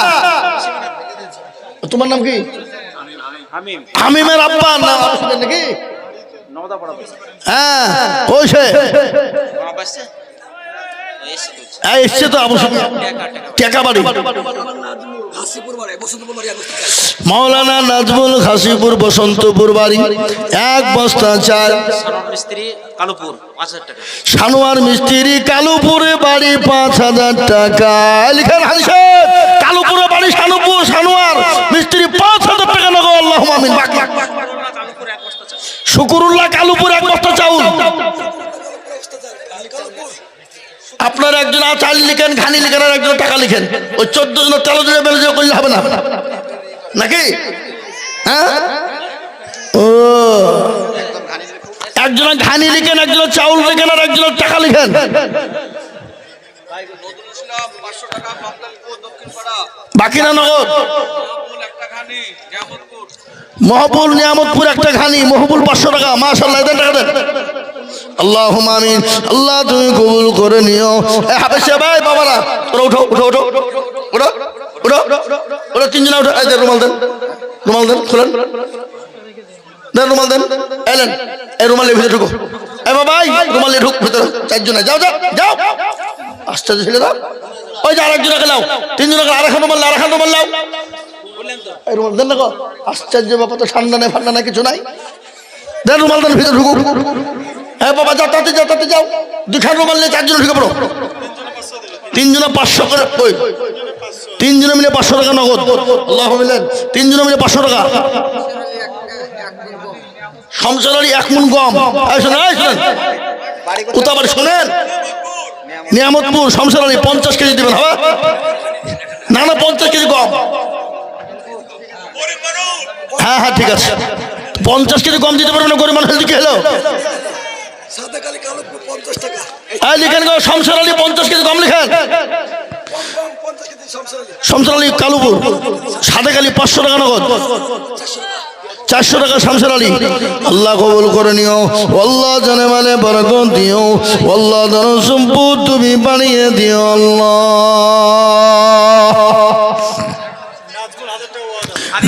তোমার নাম কি? হামিম। হামিমের আব্বা নাম আবু সুফিয়ান নাকি? নওদাপাড়া। হ্যাঁ ওই সে আবাসে এসছে তো আবু সুফিয়ান টেকা বাড়ি। মাওলানা নাজমুল হাসিপুর বসন্তপুর বাড়ি 1 বস্তা চাল। শানু মিস্ত্রি কালুপুর 5000 টাকা। সানোয়ার মিস্ত্রি কালুপুরে বাড়ি 5000 টাকা। লিখেন হাসে কালুপুরে বাড়ি সানুপুর সানোয়ার মিস্ত্রি 5000 টাকা নগদ। আল্লাহুম্মা আমিন। বাকি শুকুরুল্লাহ কালুপুর 1 বস্তা চাউল। আপনার একজন চাল লিখেন, ঘানি লিখেন, আর একজন টাকা লিখেন। ওই 14 জন 13 জনের বেলা যে করলে হবে না নাকি? হ্যাঁ ও একজন ঘানি লিখেন, একজন চাউল লিখেন, আর একজন টাকা লিখেন। বাকি না নগদ। মহবুল নিয়ামতপুর একটা ঘানি। মহবুল 500 টাকা। মাশাআল্লাহ দেন টাকা দেন। আল্লাহুম্মা আমিন। আল্লাহ তুমি কবুল করে নিও। এই হাফেজ সাহেব ভাই বাবারা তোরা উঠো উঠো উঠো উঠো উঠো ওরা 3 জন উঠো। এই দেন রুমাল দেন, রুমাল দেন, খুলেন দেন, রুমাল দেন। এলেন এই রুমালের ভিতরে ঢুকো। এই বাবা রুমাল নিয়ে ঢুক ভিতরে। 4 জন যাও যাও যাও। আশ্চর্য ছেলেরা। ওই যে আরেকজনকে লাও। 3 জনকে আরেকখান রুমাল লাও, আরেকখান রুমাল লাও। এই রুমাল দেন না গো। আশ্চর্য বাবা, তো ঠান্ডা নেই ফান্ডা নাই কিছু নাই। দেন রুমাল দেন, ভিতরে ঢুকো। হ্যাঁ বাবা যাও, তাতে যাও, তাতে যাও। 2খান রুমাল নিয়ে 4 জন ঢুকে পড়ো। 3 জনে 500 করে। ওই 3 জনে মিলে 500 টাকা নগদ। আল্লাহ মিলেন 3 জনে মিলে 500 টাকা। শমশালারি 1 মুন গম। এই শোনেন, এই শোনেন কোথা বাড়ি শোনেন? নিয়ামতপুর শমশালারি 50 কেজি দিবেন। হবে না? না 50 কেজি গম। হ্যাঁ হ্যাঁ ঠিক আছে। 50 কেজি গম দিতে পারবেন না? গরিব মানুষ কি হলো? লিখেন গো শমশার আলী 50 কেজি গম লিখেন। শমশার আলী কালুপুর সাদেক আলী 500 টাকা নগদ। 400 টাকা শমশার আলী। আল্লাহ কবুল করে নিও। আল্লাহ জানে মানে বরকত দিও। আল্লাহ ধন সম্পদ তুমি বানিয়ে দিও। আল্লাহ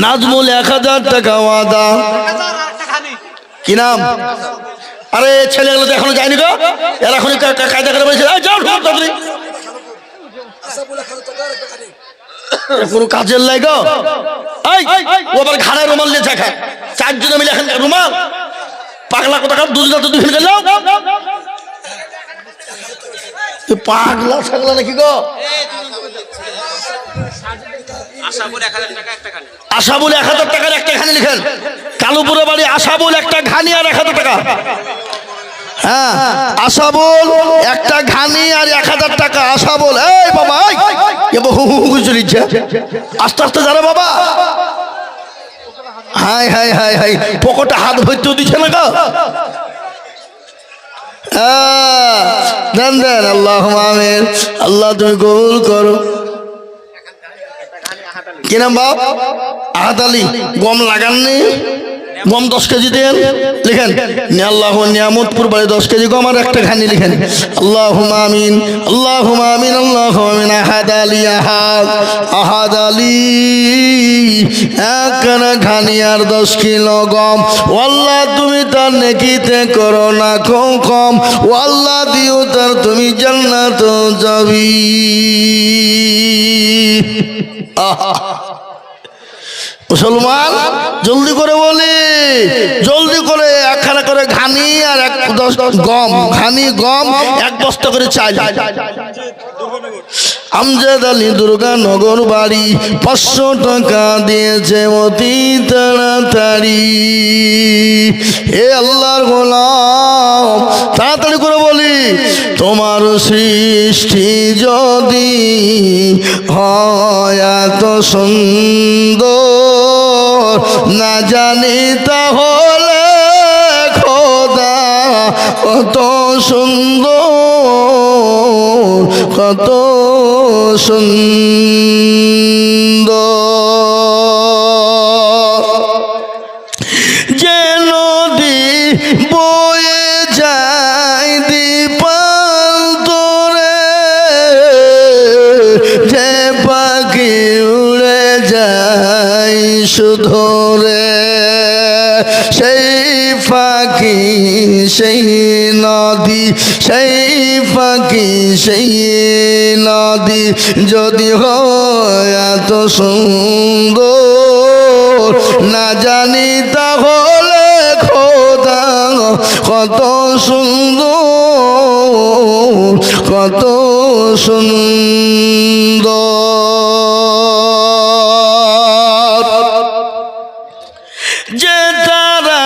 নাজমুল 1000 টাকা ওয়াদা। কি নাম? আরে ছেলেগুলো তো এখনো যায়নি গো। এরা এখনই কায়দা করে বলেছে যাও কোনো কাজের লাই গো। ও আবার ঘাড়ে রুমাল নিয়ে খায়। 4 জনে মিলে এখন রুমাল পাগলা কোথাকার। 2 জন তো 2 জন গেল। পাগলা ছাগলা নাকি গো? আশা বলে 1000 টাকার একটা খানি লিখেন। কালুপুরে বাড়ি আশাবুল, একটা ঘানি আর 1000 টাকা। হ্যাঁ আশাবুল, একটা ঘানি আর 1000 টাকা। আশাবুল, এই বাবা চলিছে, আস্তে আস্তে যারা বাবা। হাই হাই হাই হাই, পকেটে হাত ভরতেও দিচ্ছে না গো। দেন দেন, আল্লাহ আমিন। আল্লাহ তুমি কবুল করো। কি নাম বাপ? আহাদ আলী। গম লাগাননি? গম 10 কেজি দেন, লিখেন। আল্লাহ নিয়ামতপুর বাড়ি 10 কেজি গম আর একটা ঘানি লিখেন। আল্লাহ আমিন, আল্লাহ আমিন, আল্লাহ আমিন। আহাদ আলী, আহাদ আলী, একখানা ঘানি আর 10 কিলো গম। আল্লাহ তুমি তার নেকিতে করো না কম, আল্লাহ দিও তার তুমি জান্নাত যাবি। মুসলমান জলদি করে বলি, জলদি করে একখানা করে ঘানি আর 10 গম, ঘানি গম 1 বস্তা করে চাল। আমজাদ আলী, দুর্গানগর বাড়ি, 500 টাকা দিয়েছে অতি তাড়াতাড়ি। এ আল্লাহর গোলাম, তাড়াতাড়ি করে বলি, তোমার সৃষ্টি যদি হয় এত সুন্দর, না জানি তাহলে খোদা কত সুন্দর, কত সুন্দর। যে নদী বয়ে যায় দ্বীপান্তরে, যে পাখি উড়ে যায় সুধরে, সেই পাখি সেই নদী, সেই পাখি সেই নদী যদি হয় এত সুন্দর, না জানি তাহলে খোদা কত সুন্দর, কত সুন্দর। যে তারা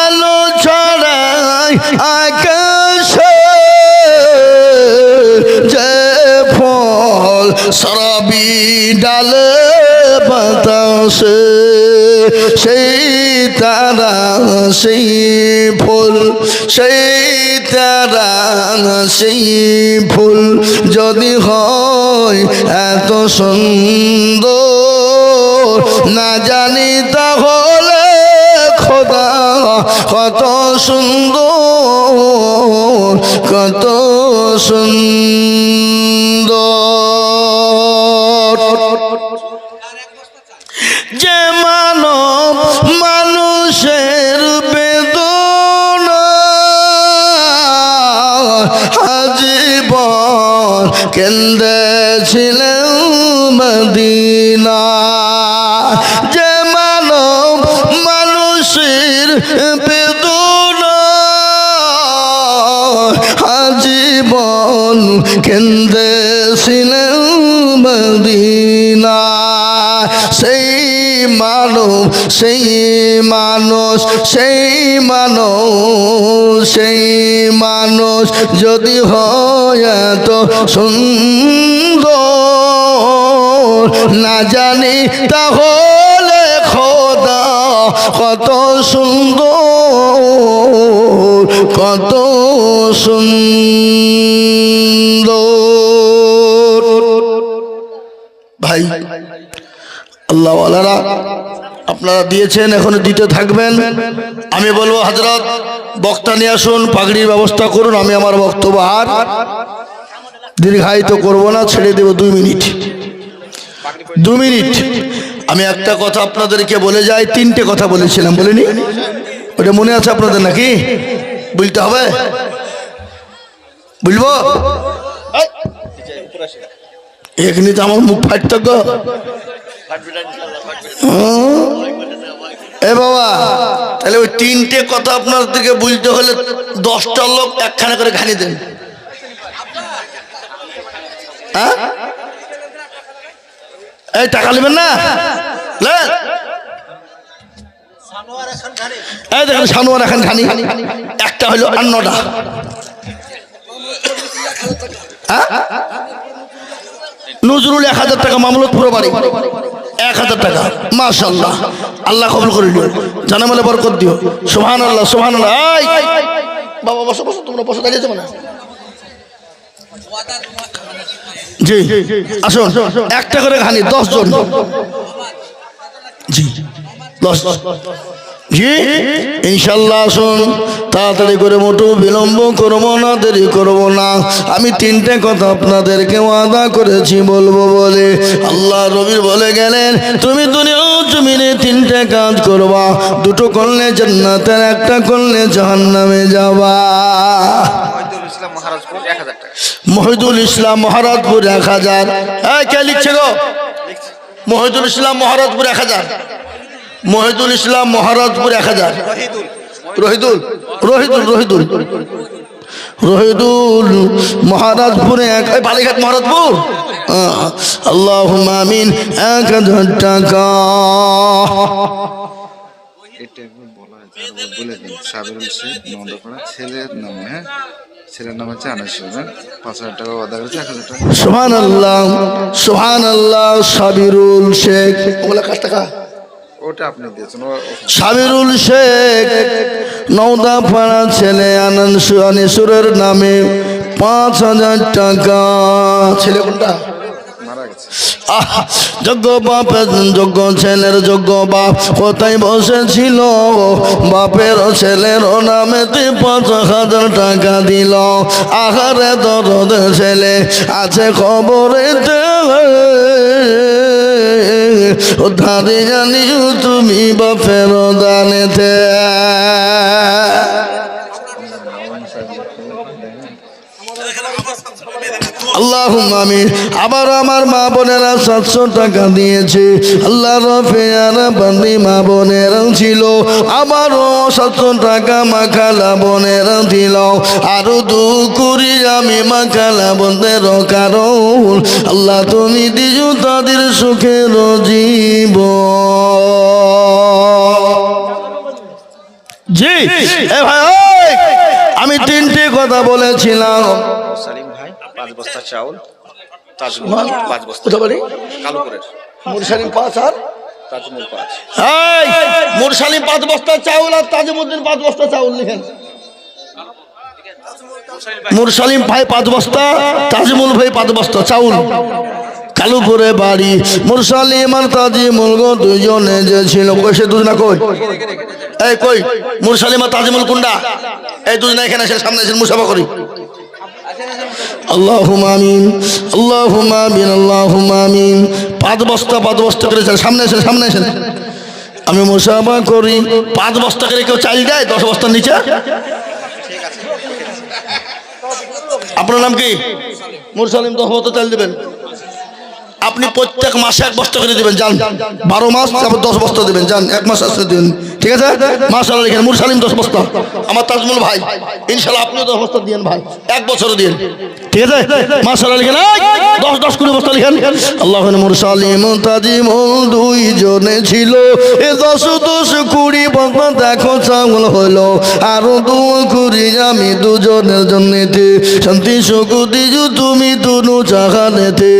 আলো ছড়ায় আকাশে, যে ফল সরাবি ডালে বাতাসে, সেই তারা সেই ফুল, সেই তারা সেই ফুল যদি হয় এত সুন্দর, না জানি তাহলে খোদা কত সুন্দর, কত সুন্দর। যে মানব মানুষের বেদনা আজীবন কেন্দেছিলেন মদিনা, যে মানব মানুষের বেদনা আজীবন কেন্দেছিলেন মদিনা, সেই মানব, সেই মানুষ, সেই মানুষ, সেই মানুষ যদি হয় এত সুন্দর, না জানি তাহলে খোদা কত সুন্দর, কত সুন্দর। ভাই আল্লাহওয়ালারা, আপনারা দিয়েছেন, এখনো দিতে থাকবেন। আমি বলবো হযরত বক্তা নিয়ে আসুন, পাগড়ির ব্যবস্থা করুন। আমি আমার বক্তব্য আর দীর্ঘায়িত করব না, ছেড়ে দেব 2 মিনিট। 2 মিনিট। আমি একটা কথা আপনাদেরকে বলে যাই, 3টে কথা বলেছিলাম, বলিনি? ওটা মনে আছে আপনাদের নাকি? বলতে হবে, বুঝবো? এখানে তো আমার মুখ ফাটত গো। এ বাবা, তাহলে ওই 3টে কথা আপনাদেরকে বুঝতে হলে 10টা লোক একখানা করে ঘানি দেন। হ্যাঁ, এই টাকা নেবেন না? এই দেখেন সানোয়ার এখন খানি একটা হলো অন্যটা নজরুল 1000 টাকা মামলতপুর বাড়ি 1000 টাকা মাশাআল্লাহ আল্লাহ কবুল করে দিও জানামালে বরকত দিও সুবহানাল্লাহ সুবহানাল্লাহ এই বাবা বসো বসো তোমরা বসে দাঁড়িয়ে যাবে না জি আসুন একটা করে খানি 10 জন জি 10 জি ইনশাআল্লাহ আসুন তাড়াতাড়ি করে মোটো বিলম্ব করবো না দেরি করবো না আমি 3টে কথা আপনাদেরকে ওয়াদা করেছি বলবো বলে আল্লাহ রবি বলে গেলেন তুমি দুনিয়া জমিনে 3টে কাজ করবা 2টো করলে জান্নাতের 1টা করলে জাহান্নামে যাবা মহিদুল ইসলাম মহারাজপুর 1000 এই কে লিখছে গো মহিদুল ইসলাম মহারাজপুর 1000 মহিদুল ইসলাম মহারাজপুর 1000 রহিদুল রহিদুল রহিদুল রহিদুল মহারাজপুরে বালিঘাট মহারাজপুর আল্লাহুম্মা আমিন 1000 টাকা এটা একবার বলা হয়েছে আরেকবার বলে দিন সাবিরুল শেখ নন্দপাড়া ছেলের নাম হ্যাঁ ছেলের নাম হচ্ছে আনাস 5000 টাকা আদা করেছে 1000 টাকা সুবহানাল্লাহ সুবহানাল্লাহ সাবিরুল শেখ ওগুলা কার টাকা ওটা আপনি দিয়েছেন সাবিরুল শেখ নওদাপাড়া ছেলে আনিসুরের নামে 5000 টাকা ছেলে কোনটা মারা গেছে যোগ্য বাপের যোগ্য ছেলের যোগ্য বাপ কোথায় বসেছিল বাপের ছেলের নামে 5000 টাকা দিল আহারে দরদ ছেলে আছে খবরেতে ধারে জানি তুমি বাপের দানেতে আল্লাহুম্মা আমিন আবার আমার মা বোনেরা 700 টাকা দিয়েছে আল্লাহর পেয়ারা বান্দি মা বোনেরা ছিল আবারও 700 টাকা মা খালা বোনেরা দিল আরো 2 কুড়ি আমি মা খালা বোনদের কারণ আল্লাহ তুমি দিও তাদের সুখের জীবন জি এ ভাই ওই আমি 3টে কথা বলেছিলাম সালিম ভাই 5 বস্তা চাউল তাজমহল 5 বস্তা কোথা বলি কালুপুরের মুরসালিম 5 আর তাজমহল 5 এই মুরসালিম 5 বস্তা চাউল আর তাজমুদ্দিন 5 বস্তা চাউল লিখেন মুরসালিম ভাই 5 বস্তা তাজমুল ভাই 5 বস্তা চাউল কালুপুরে বাড়ি মুরসালিম আর তাজিমুল গো দুজনে যে ছিল কই সে দুজনা কই এই কই মুরসালিম আর তাজিমুল কোনটা এই দুজনা এখানে এসে সামনে এসে মুসাফা করি আল্লাহুম্মা আমিন আল্লাহুম্মা আমিন আল্লাহুম্মা আমিন 5 বস্তা করে সামনে এসে আমি মুসাফা করি 5 বস্তা করে কেউ চাল দেয় 10 বস্তার নিচে আপনার নাম কি মুরসালিম 10 বস্তা চাল দিবেন আপনি প্রত্যেক মাসে 1 বস্তা করে দিবেন জান 12 মাস তারপর 10 বস্তা দিবেন জান 1 মাস আসতে দিন ঠিক আছে মাশাআল্লাহ লিখেন মুরসালিম 10 বস্তা আমার তাজমুল ভাই ইনশাআল্লাহ আপনিও 10 বস্তা দিবেন ভাই 1 বছর দিন ঠিক আছে মাশাআল্লাহ লিখেন 10 করে বস্তা লিখেন আল্লাহু মুরসালিম তাজিমুল দুইজনে ছিল এ 10 20 বস্তা দেখো চাউল হলো আরো 2 কুড়ি আমি দুজনের জন্যতে শান্তি সুখ দিও তুমি দুনো জাহানেতে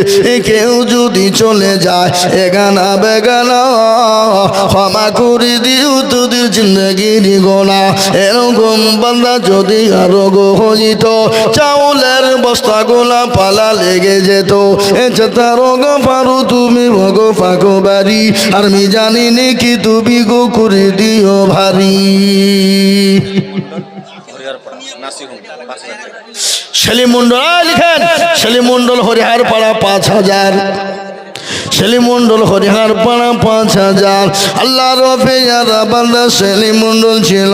কেউ যদি চলে যায় এগানা বেগানা ক্ষমা করে দিও তোদের জিন্দগির গোনা এরকম বান্দা যদি আরো গো হইত চাউলের বস্তা গোলা পালা লেগে যেত এতে তার গো পারো তুমি ভগো ফাঁকো বাড়ি আর আমি জানি নাকি তুমি গো করে দিও ভারী সেলিম মন্ডল লিখেন সেলিম মন্ডল হরিহার পাড়া 5000 সেলিম মন্ডল হরিহার পাড়া 5000 আল্লাহর পেয়ারা বান্দা সেলিম মন্ডল ছিল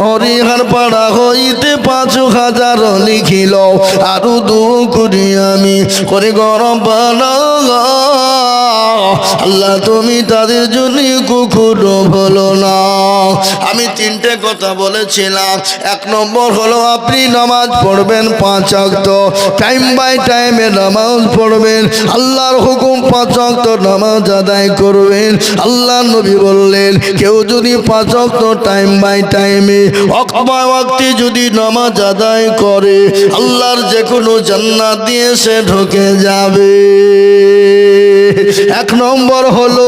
হরিহার পাড়া হইতে 5000 লিখিল আরো 2 কুড়ি আমি করে গরম পাড়া আল্লাহ তুমি তাদের জন্য কখনো ভুলো না। আমি তিনটে কথা বলেছিলাম। এক নম্বর হলো আপনি নামাজ পড়বেন 5 ওয়াক্ত, টাইম বাই টাইমে নামাজ পড়বেন, আল্লাহর হুকুম 5 ওয়াক্ত নামাজ আদায় করবেন। আল্লাহ নবী বললেন কেউ যদি 5 ওয়াক্ত টাইম বাই টাইমে ওয়াক্তে যদি নামাজ আদায় করে আল্লাহর যে কোনো জান্নাত দিয়ে সে ঢুকে যাবে। 1 নম্বর হলো।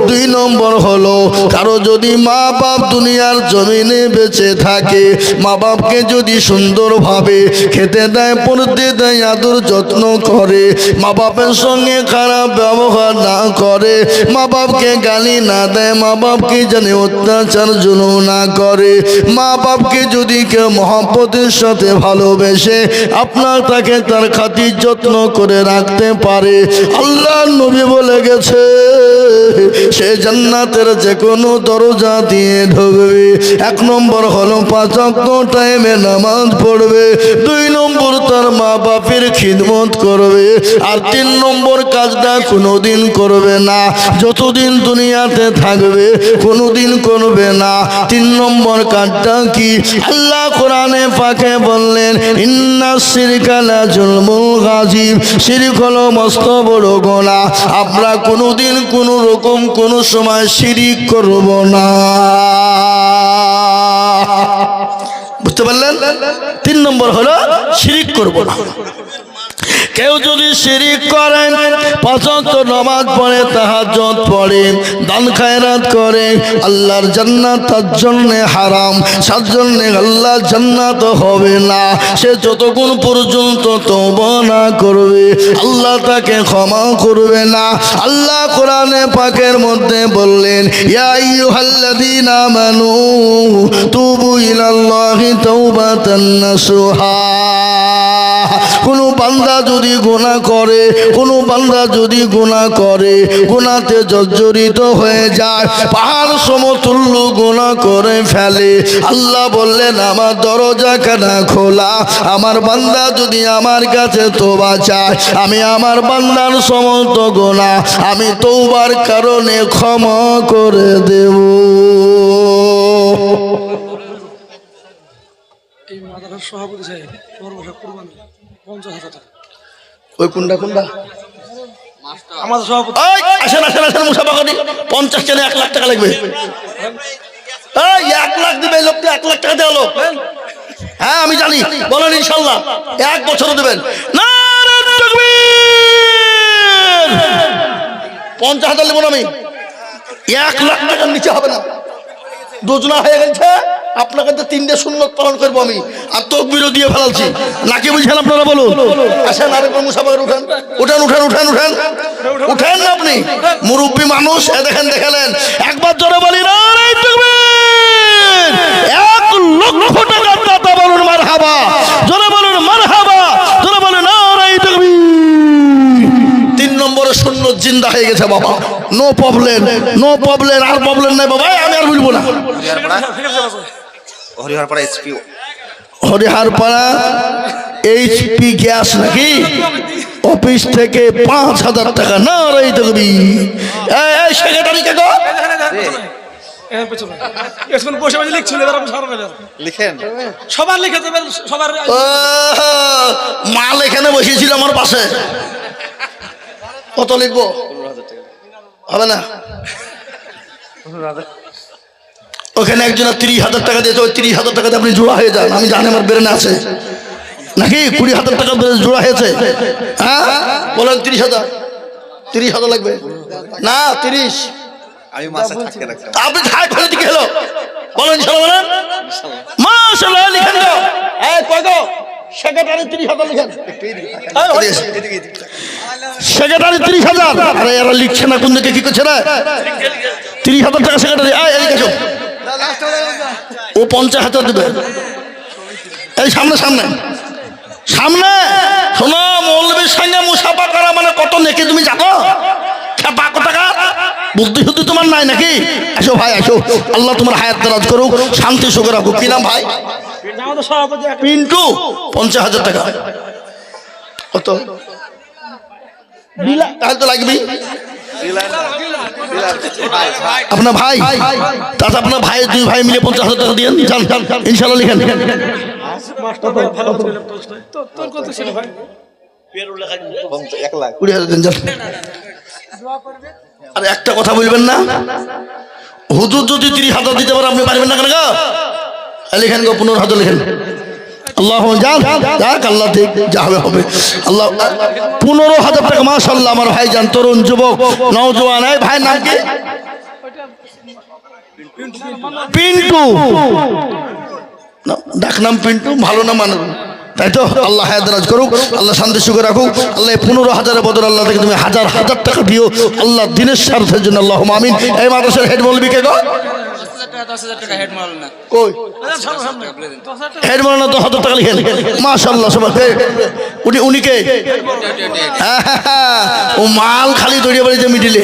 2 নম্বর হলো কারো যদি মা বাপ দুনিয়ার জমিনে বেঁচে থাকে, মা বাপকে যদি সুন্দরভাবে খেতে দেয়, পড়তে দেয়, আদর যত্ন করে, মা বাপের সঙ্গে খারাপ ব্যবহার না করে, মা বাপকে গালি না দেয়, মা বাপকে জানে অত্যাচার জুলুম না করে, মা বাপকে যদি কেউ মহব্বতের সাথে ভালোবেসে আপনার তাকে তার খাতির যত্ন করে রাখতে পারে, আল্লাহ নবী বলে গেছে সে জান্নাতের যে কোনো দরজা দিয়ে ঢুকবে। 1 নম্বর হলো 5 ওয়াক্ত টাইমে নামাজ পড়বে, 2 নম্বর তার মা বাপের খিদমত করবে, আর 3 নম্বর কাজটা কোনোদিন করবে না, যতদিন দুনিয়াতে থাকবে কোনোদিন করবে না। 3 নম্বর কাজটা কি? আল্লাহ কোরআনে পাকে বললেন ইন্নাস শিরকা লা যুলমুল গাযীম, শিরক হলো মস্ত বড় গুনাহ। আমরা কোনোদিন কোনো রকম কোনো সময় শিরিক করব না। বুঝতে পারলেন? 3 নম্বর হলো শিরিক করব না। কেউ যদি শিরিক করেন, 5 ওয়াক্ত নামাজ পড়ে, তাহাজ্জুদ পড়ে, দান খায়রাত করে, আল্লাহর জান্নাত তার জন্য হারাম, তার জন্য আল্লাহর জান্নাত হবে না। সে যতক্ষণ পর্যন্ত তওবা না করবে আল্লাহ তাকে ক্ষমা করবে না। আল্লাহ কোরআনে পাকের মধ্যে বললেন ইয়া আইয়ুহাল্লাযীনা আমানু তুবু ইলাল্লাহি তাওবাতান নাসুহা। কোনো বান্দা যদি গুনাহ করে, কোনো বান্দা যদি গুনাহ করে, গুনাহতে জর্জরিত হয়ে যায়, পাহাড় সমতুল্য গুনাহ করে ফেলে, আল্লাহ বললেন আমার দরজা কানা খোলা, আমার বান্দা যদি আমার কাছে তওবা চায় আমি আমার বান্দার সমস্ত গুনাহ আমি তওবার কারণে ক্ষমা করে দেব। এই মাদ্রাসার সভাপতি সাহেব সর্বশেষ কুরবানি 50,000 টাকা। ওই কোনটা কোনটা আমাদের সভাপতি আসেন আসেন আসেন মুসাফা করি 50 কেন 1 লাখ টাকা লাগবে। এই 1 লাখ দিবে এই লোককে, 1 লাখ টাকা দেওয়া লোক। হ্যাঁ আমি জানি, বলেন ইনশাল্লাহ 1 বছর দেবেন। নারে তাকবীর। 50,000 নেব আমি, 1 লাখ টাকার নিচে হবে না। দুজনা হয়ে গেছে, আপনাকে তো 3টে সুন্নত পালন করবো আমি, আর তকবীরও দিয়ে ফেলাচ্ছি নাকি বুঝছেন আপনারা? বলুন আসেন আরেকবার মুসাফা করে উঠেন উঠেন উঠেন উঠেন উঠেন উঠেন না আপনি মুরব্বী মানুষ। দেখেন দেখালেন একবার জোরে বলি নারে তাকবীর। 1 লক্ষ টাকার দাতা বলুন মারহাবা, জোরে বলুন মারহাবা, জোরে বলুন নারে তাকবীর। 3 নম্বরে সুন্নত জিন্দা হয়ে গেছে বাবা, নো প্রবলেম, নো প্রবলেম, আর প্রবলেম নাই বাবা, আমি আর বলবো না। Hariharpara SP, Hariharpara HP gas নাকি অফিস থেকে 5,000 টাকা। না রে তাকবীর। এই সেক্রেটারি কে গো? এর পেছনে এখন বসে বসে লিখছিল, এবার আপনি সারা নেবেন, লিখেন সবার লিখে দেবেন, সবার। ও মাল এখানে বসেছিল আমার পাশে। কত লিখবো? 15,000 টাকা হবে না? ওখানে একজনের 30,000 টাকা দিয়েছে, ওই 30,000 টাকাতে আপনি জোড়া হয়ে যান। আমি জানি আমার ব্রেনে আছে নাকি 20,000 টাকা জোড়া হয়েছে। হ্যাঁ বলেন 30,000, 30,000 লাগবে না 30। আমি মাসে থাকতে রাখতাম। আপনি খাই ফেলে দিকে হলো বলেন ইনশাআল্লাহ, বলেন মাশাআল্লাহ। লিখেন গো, এই কয় গো সেক্রেটারি 30,000 লিখেন। সেক্রেটারি 30,000। আরে এরা লিখছে না কোন দিকে, কি করছে না? 30,000 টাকা সেক্রেটারি। ও 50,000 দেবে। এই সামনে সামনে সামনে শোনো, মৌলবীর সঙ্গে মুসাফা করা মানে কত নেকি তুমি জানো? খেপা টাকা বুদ্ধি শুদ্ধি তোমার নাই নাকি? আসো ভাই আসো, আল্লাহ তোমার হায়াত দারাজ করুক, শান্তি সুখ রাখুক। কি নাম ভাই? আমাদের সভাপতি পিন্টু। 50,000 টাকা কত? তাহলে তো লাগবেই। আপনার ভাই, তাতে আপনার ভাই, দুই ভাই মিলে 50,000 টাকা দিয়ে যান, ইনশাল্লাহ লিখেন। মাস্টার ভাই ভালো ছিল প্রশ্নই। তোর কত ছিল ভাই? 20,000 দিন যান। আর একটা কথা বলবেন না, হুজুর যদি 30,000 দিতে পারে আপনি পারবেন না কেন গো? লিখেন গো, 15,000 লিখেন। আল্লাহ যাক যাক, আল্লাহ ঠিক যা হবে হবে। আল্লাহ 15,000 টাকা, মাশাআল্লাহ। আমার ভাই যান, তরুণ যুবক নওজোয়ান। এই ভাই নাম কি? পিন্টু। না, ডাক নাম পিন্টু, ভালো না মানুষ, তাই তো? আল্লাহ হায়াত দারাজ করুক, আল্লাহ শান্তি সুখে রাখুক। আল্লাহ 15,000-এর বদল আল্লাহ থেকে তুমি হাজার হাজার টাকা দিও আল্লাহ, দিনের স্বার্থের জন্য। আল্লাহ আমিন। এই মাদ্রাসার হেড মৌলবী কে গো? কই হেড মৌলানা? তো 1,000 টাকা লিখেন। মাশাআল্লাহ, সবাই উনি কে? ও মাল খালি দড়িয়ে বাড়িতে মিডিলে।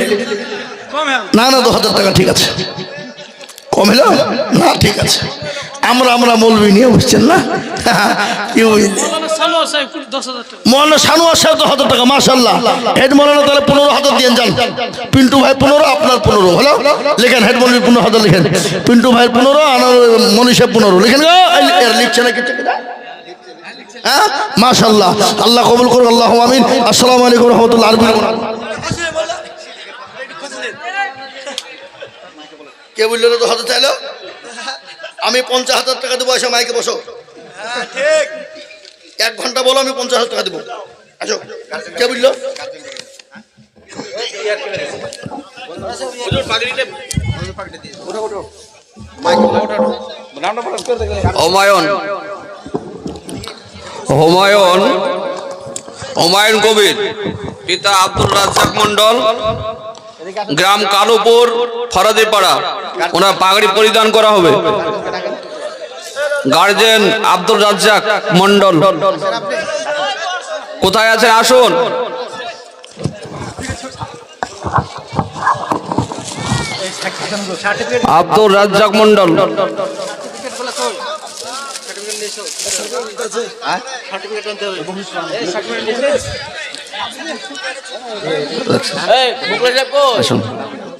না না, 2,000 টাকা ঠিক আছে। কম হলো না, ঠিক আছে। আমরা মৌলবী নিয়ে বুঝছেন না, কি বুঝলি? মৌলানা সানোয়ার সাহেব 10,000 টাকা, মাশাআল্লাহ। হেড মৌলানা তাহলে 15,000 দিয়ে যান। পিন্টু ভাই 15, আপনার 15 হলো। লিখেন, হেড মৌলবী 15,000 লিখেন। পিন্টু ভাই 15, মনীষা 15 লিখেন গো। লিখছে না কিছু? হ্যাঁ, মাশাআল্লাহ। আল্লাহ কবুল করুন, আল্লাহ আমিন। আসসালামু আলাইকুম রহমতুল্লাহ। আরবি কে বললো 2,000 চাইলো? আমি 50,000 টাকা দেবো। এসে মাইকে বসো, 1 ঘন্টা বলো, আমি 50,000 টাকা দেবো। আসো। কে বললো? হুমায়ুন কবির, পিতা আব্দুল রাজ্জাক মন্ডল, গ্রাম কালুপুর, ফরাদিপাড়া। ওনার পাগড়ি পরিধান করা হবে। গার্জেন আব্দুল রাজ্জাক মন্ডল কোথায় আছে? আসুন। আব্দুল রাজ্জাক মন্ডল। আসুন।